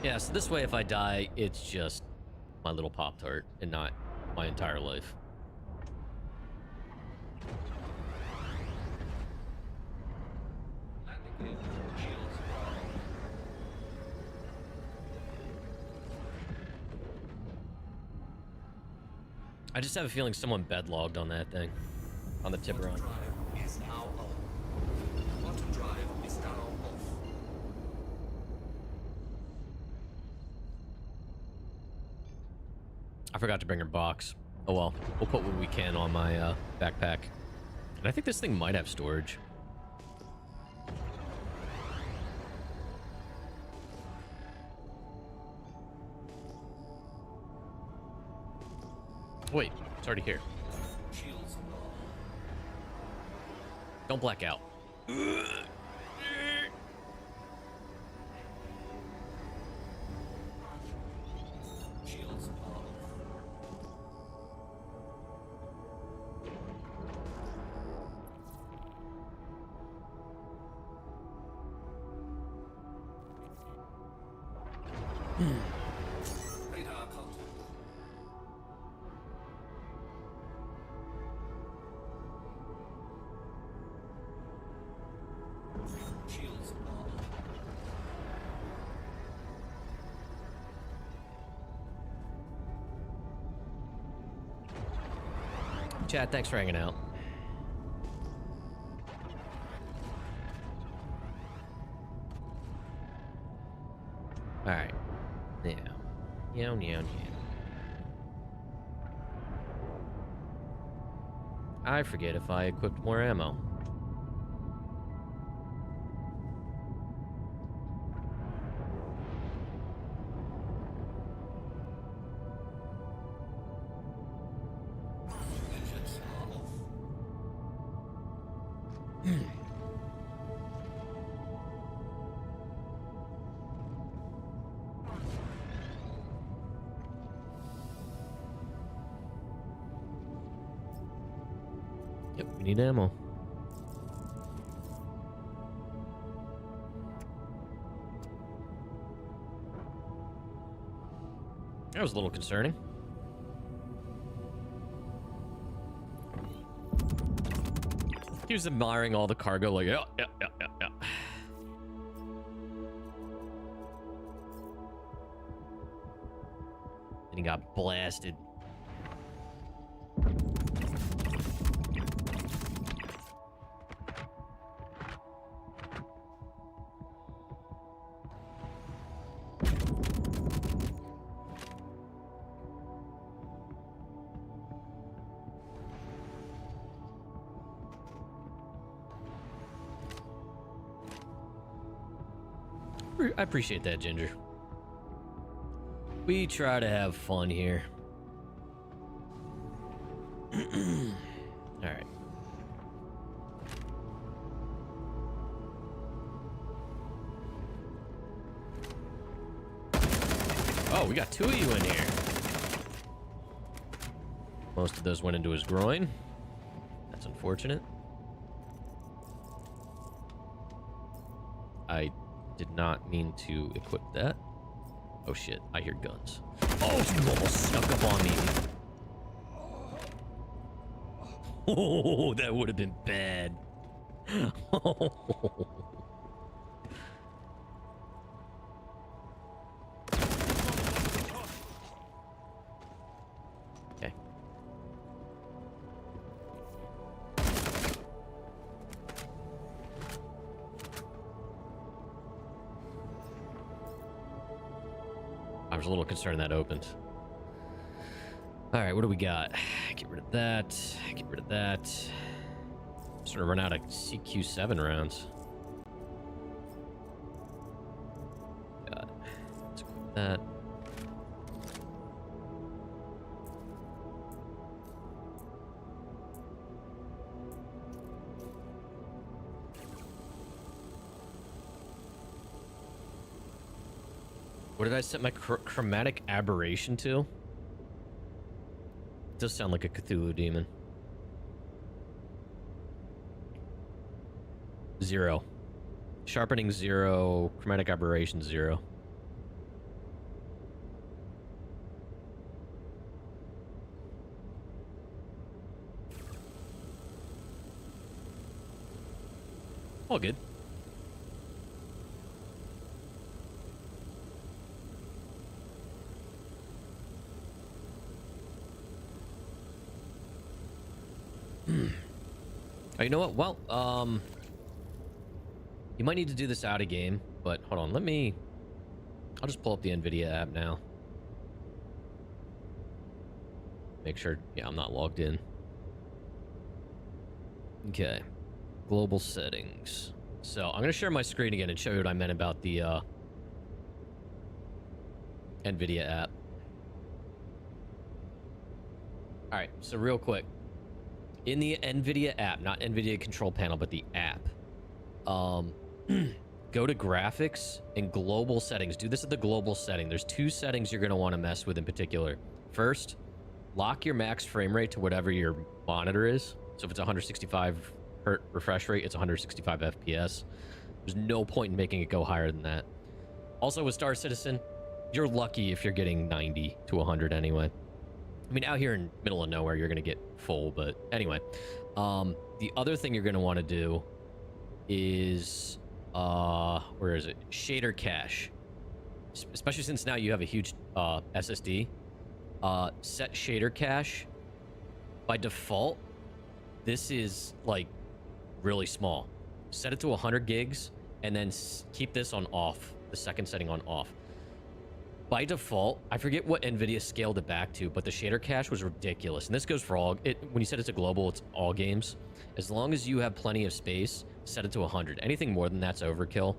Yeah, so this way, if I die, it's just my little Pop-Tart and not my entire life. I just have a feeling someone bedlogged on that thing, on the Tiburon. I forgot to bring her box. Oh well, we'll put what we can on my backpack. And I think this thing might have storage. Wait, it's already here. Don't black out. Chad, thanks for hanging out. Alright. Now. I forget if I equipped more ammo. Yep, we need ammo. That was a little concerning. He was admiring all the cargo, like, yeah. And he got blasted. I appreciate that, Ginger. We try to have fun here. All right. Oh, we got two of you in here. Most of those went into his groin. That's unfortunate. I did not mean to equip that. Oh shit, I hear guns. Oh, you almost snuck up on me. Oh, that would have been bad. Okay. I was a little concerned that opened. All right, what do we got? Get rid of that. Get rid of that. I'm starting to run out of CQ7 rounds. Let's equip that. What did I set my chromatic aberration to? It does sound like a Cthulhu demon. 0. Sharpening 0. Chromatic aberration 0. All good. Oh, you know what? Well, you might need to do this out of game, but hold on. I'll just pull up the NVIDIA app now. Make sure, yeah, I'm not logged in. Okay. Global settings. So I'm going to share my screen again and show you what I meant about the NVIDIA app. All right, so real quick. In the NVIDIA app, not NVIDIA control panel, but the app, go to graphics and global settings. Do this at the global setting. There's two settings you're going to want to mess with in particular. First, lock your max frame rate to whatever your monitor is. So if it's 165 hertz refresh rate, it's 165 FPS. There's no point in making it go higher than that. Also with Star Citizen, you're lucky if you're getting 90 to 100 anyway. I mean, out here in middle of nowhere, you're going to get full, but anyway. The other thing you're going to want to do is, where is it? Shader cache. Especially since now you have a huge SSD. Set shader cache. By default, this is like really small. Set it to 100 gigs and then keep this on off. The second setting on off. By default, I forget what NVIDIA scaled it back to, but the shader cache was ridiculous. And this goes for all... when you set it to global, it's all games. As long as you have plenty of space, set it to 100. Anything more than that's overkill.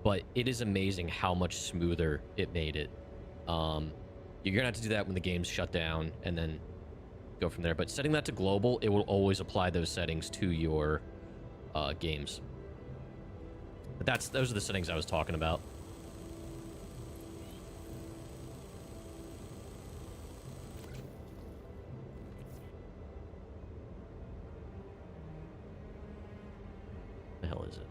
But it is amazing how much smoother it made it. You're going to have to do that when the game's shut down and then go from there. But setting that to global, it will always apply those settings to your games. But those are the settings I was talking about. The hell is it?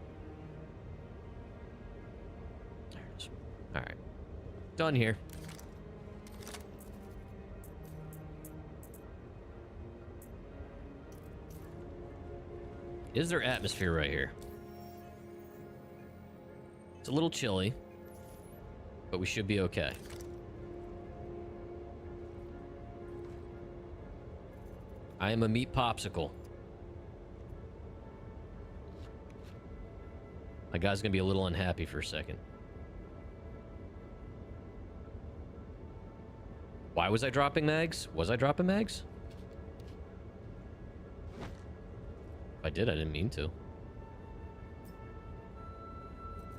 There it is. Alright. Done here. Is there atmosphere right here? It's a little chilly, but we should be okay. I am a meat popsicle. My guy's gonna be a little unhappy for a second. Why was I dropping mags? Was I dropping mags? If I did, I didn't mean to.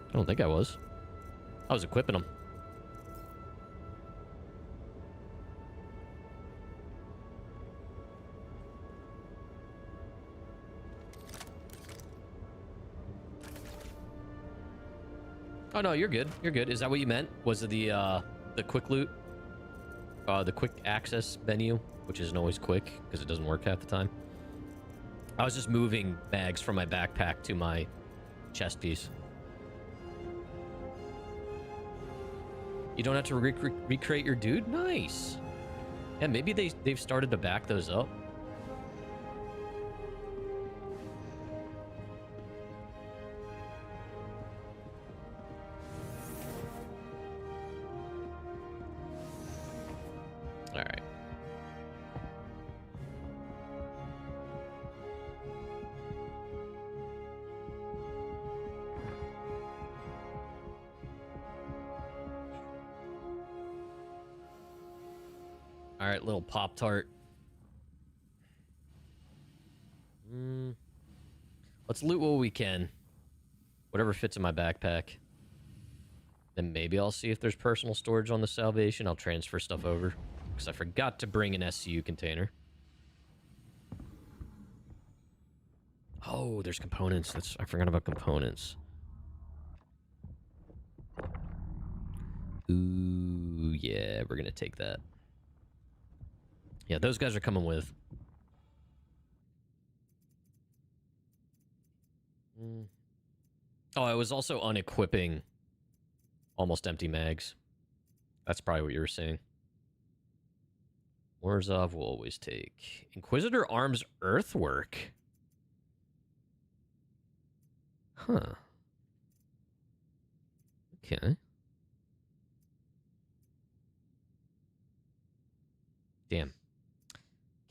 I don't think I was. I was equipping them. Oh no, you're good. You're good. Is that what you meant? Was it the quick loot? The quick access menu, which isn't always quick because it doesn't work half the time. I was just moving bags from my backpack to my chest piece. You don't have to recreate your dude? Nice. Yeah, maybe they've started to back those up. All right. All right, little Pop-Tart. Let's loot what we can. Whatever fits in my backpack. Then maybe I'll see if there's personal storage on the Salvation. I'll transfer stuff over. Because I forgot to bring an SCU container. Oh, there's components. I forgot about components. Ooh, yeah, we're going to take that. Yeah, those guys are coming with. Oh, I was also unequipping almost empty mags. That's probably what you were saying. Warzov will always take. Inquisitor Arms Earthwork. Huh. Okay. Damn.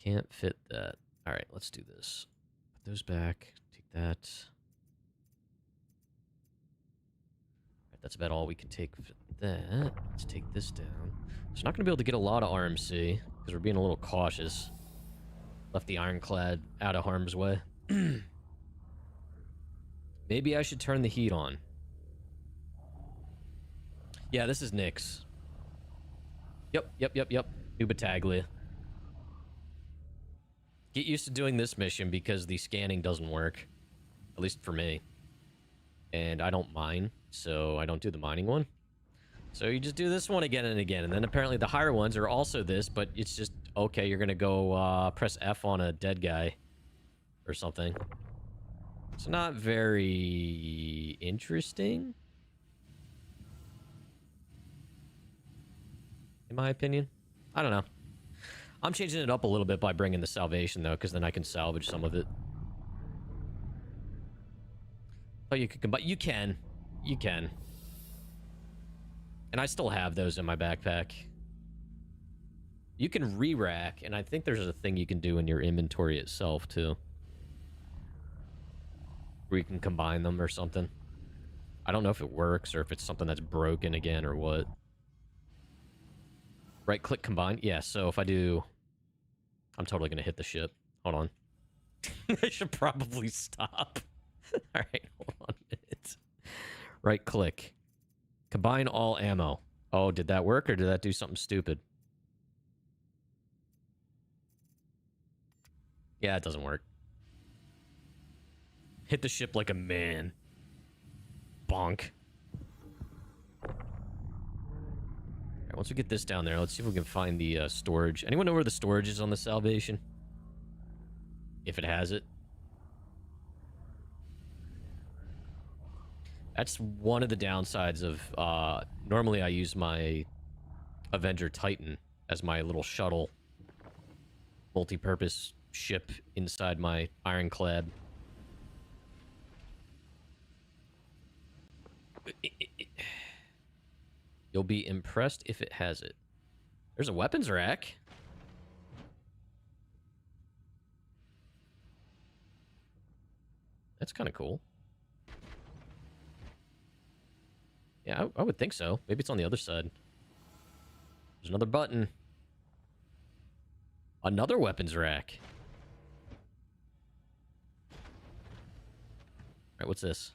Can't fit that. All right, let's do this. Put those back. Take that. All right, that's about all we can take for that. Let's take this down. So not going to be able to get a lot of RMC because we're being a little cautious. Left the Ironclad out of harm's way. Maybe I should turn the heat on. Yeah, this is Nyx. Yep. New Battaglia. Get used to doing this mission because the scanning doesn't work. At least for me. And I don't mine, so I don't do the mining one. So you just do this one again and again. And then apparently the higher ones are also this, but it's just, okay, you're going to go press F on a dead guy or something. It's not very interesting, in my opinion. I don't know. I'm changing it up a little bit by bringing the Salvation, though, because then I can salvage some of it. Oh, you could combine. You can. You can. And I still have those in my backpack. You can re-rack, and I think there's a thing you can do in your inventory itself, too. Where you can combine them or something. I don't know if it works or if it's something that's broken again or what. Right-click combine? Yeah, so if I do... I'm totally going to hit the ship. Hold on. I should probably stop. All right, hold on a minute. Right-click. Combine all ammo. Oh, did that work or did that do something stupid? Yeah, it doesn't work. Hit the ship like a man. Bonk. Once we get this down there, let's see if we can find the storage. Anyone know where the storage is on the Salvation? If it has it. That's one of the downsides of, normally I use my Avenger Titan as my little shuttle multi-purpose ship inside my Ironclad. You'll be impressed if it has it. There's a weapons rack. That's kind of cool. Yeah, I would think so. Maybe it's on the other side. There's another button. Another weapons rack. All right, what's this?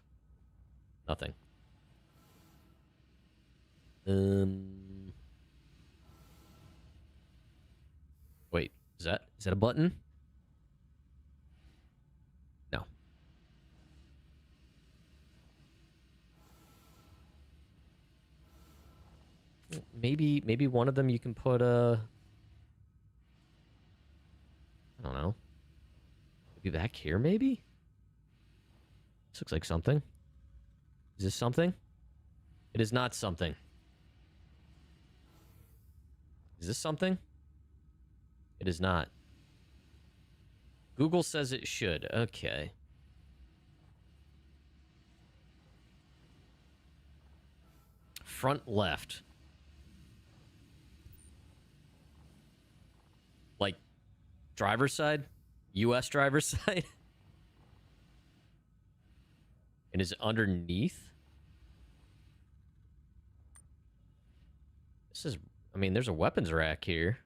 Nothing. Wait, is that a button? No. Maybe one of them you can put I don't know. Maybe back here, maybe? This looks like something. Is this something? It is not something. Is this something? It is not. Google says it should. Okay. Front left. Like, driver's side? US driver's side? And is it underneath? This is... I mean, there's a weapons rack here.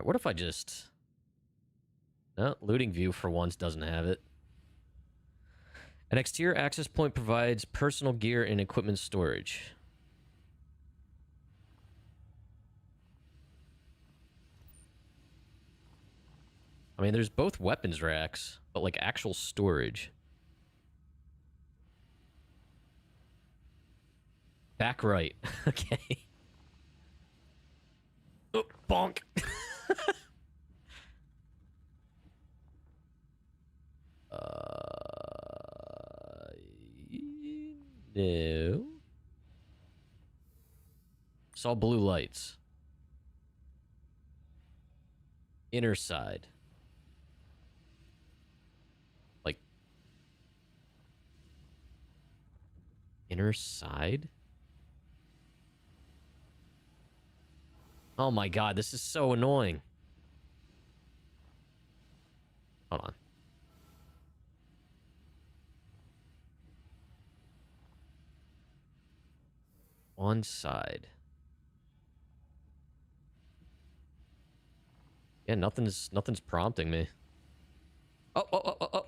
What if I just... No, looting view for once doesn't have it. An exterior access point provides personal gear and equipment storage. I mean, there's both weapons racks, but like actual storage. Back right. Okay. Oh, bonk. No. Saw blue lights. Inner side. Like. Inner side? Oh my god, this is so annoying. Hold on. One side. Yeah, nothing's prompting me. Oh, oh, oh, oh, oh.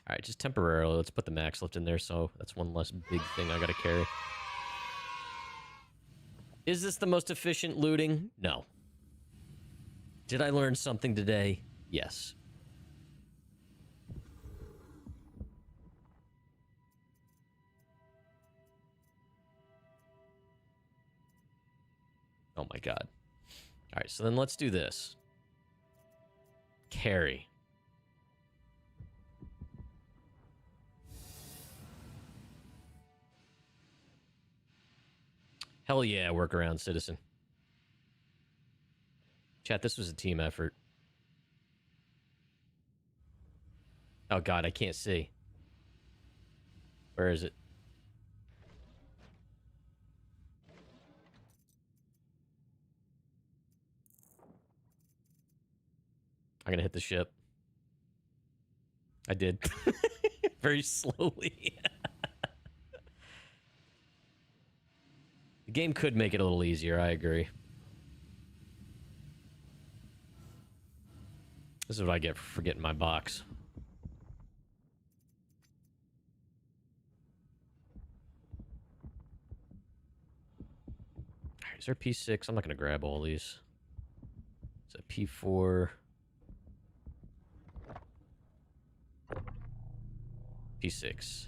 All right, just temporarily, let's put the max lift in there, so that's one less big thing I gotta carry. Is this the most efficient looting? No. Did I learn something today? Yes. Oh my god. All right, so then let's do this. Carry. Hell yeah, workaround, citizen. Chat, this was a team effort. Oh god, I can't see. Where is it? I'm gonna hit the ship. I did. Very slowly. The game could make it a little easier, I agree. This is what I get for forgetting my box. Alright, is there P6? I'm not gonna grab all these. Is that P4? P6.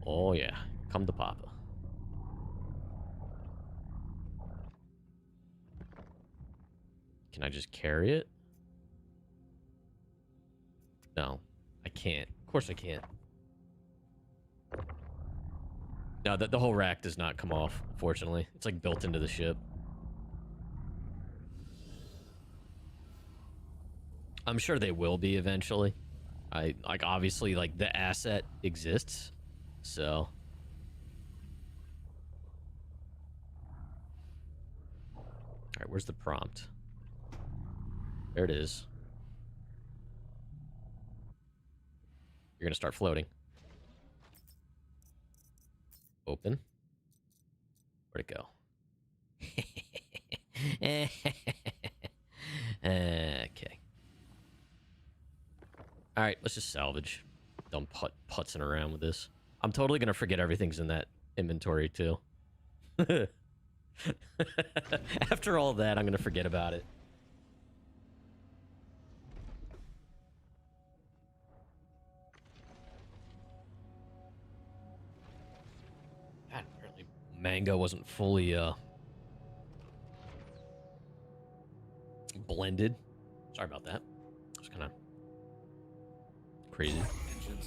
Oh yeah, come to Papa. Can I just carry it? No, I can't. Of course I can't. No, the whole rack does not come off, unfortunately. It's like built into the ship. I'm sure they will be eventually. Obviously, like, the asset exists, so... Alright, where's the prompt? There it is. You're gonna start floating. Open. Where'd it go? Okay. Alright, let's just salvage. Dumb putzing around with this. I'm totally gonna forget everything's in that inventory, too. After all that, I'm gonna forget about it. God, apparently mango wasn't fully blended. Sorry about that. It was kind of crazy.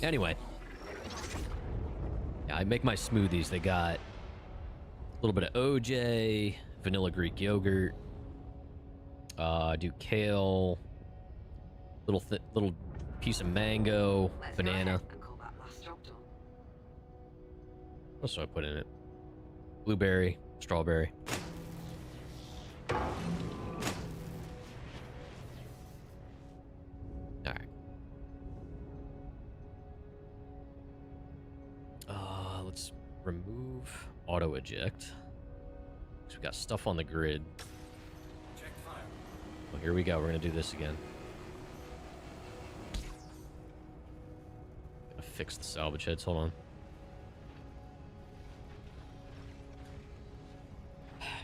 Anyway. Yeah, I make my smoothies. They got a little bit of OJ, vanilla Greek yogurt, do kale, little piece of mango, banana. What else do I put in it? Blueberry, strawberry. Alright. Let's remove auto eject. So we got stuff on the grid. Check fire. Well, here we go. We're gonna do this again. Gonna fix the salvage heads. Hold on.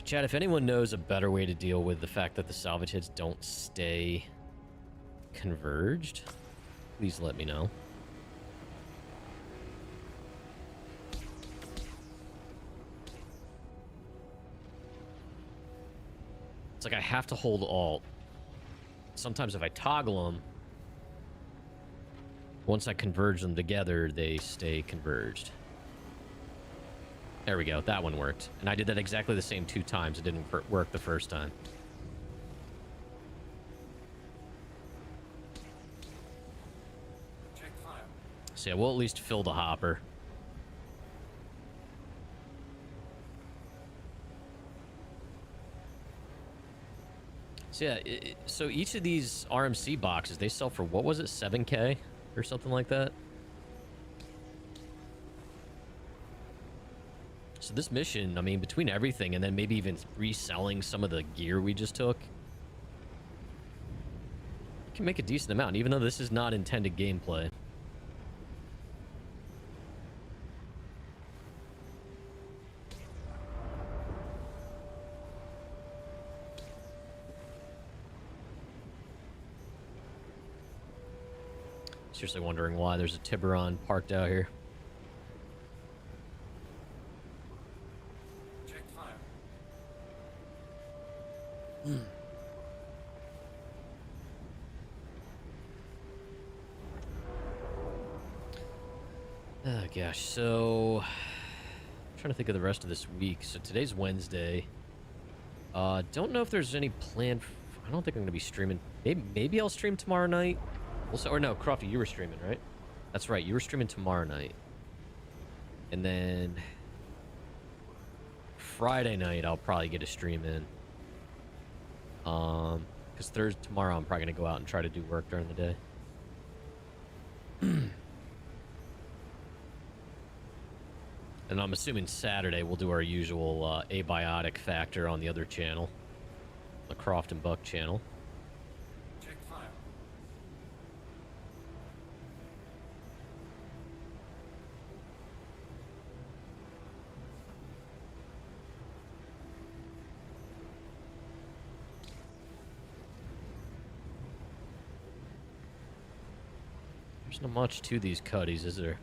Chad, if anyone knows a better way to deal with the fact that the salvage heads don't stay converged, please let me know. It's like I have to hold Alt. Sometimes if I toggle them, once I converge them together, they stay converged. There we go. That one worked. And I did that exactly the same 2 times. It didn't work the first time. Check fire. So yeah, we'll at least fill the hopper. So yeah, so each of these RMC boxes, they sell for, what was it, 7K or something like that? So this mission, I mean, between everything and then maybe even reselling some of the gear we just took, you can make a decent amount, even though this is not intended gameplay. Seriously wondering why there's a Tiburon parked out here. Check fire. Oh gosh, so I'm trying to think of the rest of this week. So today's Wednesday. Don't know if there's any plan. I don't think I'm gonna be streaming. Maybe I'll stream tomorrow night. Also, or no, Crofty, you were streaming, right? That's right, you were streaming tomorrow night. And then Friday night, I'll probably get a stream in. Because tomorrow I'm probably gonna go out and try to do work during the day. And I'm assuming Saturday we'll do our usual abiotic factor on the other channel, the Croft and Buck channel. Check fire. There's not much to these cuddies, is there?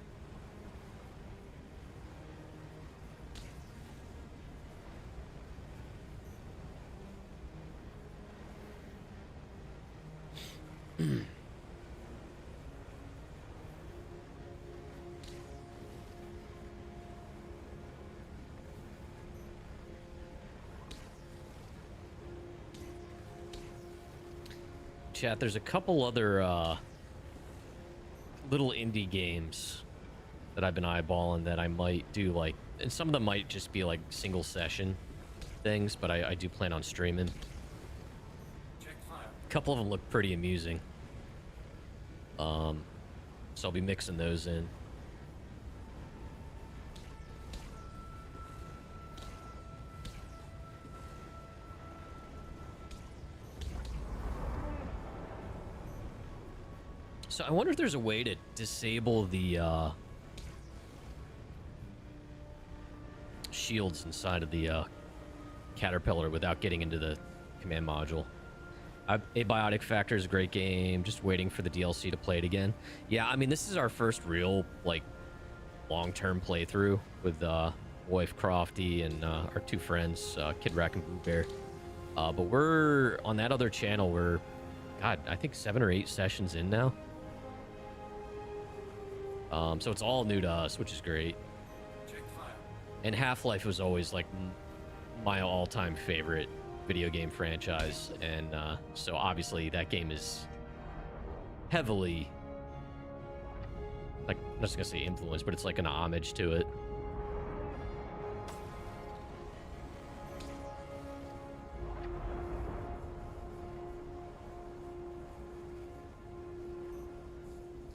chat, there's a couple other little indie games that I've been eyeballing that I might do, like, and some of them might just be like single session things, but I do plan on streaming. A couple of them look pretty amusing. So I'll be mixing those in. So I wonder if there's a way to disable the shields inside of the Caterpillar without getting into the command module. Abiotic Factor is a great game. Just waiting for the DLC to play it again. Yeah, I mean, this is our first real, like, long-term playthrough with wife Crofty and our two friends, Kid Rack and Boo Bear. But we're on that other channel. We're, God, I think 7 or 8 sessions in now. So it's all new to us, which is great. And Half-Life was always like my all-time favorite video game franchise, and so obviously that game is heavily, like, I'm not just gonna say influenced, but it's like an homage to it.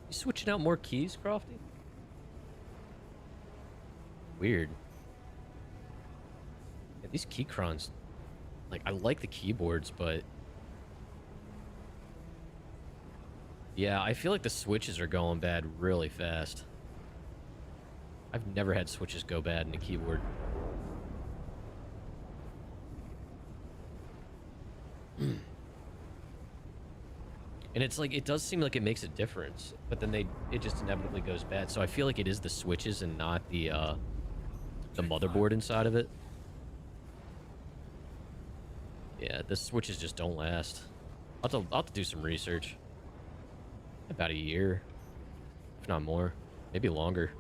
You switching out more keys, Crofty? Weird. Yeah, these keycrons, like, I like the keyboards, but yeah, I feel like the switches are going bad really fast. I've never had switches go bad in a keyboard. And it's like, it does seem like it makes a difference, but then it just inevitably goes bad. So I feel like it is the switches and not the motherboard inside of it. Yeah, the switches just don't last. I'll have to do some research. About a year, if not more, maybe longer.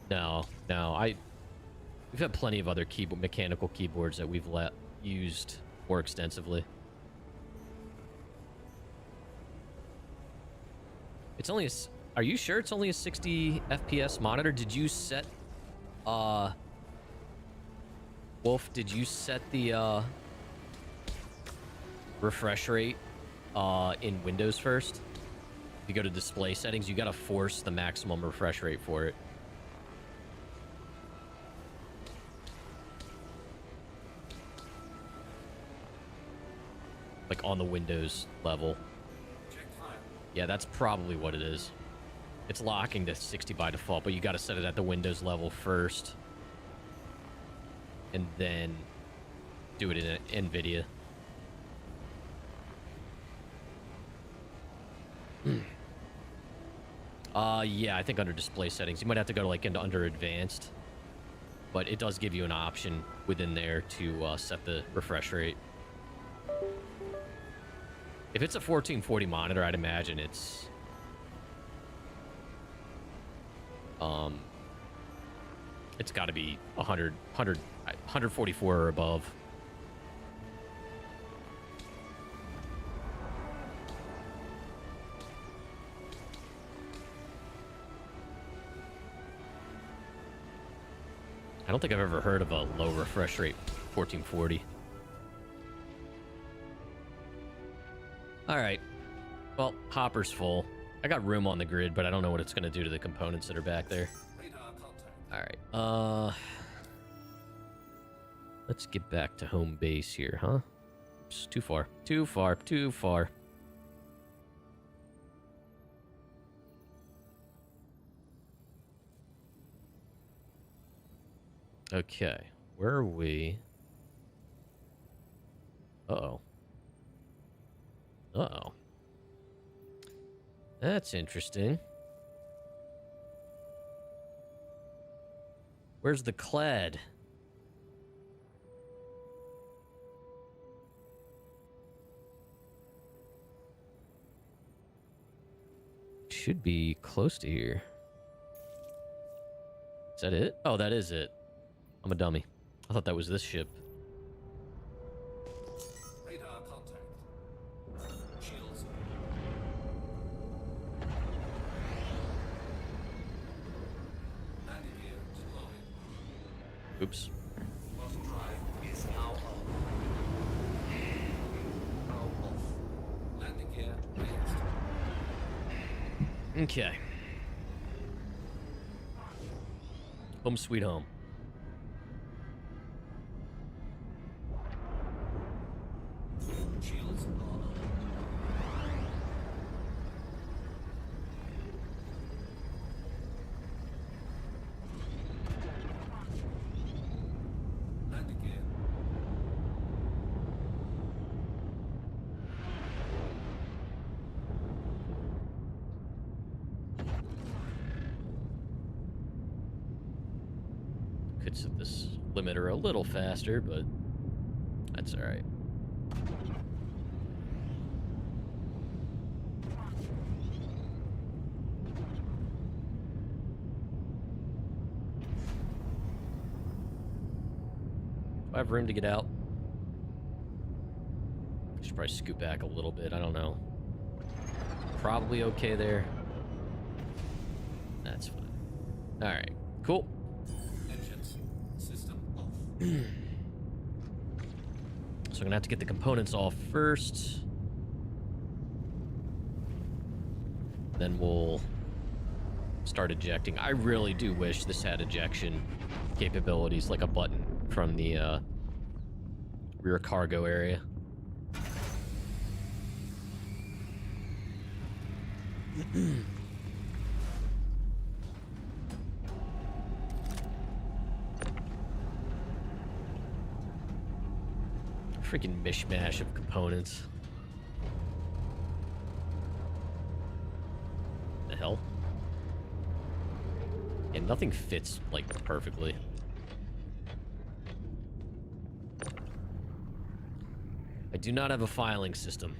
No, we've had plenty of other mechanical keyboards that we've used more extensively. It's only are you sure it's only a 60 FPS monitor? Did you set, Wolf, did you set the, refresh rate, in Windows first? If you go to display settings, you gotta force the maximum refresh rate for it. Like on the Windows level. Yeah, that's probably what it is. It's locking to 60 by default, but you got to set it at the Windows level first. And then do it in NVIDIA. Yeah, I think under display settings. You might have to go to, like, under advanced. But it does give you an option within there to set the refresh rate. If it's a 1440 monitor, I'd imagine it's got to be 144 or above. I don't think I've ever heard of a low refresh rate 1440. All right. Well, hopper's full. I got room on the grid, but I don't know what it's going to do to the components that are back there. All right. Let's get back to home base here, huh? Oops, too far. Too far. Too far. Okay. Where are we? Uh-oh. Uh-oh. That's interesting. Where's the clad? Should be close to here. Is that it? Oh, that is it. I'm a dummy. I thought that was this ship. Radar contact. Oops. Bottom drive is now on. Now off. Landing gear raised. Okay. Home sweet home. Shields on. Landing gear. Could set this limiter a little faster, but that's all right. Do I have room to get out? Should probably scoot back a little bit. I don't know. Probably okay there. That's fine. All right. Cool. Engines. System off. So I'm gonna have to get the components off first. Then we'll start ejecting. I really do wish this had ejection capabilities, like a button from the rear cargo area. Freaking mishmash of components. The hell? And nothing fits, like, perfectly. I do not have a filing system.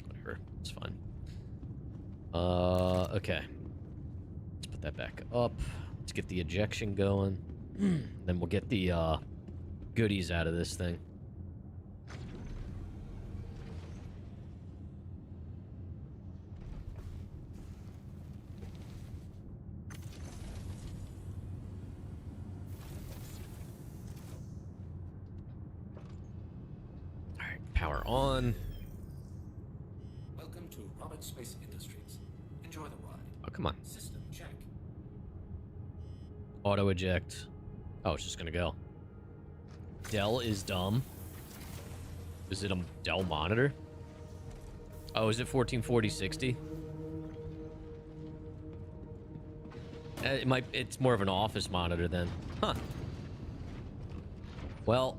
Whatever, it's fine. Okay. Let's put that back up. Let's get the ejection going. Then we'll get the, goodies out of this thing. All right, power on. Welcome to Robert Space Industries. Enjoy the ride. Oh, come on. System check. Auto eject. Oh, it's just gonna go. Dell is dumb. Is it a Dell monitor? Oh, is it 1440/60? It's more of an office monitor then. Huh. Well,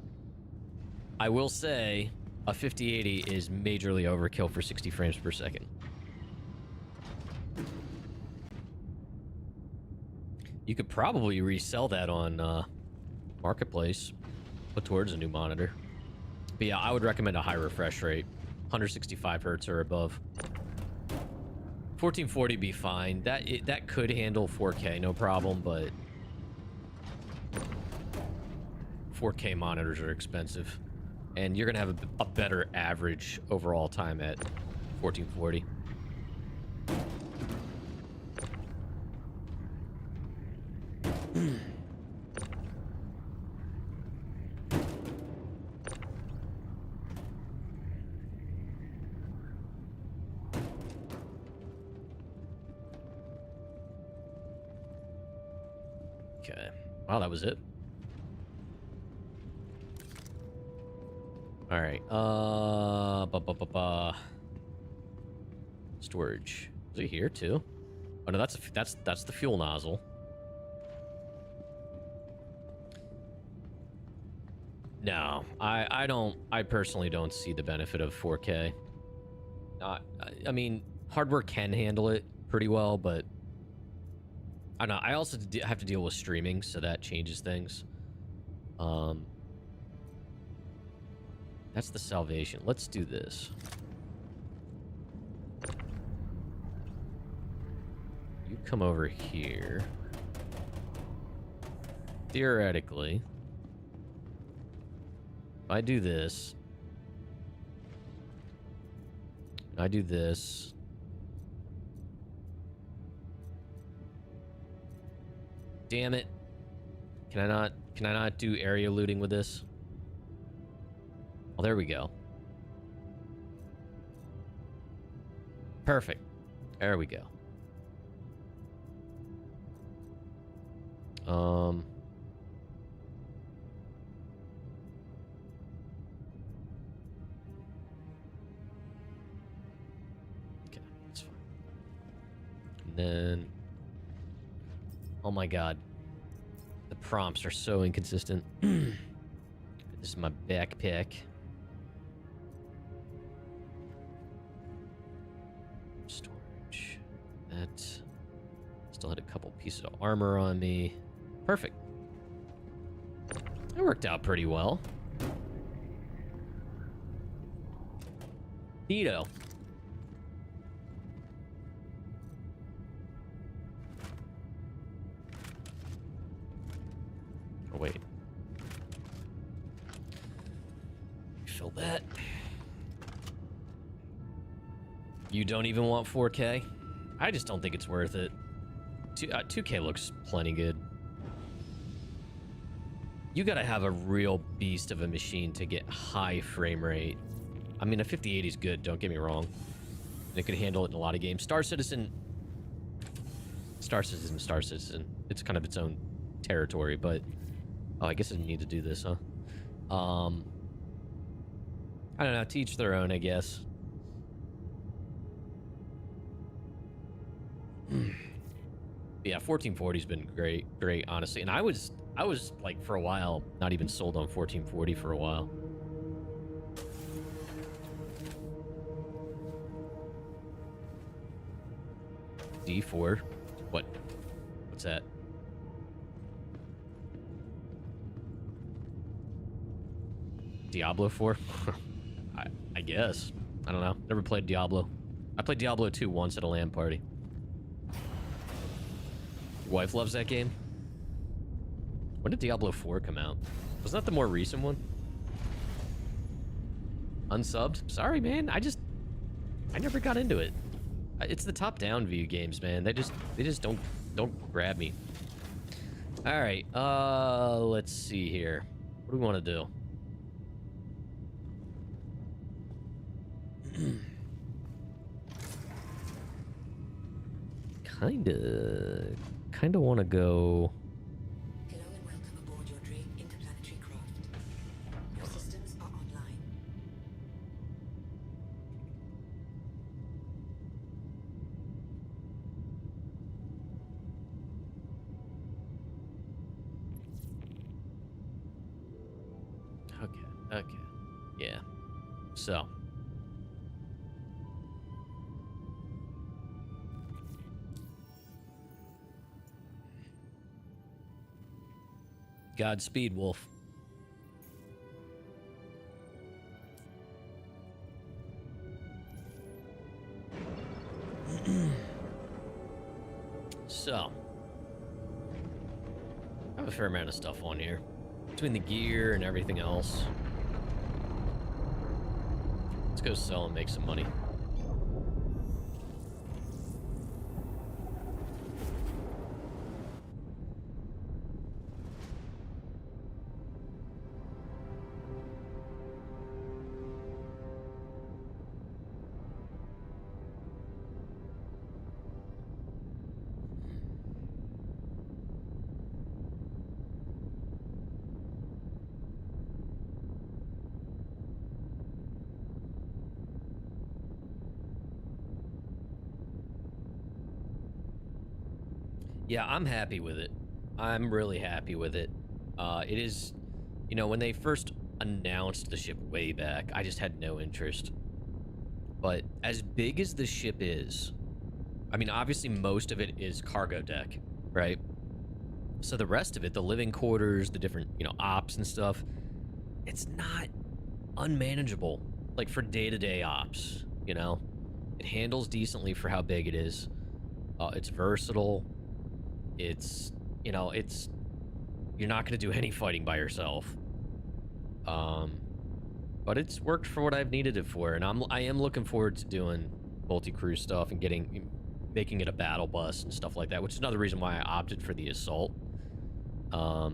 I will say a 5080 is majorly overkill for 60 frames per second. You could probably resell that on Marketplace, put towards a new monitor. But yeah, I would recommend a high refresh rate, 165 hertz or above. 1440 be fine. That could handle 4K, no problem, but 4K monitors are expensive, and you're gonna have a better average overall time at 1440. Okay. Wow, that was it. All right. Storage. Is it here too? Oh no, that's the fuel nozzle. No, I personally don't see the benefit of 4K. I mean, hardware can handle it pretty well, but I don't know. I also have to deal with streaming, so that changes things. That's the Salvation. Let's do this. You come over here. Theoretically, if I do this, I do this. Damn it. Can I not do area looting with this? Oh, there we go. Perfect. There we go. Okay, that's fine. And then, oh my god, the prompts are so inconsistent. This is my backpack. Storage. That. Still had a couple pieces of armor on me. Perfect. That worked out pretty well. Neato. Oh, wait. Fill that. You don't even want 4K? I just don't think it's worth it. 2K looks plenty good. You gotta have a real beast of a machine to get high frame rate. I mean, a 5080 is good, don't get me wrong. It could handle it in a lot of games. Star Citizen. It's kind of its own territory, but... Oh, I guess I need to do this, huh? I don't know, to each their own, I guess. Yeah, 1440's been great, honestly. And I was like, for a while, not even sold on 1440 for a while. D4. What's that? Diablo 4? I guess. I don't know. Never played Diablo. I played Diablo 2 once at a LAN party. Your wife loves that game? When did Diablo 4 come out? Wasn't that the more recent one? Unsubbed? Sorry, man. I never got into it. It's the top-down view games, man. They just don't grab me. All right. Let's see here. What do we want to do? Kinda want to go. Hello and welcome aboard your Drake interplanetary craft. Your systems are online. Okay. Yeah. So. Godspeed, Wolf. So, I have a fair amount of stuff on here. Between the gear and everything else. Let's go sell and make some money. Yeah, I'm happy with it. I'm really happy with it. It is, you know, when they first announced the ship way back, I just had no interest. But as big as the ship is, I mean, obviously most of it is cargo deck, right? So the rest of it, the living quarters, the different, you know, ops and stuff, it's not unmanageable, like for day-to-day ops, you know? It handles decently for how big it is. It's versatile. It's, you know, you're not going to do any fighting by yourself. But but it's worked for what I've needed it for, and I am looking forward to doing multi-crew stuff and making it a battle bus and stuff like that, which is another reason why I opted for the assault. Oh,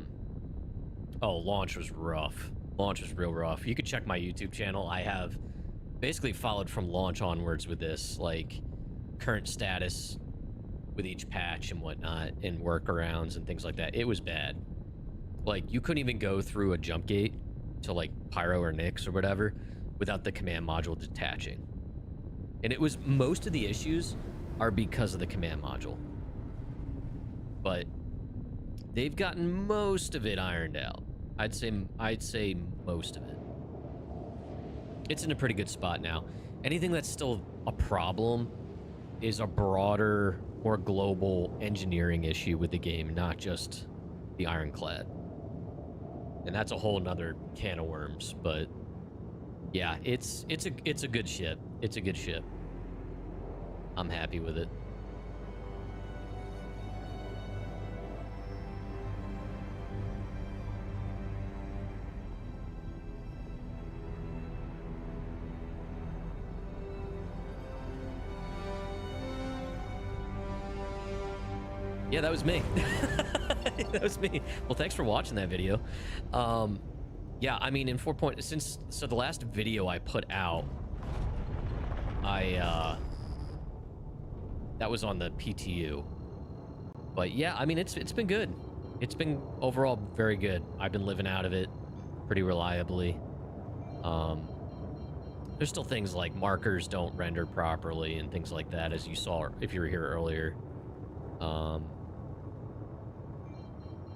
launch was rough. Launch was real rough. You could check my YouTube channel. I have basically followed from launch onwards with this, like, current status with each patch and whatnot, and workarounds and things like that. It was bad. Like, you couldn't even go through a jump gate to, like, Pyro or Nyx or whatever without the command module detaching. And it was, most of the issues are because of the command module. But they've gotten most of it ironed out. I'd say most of it. It's in a pretty good spot now. Anything that's still a problem is a broader, more global engineering issue with the game, not just the Ironclad. And that's a whole nother can of worms, but yeah, it's a good ship. It's a good ship. I'm happy with it. Yeah, that was me. That was me. Well, thanks for watching that video. Yeah, I mean, in 4 point, so the last video I put out, that was on the PTU. But yeah, I mean, it's been good. It's been overall very good. I've been living out of it pretty reliably. There's still things like markers don't render properly and things like that, as you saw if you were here earlier.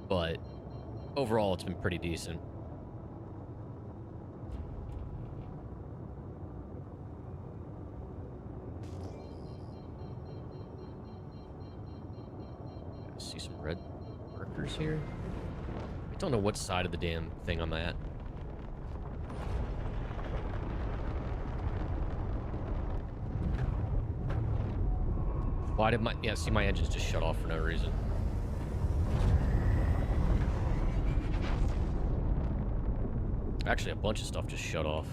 But overall, it's been pretty decent. See some red markers here. I don't know what side of the damn thing I'm at. Why did yeah, see, my engines just shut off for no reason. Actually, a bunch of stuff just shut off.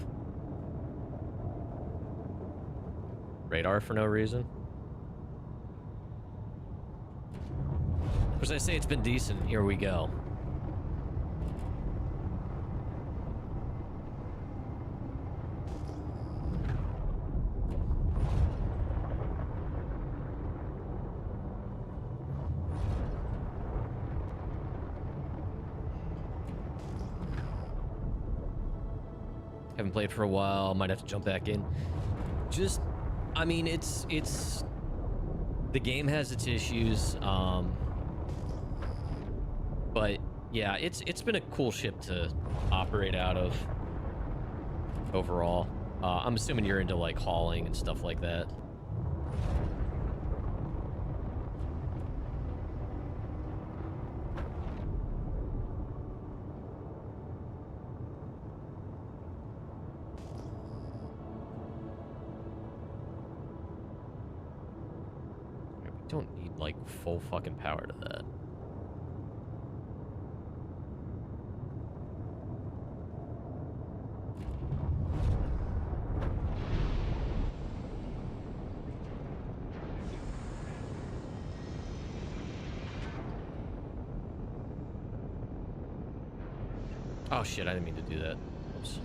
Radar for no reason. As I say, it's been decent. Here we go. Haven't played for a while. Might have to jump back in. Just, I mean, it's the game has its issues. But yeah, it's been a cool ship to operate out of overall. I'm assuming you're into like hauling and stuff like that. Don't need like full fucking power to that. Oh shit, I didn't mean to do that. Oops.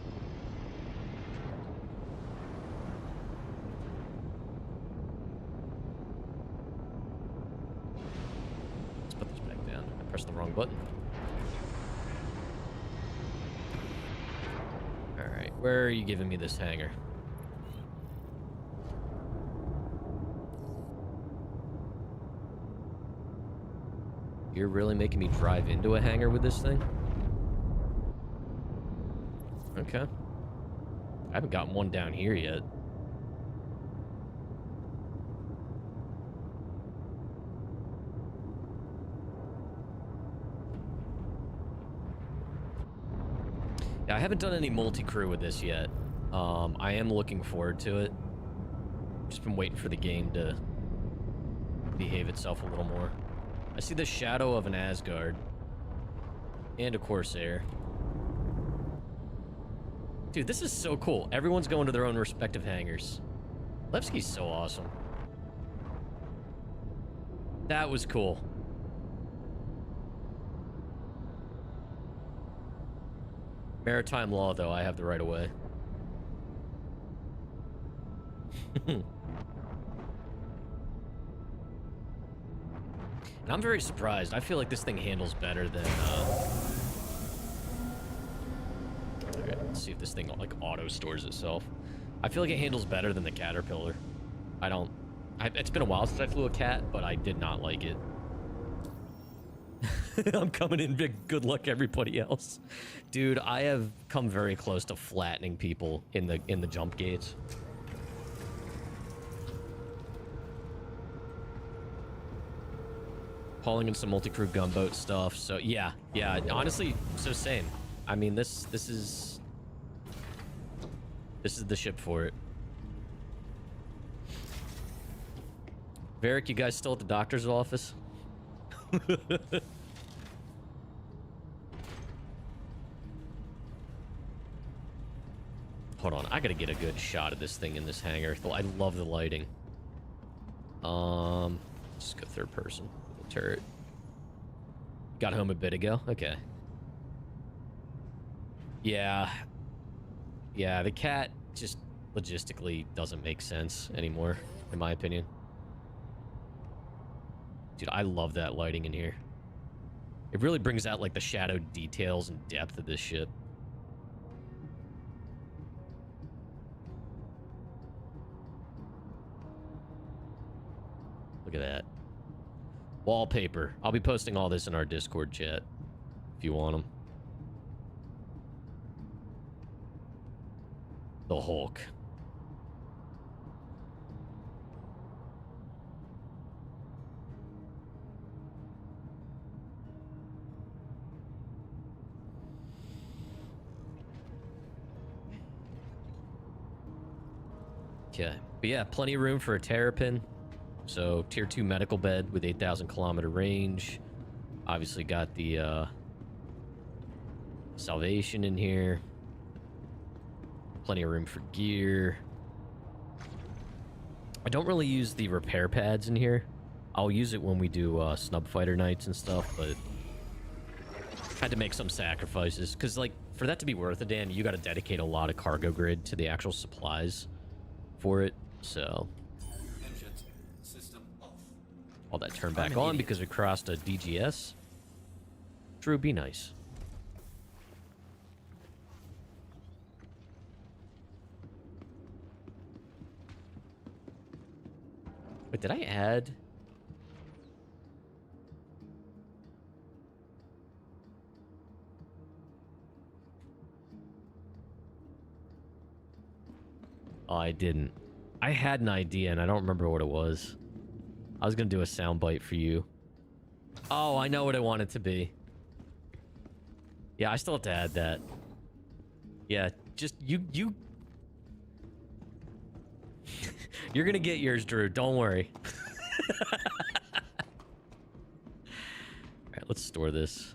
Press the wrong button. Alright, where are you giving me this hangar? You're really making me drive into a hangar with this thing? Okay. I haven't gotten one down here yet. I haven't done any multi-crew with this yet. I am looking forward to it. Just been waiting for the game to behave itself a little more. I see the shadow of an Asgard and a Corsair. Dude, this is so cool. Everyone's going to their own respective hangars. Levski's so awesome. That was cool. Maritime law, though, I have the right of way. And I'm very surprised. I feel like this thing handles better than... Okay, let's see if this thing, like, auto-stores itself. I feel like it handles better than the Caterpillar. It's been a while since I flew a cat, but I did not like it. I'm coming in big. Good luck, everybody else. Dude, I have come very close to flattening people in the jump gates. Hauling in some multi-crew gunboat stuff. So yeah, honestly, so same. I mean, this is the ship for it. Varric, you guys still at the doctor's office? Hold on, I gotta get a good shot of this thing in this hangar. I love the lighting. Let's go third person. The turret. Got home a bit ago. Okay. Yeah, the cat just logistically doesn't make sense anymore, in my opinion. Dude, I love that lighting in here. It really brings out, like, the shadow details and depth of this ship. Look at that. Wallpaper. I'll be posting all this in our Discord chat if you want them. The Hulk. Okay, but yeah, plenty of room for a terrapin. So tier 2 medical bed with 8,000 kilometer range. Obviously got the Salvation in here. Plenty of room for gear. I don't really use the repair pads in here. I'll use it when we do snub fighter nights and stuff, but had to make some sacrifices because, like, for that to be worth it, Dan, you got to dedicate a lot of cargo grid to the actual supplies for it. So all that turned back on because we crossed a DGS. Drew, be nice. Wait, did I add? Oh, I didn't. I had an idea and I don't remember what it was. I was gonna do a soundbite for you. Oh, I know what I want it to be. Yeah, I still have to add that. Yeah, just you you're gonna get yours, Drew. Don't worry. Alright, let's store this.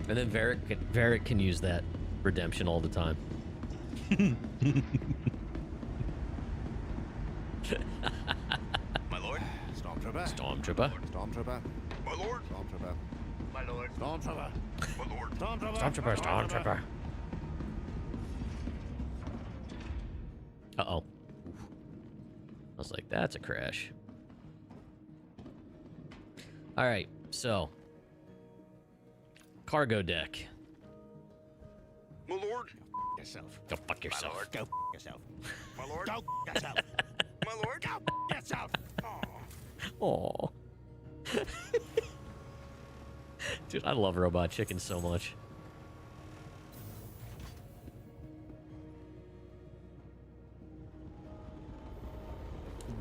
And then Varric can use that redemption all the time. My lord. Stormtrooper. Stormtrooper. Stormtrooper. My lord. Stormtrooper. My lord. Stormtrooper. My lord. Stormtrooper. Stormtrooper. Stormtrooper. Uh-oh. I was like, that's a crash. All right, so cargo deck. My lord. Yourself. Go fuck yourself. My lord. Go yourself. My lord. Go yourself. My lord. Go yourself. Aww. Dude, I love Robot Chicken so much.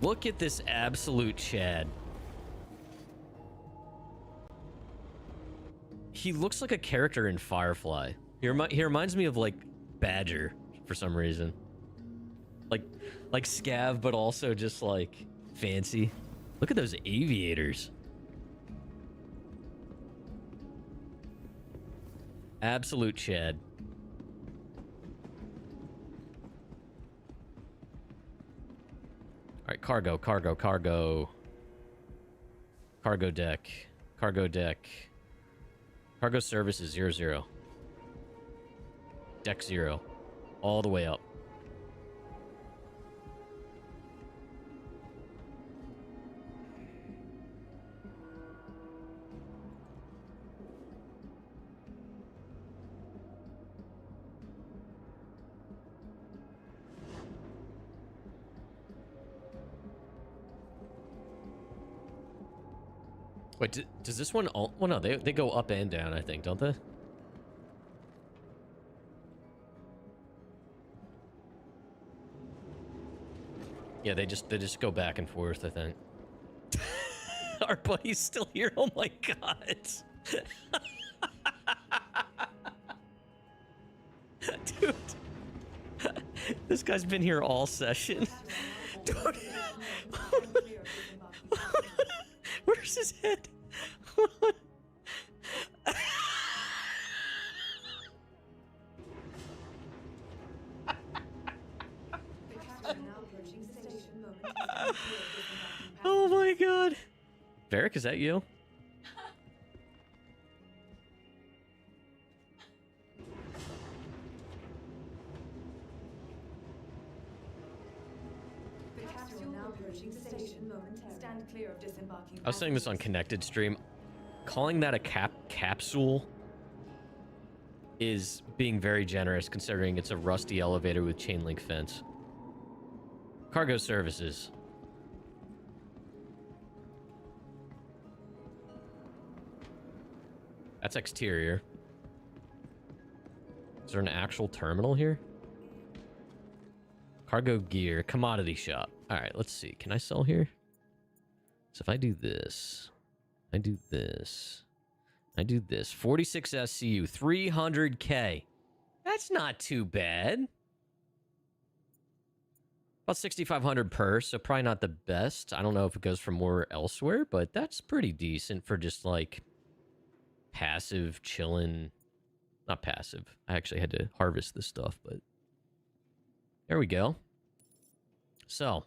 Look at this absolute Chad. He looks like a character in Firefly. He reminds me of like Badger for some reason. Like Scav, but also just like fancy. Look at those aviators. Absolute Chad. All right, cargo. Cargo deck. Cargo deck. Cargo services 00. Deck 0. All the way up. Wait, does this one... Well, no, they go up and down, I think, don't they? Yeah, they just go back and forth, I think. Our buddy's still here. Oh my god. Dude. This guy's been here all session. Dude. Where's his head? Oh my god. Varric, is that you? I was saying this on Connected Stream. Calling that a capsule is being very generous considering it's a rusty elevator with chain link fence. Cargo services. That's exterior. Is there an actual terminal here? Cargo gear, commodity shop. All right, let's see. Can I sell here? So if I do this, I do this, I do this. 46 SCU, 300K. That's not too bad. About 6,500 per, so probably not the best. I don't know if it goes for more elsewhere, but that's pretty decent for just like passive chilling. Not passive. I actually had to harvest this stuff, but there we go. So all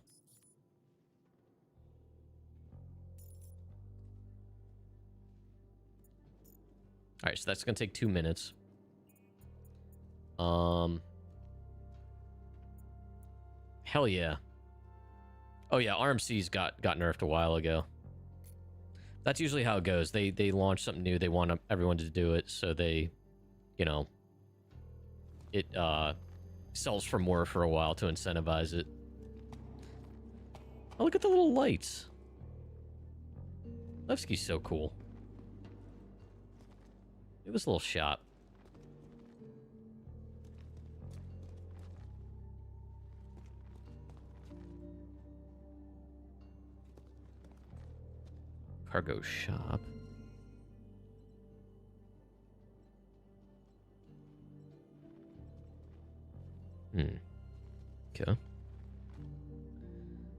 right, so that's gonna take 2 minutes. Hell yeah. Oh yeah, RMC's got nerfed a while ago. That's usually how it goes. They launch something new, they want everyone to do it, so they, you know, it sells for more for a while to incentivize it. Oh, look at the little lights. Levski's so cool. It was a little shop. Cargo shop. Okay.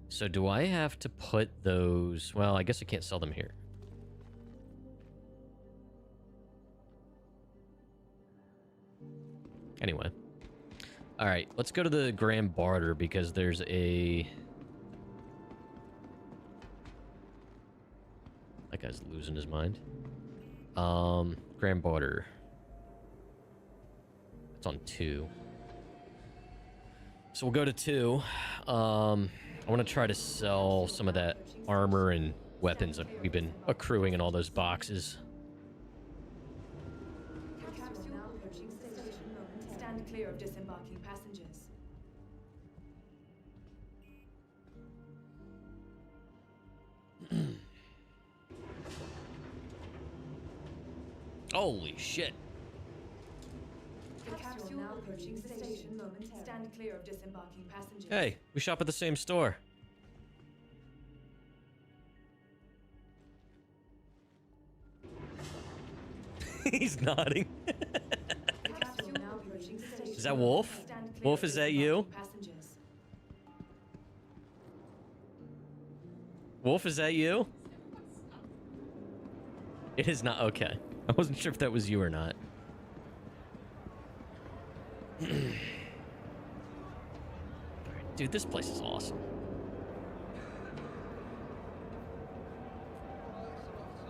So do I have to put those... Well, I guess I can't sell them here. Anyway. Alright, let's go to the Grand Barter because there's a... That guy's losing his mind. Grand Barter. It's on 2. So we'll go to 2. I want to try to sell some of that armor and weapons that we've been accruing in all those boxes. Stand clear of disembarking passengers. Holy shit. The capsule now approaching station momentarily. Stand clear of disembarking passengers. Hey, we shop at the same store. He's nodding. The capsule Is that Wolf? Wolf, is that you? Wolf, is that you? It is not. Okay. I wasn't sure if that was you or not. Dude, this place is awesome.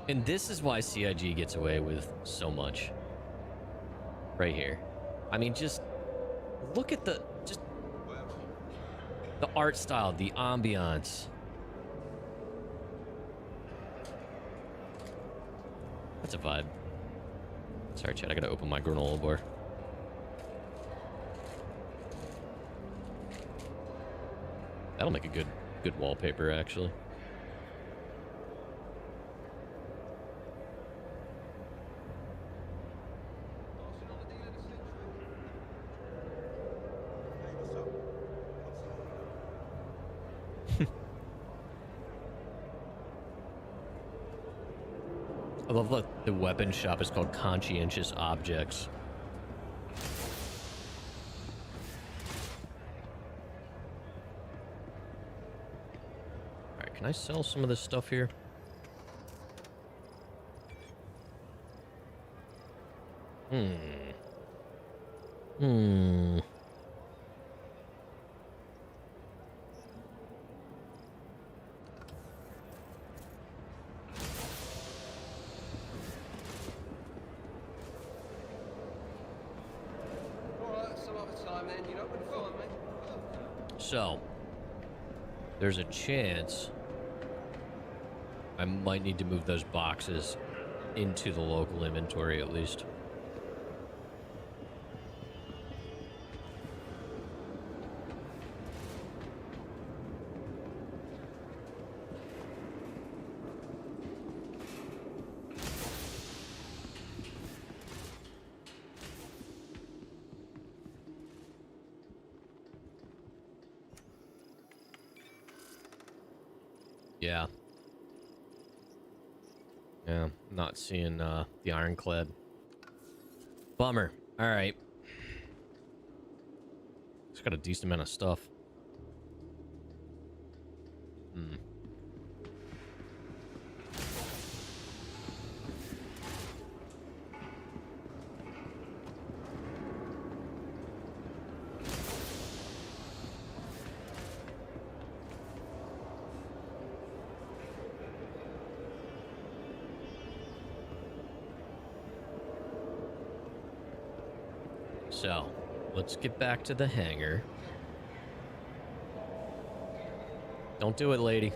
And this is why CIG gets away with so much. Right here. I mean, just look at the art style, the ambiance. That's a vibe. Sorry, Chad, I gotta open my granola bar. That'll make a good wallpaper, actually. I love that the weapon shop is called Conscientious Objects. Alright, can I sell some of this stuff here? So, there's a chance I might need to move those boxes into the local inventory at least. Yeah. Yeah, not seeing the Ironclad. Bummer. All right. It's got a decent amount of stuff. So, let's get back to the hangar. Don't do it, lady.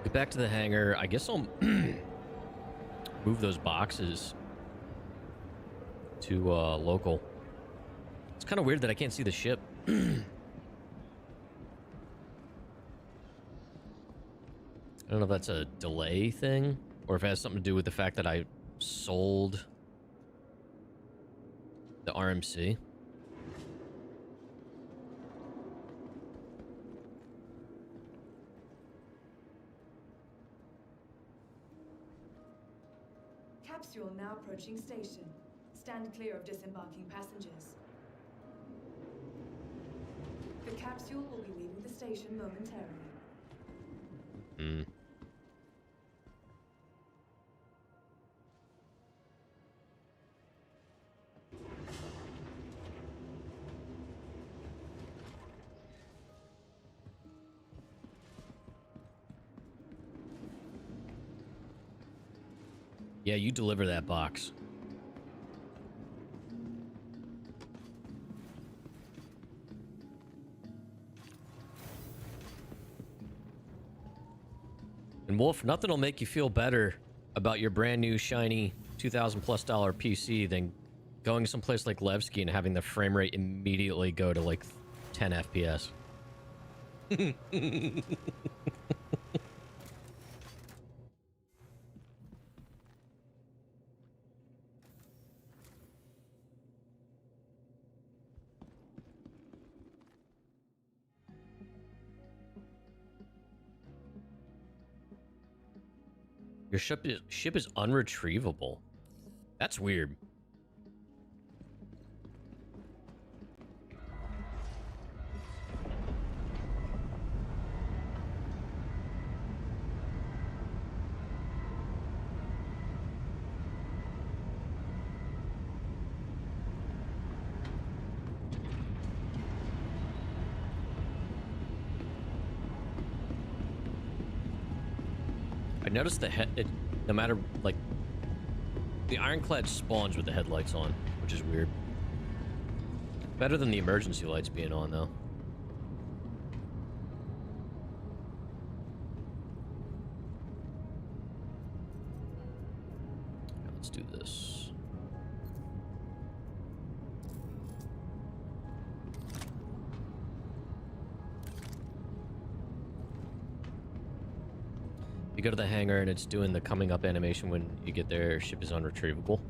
Get back to the hangar. I guess I'll move those boxes to local. It's kind of weird that I can't see the ship. I don't know if that's a delay thing or if it has something to do with the fact that I sold the RMC. Capsule now approaching station. Stand clear of disembarking passengers. The capsule will be leaving the station momentarily. Yeah, you deliver that box. And Wolf, nothing will make you feel better about your brand new shiny $2,000+ PC than going someplace like Levski and having the frame rate immediately go to like 10 FPS. Your ship is unretrievable. That's weird. I noticed no matter, like, the Ironclad spawns with the headlights on, which is weird. Better than the emergency lights being on, though. Let's do this. You go to the hangar and it's doing the coming up animation when you get there. Ship is unretrievable.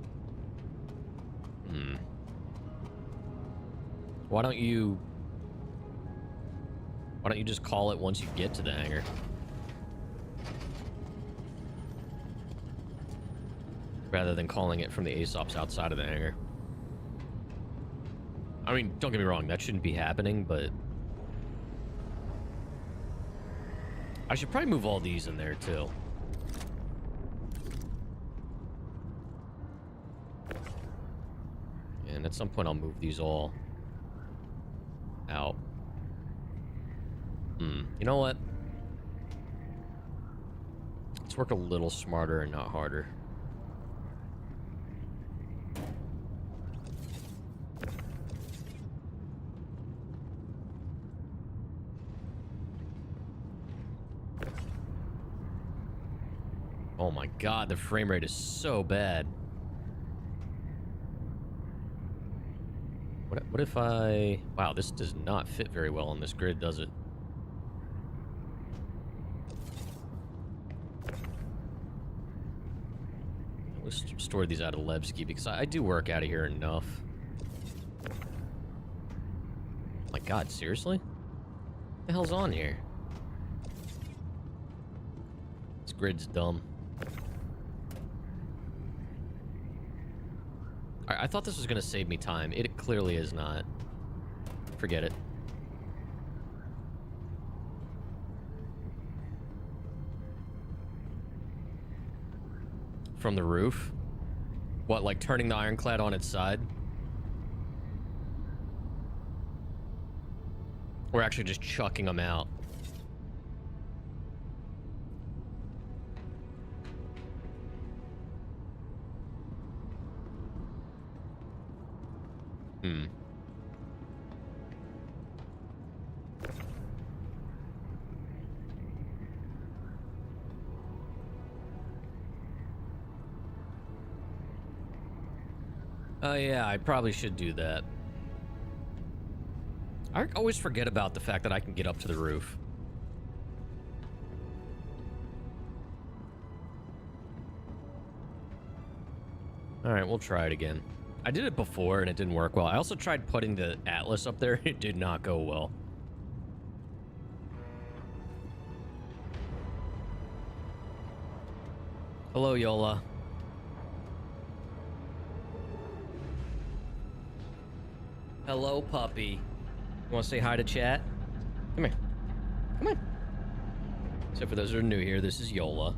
Why don't you just call it once you get to the hangar? Rather than calling it from the ASOPs outside of the hangar. I mean, don't get me wrong, that shouldn't be happening, but I should probably move all these in there too. And at some point I'll move these all out. You know what? Let's work a little smarter and not harder. Oh my god, the frame rate is so bad. What if I... Wow, this does not fit very well on this grid, does it? Let's store these out of Levski because I do work out of here enough. Oh my god, seriously? What the hell's on here? This grid's dumb. I thought this was going to save me time. It clearly is not. Forget it. From the roof? What, like turning the Ironclad on its side? Or actually just chucking them out? Oh yeah, I probably should do that. I always forget about the fact that I can get up to the roof. Alright, we'll try it again. I did it before and it didn't work well. I also tried putting the Atlas up there. It did not go well. Hello, Yola. Hello, puppy. You want to say hi to chat? Come here. Come on. So for those who are new here, this is Yola.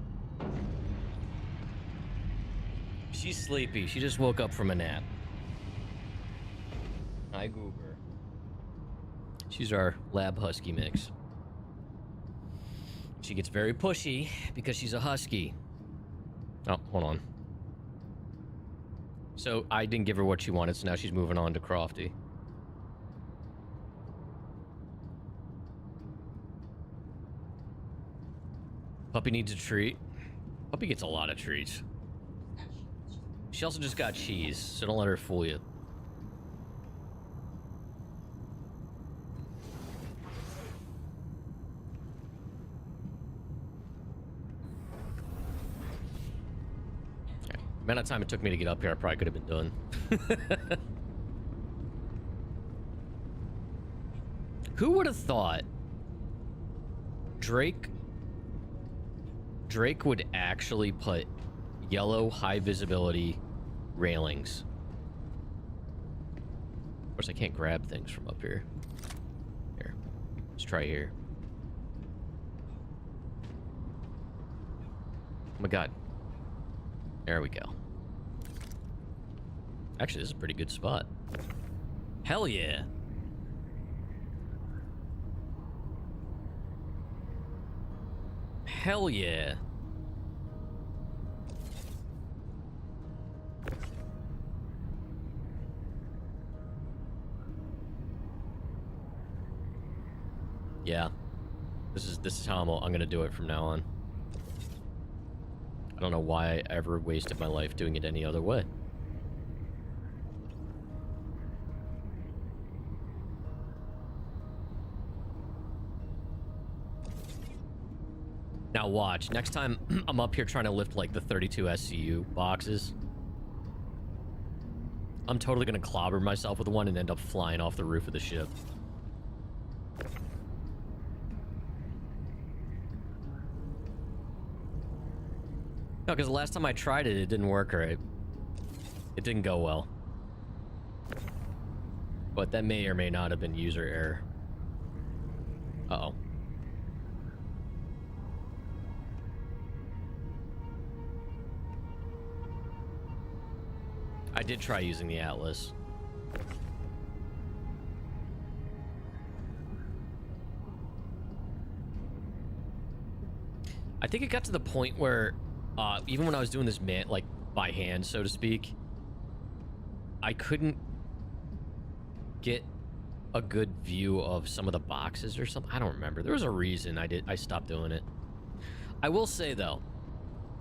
She's sleepy. She just woke up from a nap. Hi, Goober. She's our lab husky mix. She gets very pushy because she's a husky. Oh, hold on. So I didn't give her what she wanted, so now she's moving on to Crofty. Puppy needs a treat. Puppy gets a lot of treats. She also just got cheese, so don't let her fool you. Okay. The amount of time it took me to get up here, I probably could have been done. Who would have thought Drake Drake would actually put yellow high visibility railings. Of course, I can't grab things from up here. Here. Let's try here. Oh my god. There we go. Actually, this is a pretty good spot. Hell yeah. Hell yeah. Yeah. This is how I'm gonna do it from now on. I don't know why I ever wasted my life doing it any other way. Now watch. Next time I'm up here trying to lift like the 32 SCU boxes, I'm totally gonna clobber myself with one and end up flying off the roof of the ship. No, because the last time I tried it, it didn't work right. It didn't go well. But that may or may not have been user error. Uh-oh. I did try using the Atlas. I think it got to the point where even when I was doing this like by hand, so to speak, I couldn't get a good view of some of the boxes or something. I don't remember. There was a reason I stopped doing it. I will say though,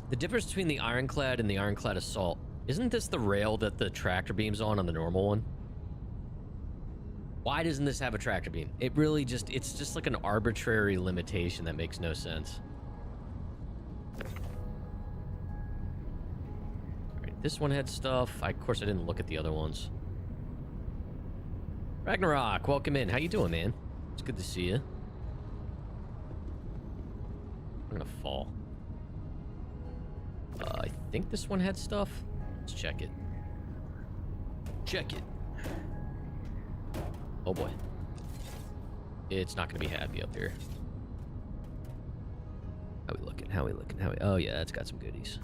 the difference between the Ironclad and the Ironclad Assault, isn't this the rail that the tractor beam's on the normal one? Why doesn't this have a tractor beam? It really just, it's just like an arbitrary limitation that makes no sense. Alright, this one had stuff. Of course, I didn't look at the other ones. Ragnarok, welcome in. How you doing, man? It's good to see you. I'm gonna fall. I think this one had stuff. Let's check it. Check it. Oh boy. It's not gonna be happy up here. How we looking? How we looking? Oh yeah, it's got some goodies.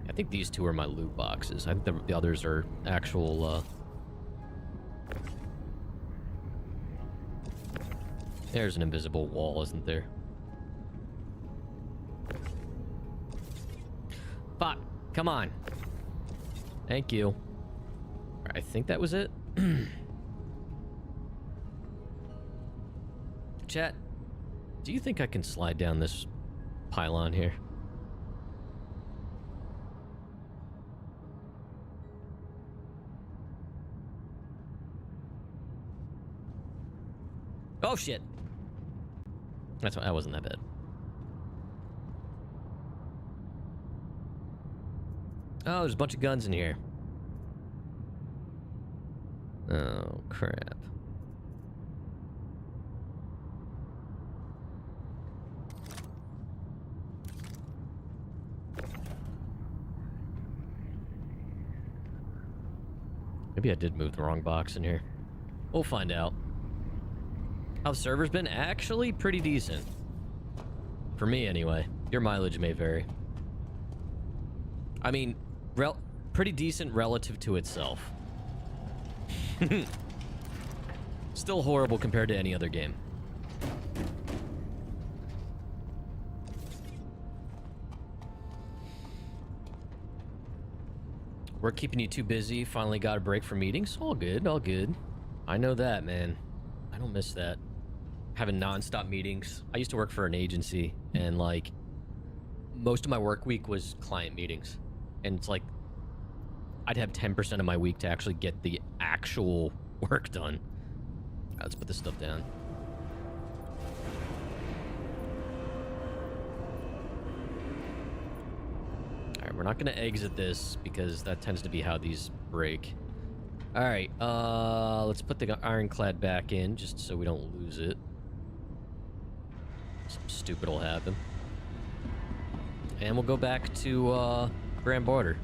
I think these two are my loot boxes. I think the others are actual, There's an invisible wall, isn't there? Fuck. Come on. Thank you. I think that was it. Chat, do you think I can slide down this pylon here? Oh shit. That wasn't that bad. Oh, there's a bunch of guns in here. Oh, crap. Maybe I did move the wrong box in here. We'll find out. How the server's been? Actually pretty decent. For me, anyway. Your mileage may vary. I mean, pretty decent relative to itself. Still horrible compared to any other game. We're keeping you too busy. Finally got a break from meetings. All good, all good. I know that, man. I don't miss that. Having non-stop meetings. I used to work for an agency, and like most of my work week was client meetings. And it's like I'd have 10% of my week to actually get the actual work done. Right, let's put this stuff down. Alright, we're not gonna exit this because that tends to be how these break. Alright, let's put the Ironclad back in just so we don't lose it. Some stupid will happen. And we'll go back to Grand Border.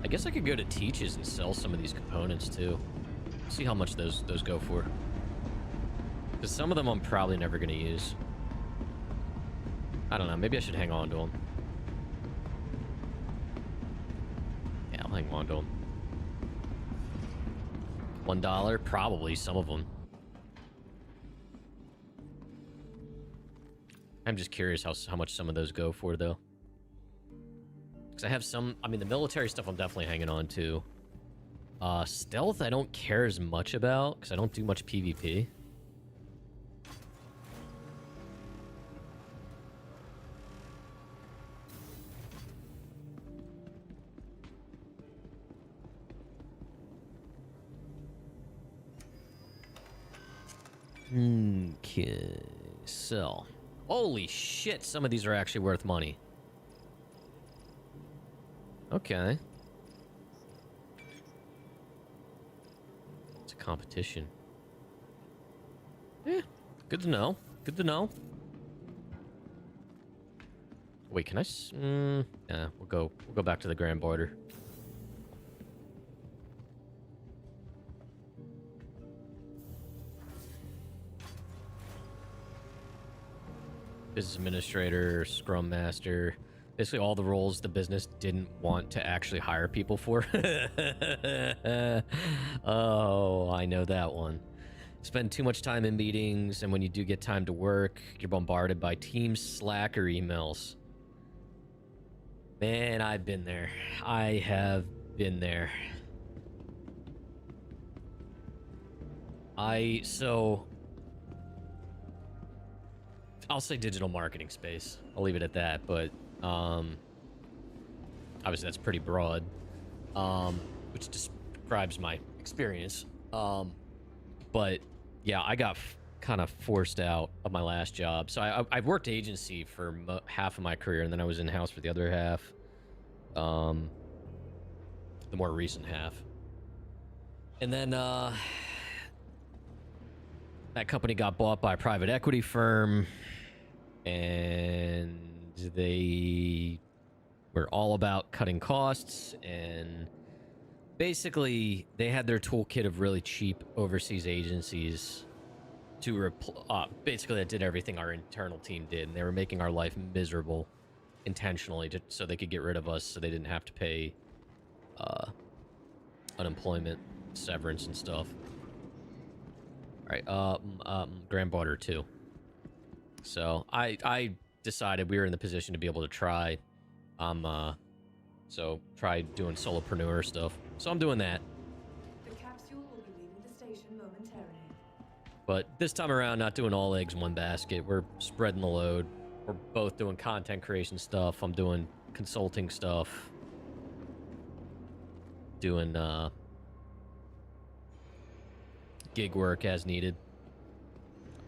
I guess I could go to Teach's and sell some of these components too. See how much those go for. Because some of them I'm probably never going to use. I don't know. Maybe I should hang on to them. Yeah, I'll hang on to them. $1, probably some of them. I'm just curious how much some of those go for, though. Because I have some... I mean, the military stuff I'm definitely hanging on to. Stealth I don't care as much about, because I don't do much PvP. Okay, so... Holy shit, some of these are actually worth money. Okay. It's a competition. Yeah, good to know. Good to know. Wait, can I... yeah, we'll go back to the Grand Border. Business administrator, scrum master, basically all the roles the business didn't want to actually hire people for. Oh, I know that one. Spend too much time in meetings, and when you do get time to work, you're bombarded by Teams, Slack, or emails. Man, I've been there. I have been there. I'll say digital marketing space. I'll leave it at that, but obviously that's pretty broad, which describes my experience. But yeah, I got kind of forced out of my last job. So I've worked agency for half of my career, and then I was in-house for the other half, the more recent half. And then that company got bought by a private equity firm, and they were all about cutting costs, and basically they had their toolkit of really cheap overseas agencies to basically that did everything our internal team did, and they were making our life miserable intentionally so they could get rid of us, so they didn't have to pay unemployment, severance, and stuff. All right, Grand Border 2. So I decided we were in the position to be able to try, try doing solopreneur stuff. So I'm doing that. The capsule will be leaving the station momentarily. But this time around, not doing all eggs in one basket. We're spreading the load. We're both doing content creation stuff. I'm doing consulting stuff. Doing gig work as needed.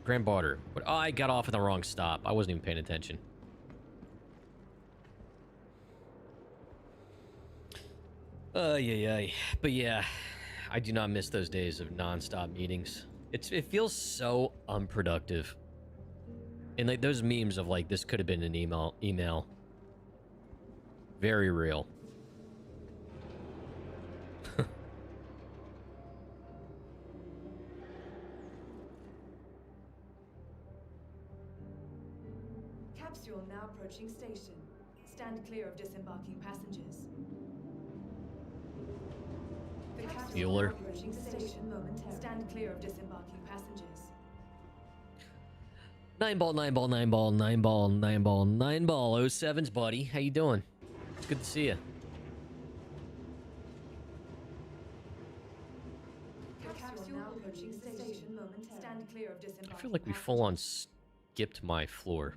Grand Border. But I got off at the wrong stop. I wasn't even paying attention. Yeah. But yeah, I do not miss those days of non-stop meetings. It feels so unproductive. And like those memes of like, this could have been an email. Very real. Capsule now approaching station. Stand clear of disembarking passengers. The capsule Bueller. now approaching station momentarily. Stand clear of disembarking passengers. 9 ball. 07's, buddy. How you doing? It's good to see you. The capsule now approaching station momentarily. Stand clear of disembarking. I feel like we full on skipped my floor.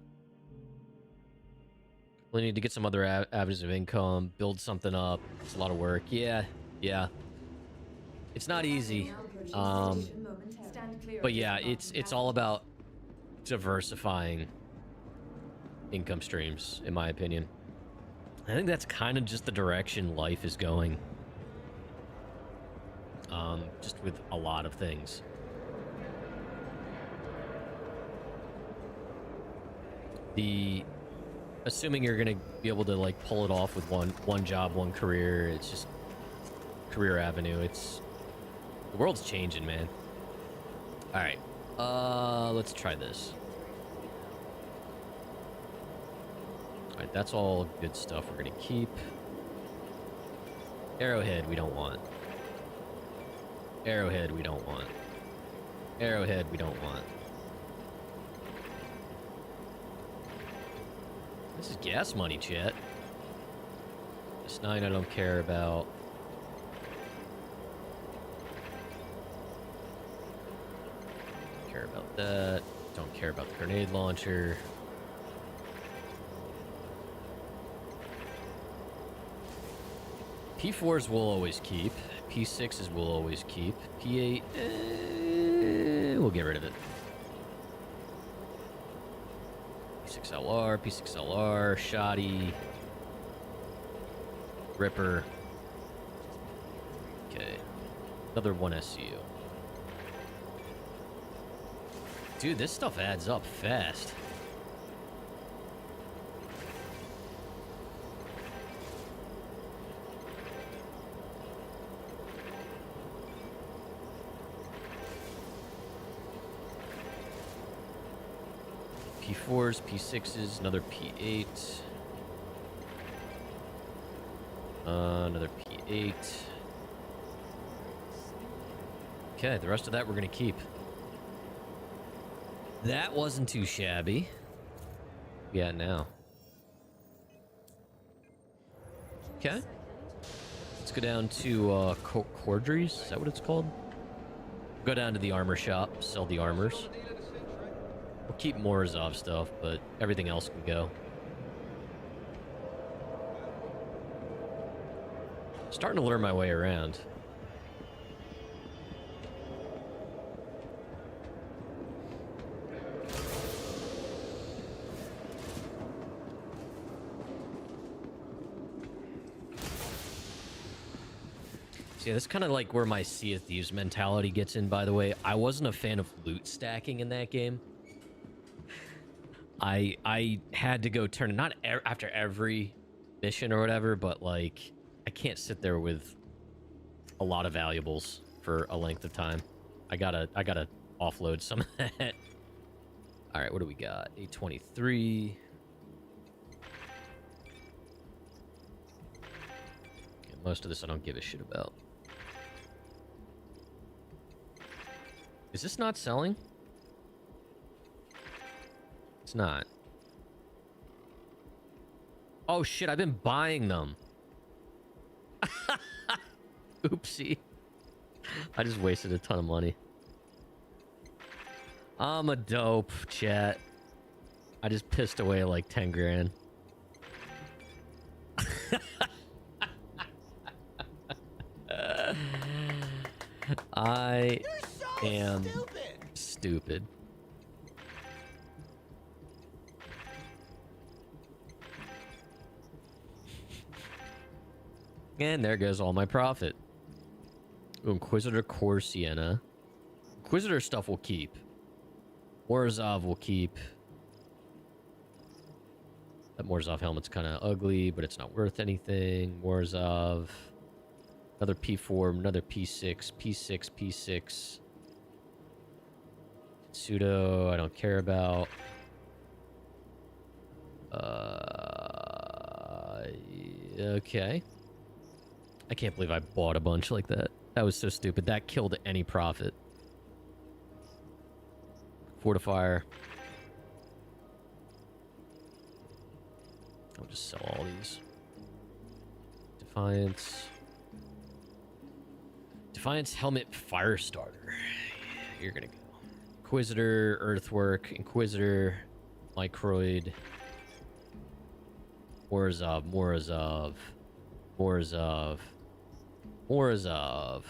We need to get some other avenues of income, build something up. It's a lot of work. Yeah. It's not easy. But yeah, it's all about diversifying income streams, in my opinion. I think that's kind of just the direction life is going. Just with a lot of things. assuming you're gonna be able to like pull it off with one job, one career, it's just career avenue. The world's changing, man. All right, let's try this. All right, that's all good stuff. We're gonna keep. Arrowhead, we don't want. Arrowhead, we don't want. Arrowhead, we don't want. This is gas money, chat. S9 I don't care about. Don't care about that. Don't care about the grenade launcher. P4s we'll always keep. P6s we'll always keep. P8, we'll get rid of it. P6LR, P6LR, Shoddy, Ripper. Okay, another 1 SCU. Dude, this stuff adds up fast. P4s, P6s, another P8. Another P8. Okay, the rest of that we're gonna keep. That wasn't too shabby. Yeah, now. Okay. Let's go down to Cordries. Is that what it's called? Go down to the armor shop, sell the armors. We'll keep Morozov stuff, but everything else can go. Starting to learn my way around. So yeah, that's kind of like where my Sea of Thieves mentality gets in, by the way. I wasn't a fan of loot stacking in that game. I had to go turn, not after every mission or whatever, but like I can't sit there with a lot of valuables for a length of time. I gotta offload some of that. All right, what do we got? 823. Yeah, most of this I don't give a shit about. Is this not selling? It's not. Oh shit, I've been buying them. Oopsie. I just wasted a ton of money. I'm a dope, chat. I just pissed away like 10 grand. I am stupid. And there goes all my profit. Ooh, Inquisitor Core Sienna. Inquisitor stuff we'll keep. Morozov will keep. That Morozov helmet's kind of ugly, but it's not worth anything. Morozov. Another P4, another P6, P6, P6. Pseudo, I don't care about. Okay. I can't believe I bought a bunch like that. That was so stupid. That killed any profit. Fortifier. I'll just sell all these. Defiance. Defiance helmet fire starter. You're gonna go. Inquisitor, Earthwork, Inquisitor, Microid. Morozov, Morozov, Morozov, Morozov.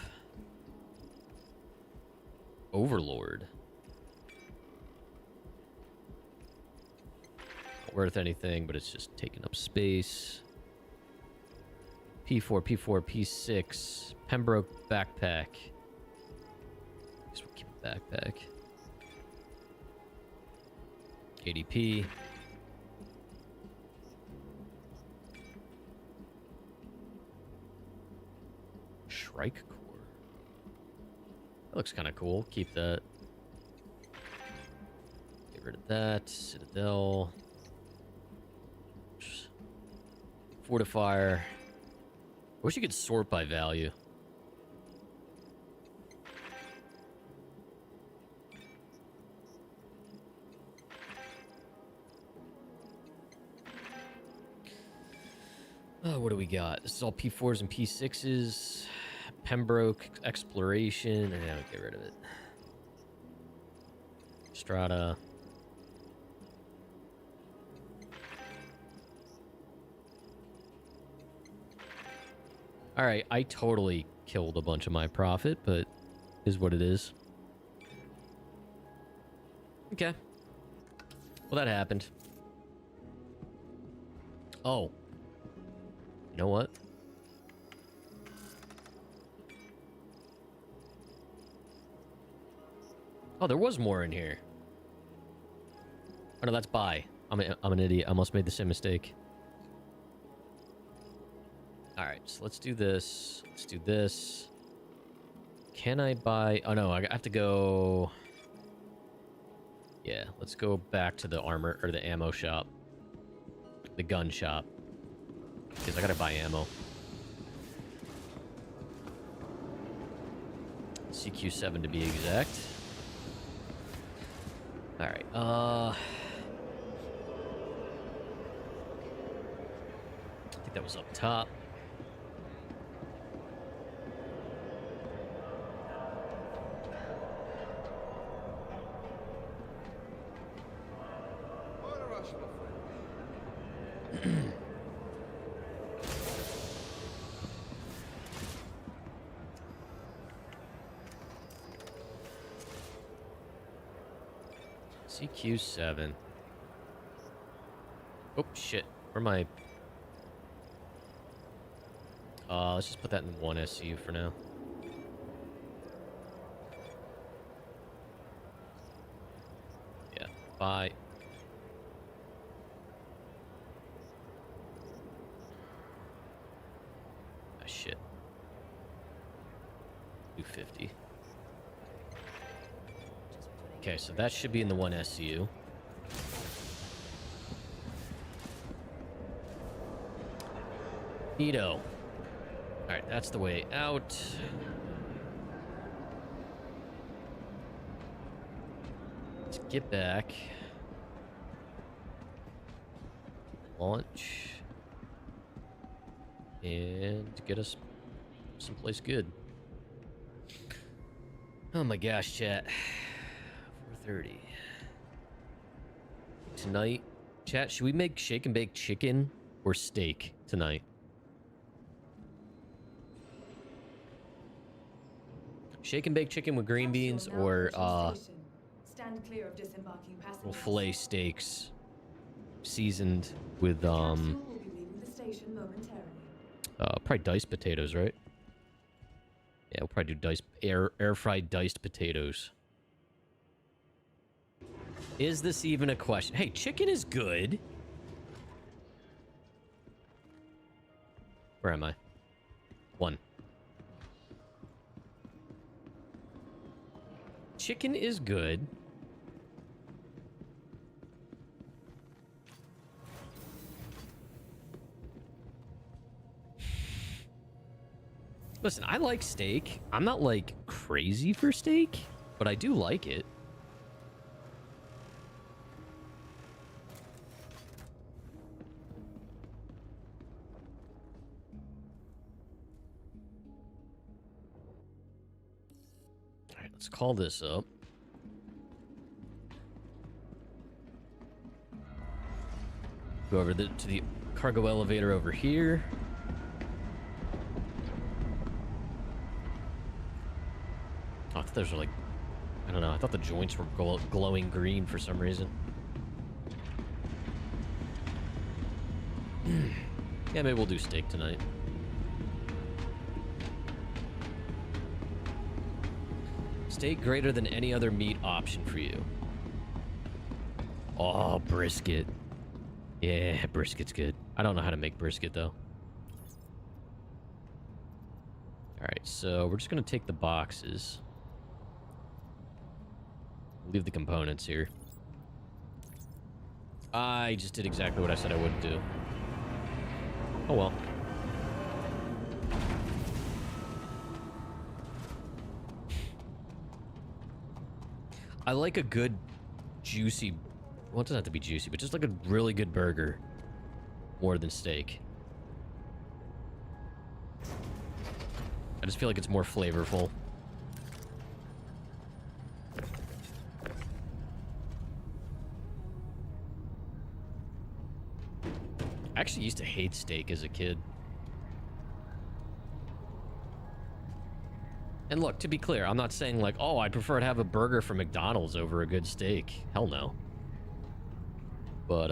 Overlord. Not worth anything, but it's just taking up space. P4, P4, P6. Pembroke backpack. Guess we'll keep a backpack. ADP. That looks kind of cool. Keep that. Get rid of that. Citadel. Fortifier. I wish you could sort by value. Oh, what do we got? This is all P4s and P6s. Pembroke, Exploration. Yeah, get rid of it. Strata. Alright, I totally killed a bunch of my profit, but is what it is. Okay. Well, that happened. Oh. You know what? Oh, there was more in here. Oh, no, that's buy. I'm an idiot. I almost made the same mistake. Alright, so let's do this. Let's do this. Can I buy... Oh, no, I have to go... Yeah, let's go back to the armor, or the ammo shop. The gun shop. Because I gotta buy ammo. CQ7 to be exact. Alright, I think that was up top. CQ7. Oh, shit. Where am I? Let's just put that in one SU for now. Yeah, bye. Ah, shit. 250. Okay, so that should be in the one SU. Neato. Alright, that's the way out. Let's get back. Launch. And get us someplace good. Oh my gosh, chat. 4:30. Tonight, chat, should we make shake and bake chicken or steak tonight? Shake and bake chicken with green beans or Stand clear of disembarking passengers. little filet steaks seasoned with Capsule will be leaving the station momentarily. probably diced potatoes, right? Yeah, we'll probably do air fried diced potatoes. Is this even a question? Hey, chicken is good. Where am I? 1. Chicken is good. Listen, I like steak. I'm not like crazy for steak, but I do like it. Let's call this up. Go over to the cargo elevator over here. Oh, I thought those were like... I don't know. I thought the joints were glowing green for some reason. Yeah, maybe we'll do steak tonight. Steak greater than any other meat option for you. Oh, brisket. Yeah, brisket's good. I don't know how to make brisket, though. Alright, so we're just going to take the boxes. Leave the components here. I just did exactly what I said I wouldn't do. Oh well. I like a good, juicy... Well, it doesn't have to be juicy, but just like a really good burger. More than steak. I just feel like it's more flavorful. I actually used to hate steak as a kid. And look, to be clear, I'm not saying like, oh, I prefer to have a burger from McDonald's over a good steak. Hell no. But,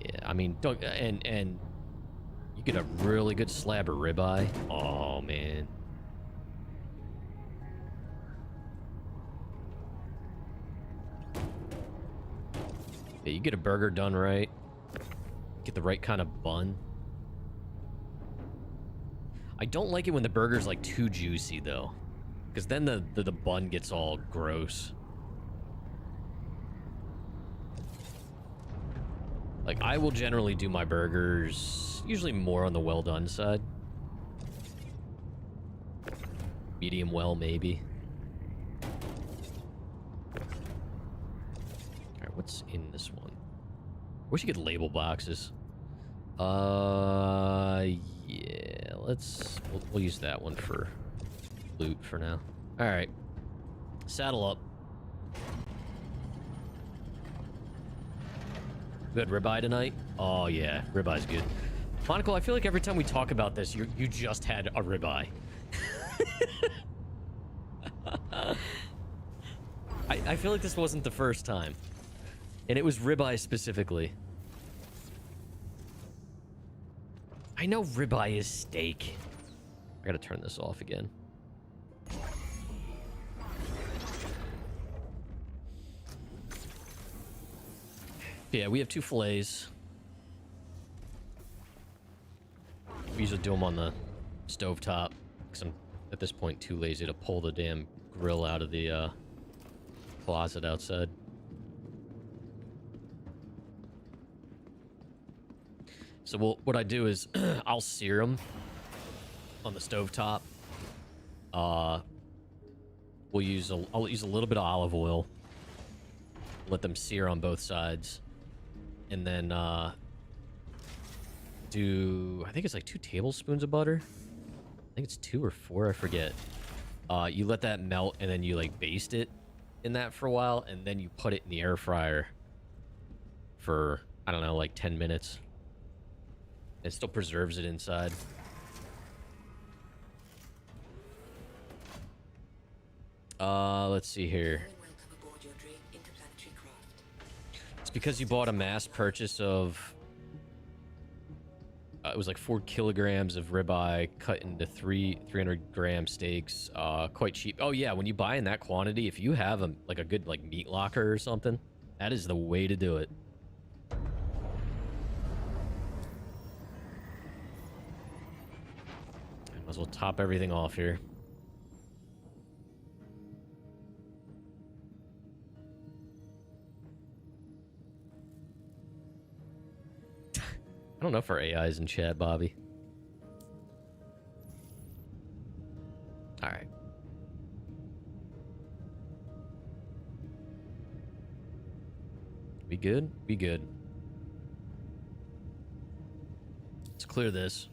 yeah, I mean, don't, and you get a really good slab of ribeye. Oh, man. Yeah, you get a burger done right. Get the right kind of bun. I don't like it when the burger's like too juicy though, because then the bun gets all gross. Like, I will generally do my burgers usually more on the well done side. Medium well, maybe. Alright, what's in this one? I wish you could label boxes. Yeah, we'll use that one for loot for now. Alright. Saddle up. Good ribeye tonight? Oh yeah, ribeye's good. Monaco, I feel like every time we talk about this, you just had a ribeye. I feel like this wasn't the first time. And it was ribeye specifically. I know ribeye is steak. I gotta turn this off again. Yeah, we have 2 fillets. We usually do them on the stovetop, because I'm, at this point, too lazy to pull the damn grill out of the closet outside. So what I do is I'll sear them on the stovetop. I'll use a little bit of olive oil. Let them sear on both sides. And then I think it's like 2 tablespoons of butter. I think it's 2 or 4, I forget. You let that melt and then you like baste it in that for a while, and then you put it in the air fryer for, I don't know, like 10 minutes. It still preserves it inside. Let's see here. It's because you bought a mass purchase of... it was like 4 kilograms of ribeye cut into 300-gram steaks. Quite cheap. Oh yeah, when you buy in that quantity, if you have a good like meat locker or something, that is the way to do it. Might as well top everything off here. I don't know if our AI is in chat, Bobby. All right. We good? We good. Let's clear this.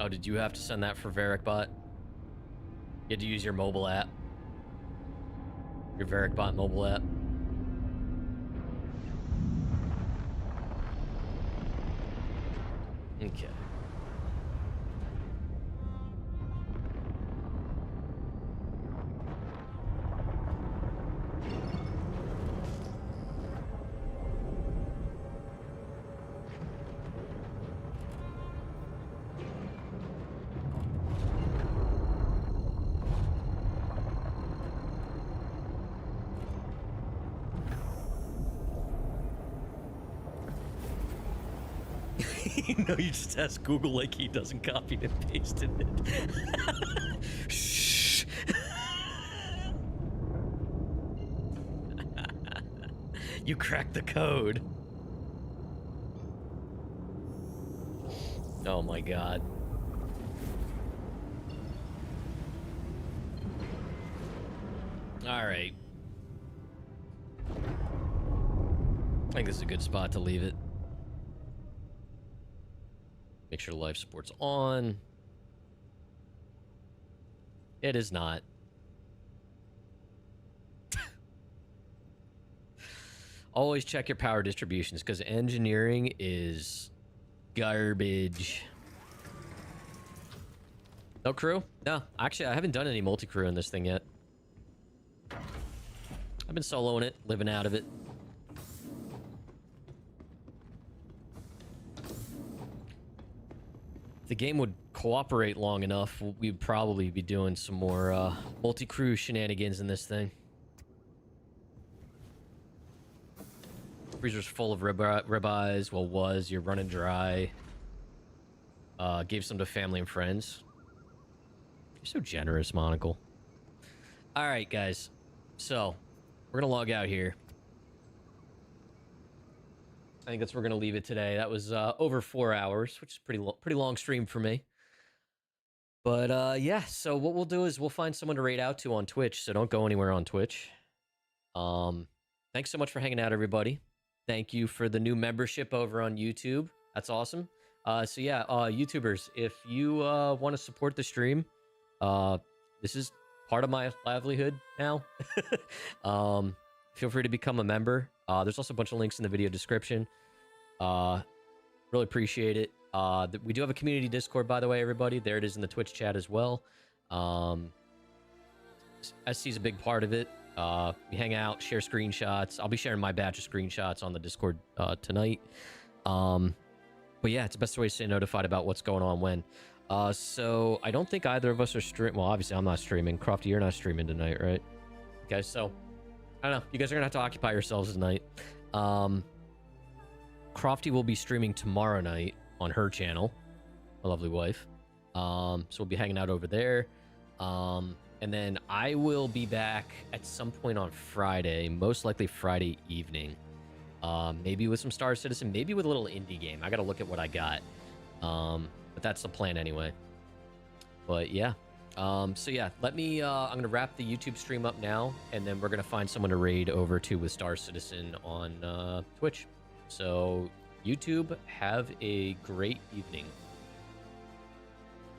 Oh, did you have to send that for VericBot? You had to use your mobile app? Your VericBot mobile app? Okay. No, you just ask Google like he doesn't copy and paste it. Shh. You cracked the code. Oh my god. All right. I think this is a good spot to leave it. Make sure life support's on. It is not. Always check your power distributions because engineering is garbage. No crew? No, actually, I haven't done any multi-crew in this thing yet. I've been soloing it, living out of it. If the game would cooperate long enough, we'd probably be doing some more multi-crew shenanigans in this thing. Freezer's full of ribeyes. Well, you're running dry. Gave some to family and friends. You're so generous, Monocle. All right, guys. So, we're going to log out here. I think that's where we're going to leave it today. That was over 4 hours, which is pretty long stream for me. But, yeah. So, what we'll do is we'll find someone to raid out to on Twitch. So, don't go anywhere on Twitch. Thanks so much for hanging out, everybody. Thank you for the new membership over on YouTube. That's awesome. So yeah, YouTubers, if you want to support the stream, this is part of my livelihood now. Feel free to become a member. There's also a bunch of links in the video description. Really appreciate it. We do have a community Discord, by the way, everybody. There it is in the Twitch chat as well. SC is a big part of it. We hang out, share screenshots. I'll be sharing my batch of screenshots on the Discord tonight. But yeah, it's the best way to stay notified about what's going on when. So I don't think either of us are streaming. Well, obviously I'm not streaming. Crofty, you're not streaming tonight, right? Okay, so I don't know. You guys are gonna have to occupy yourselves tonight. Crofty will be streaming tomorrow night on her channel, my lovely wife. So we'll be hanging out over there. And then I will be back at some point on Friday, most likely Friday evening. Maybe with some Star Citizen, maybe with a little indie game. I got to look at what I got. But that's the plan anyway. But yeah. So yeah, I'm going to wrap the YouTube stream up now, and then we're going to find someone to raid over to with Star Citizen on Twitch. So YouTube, have a great evening.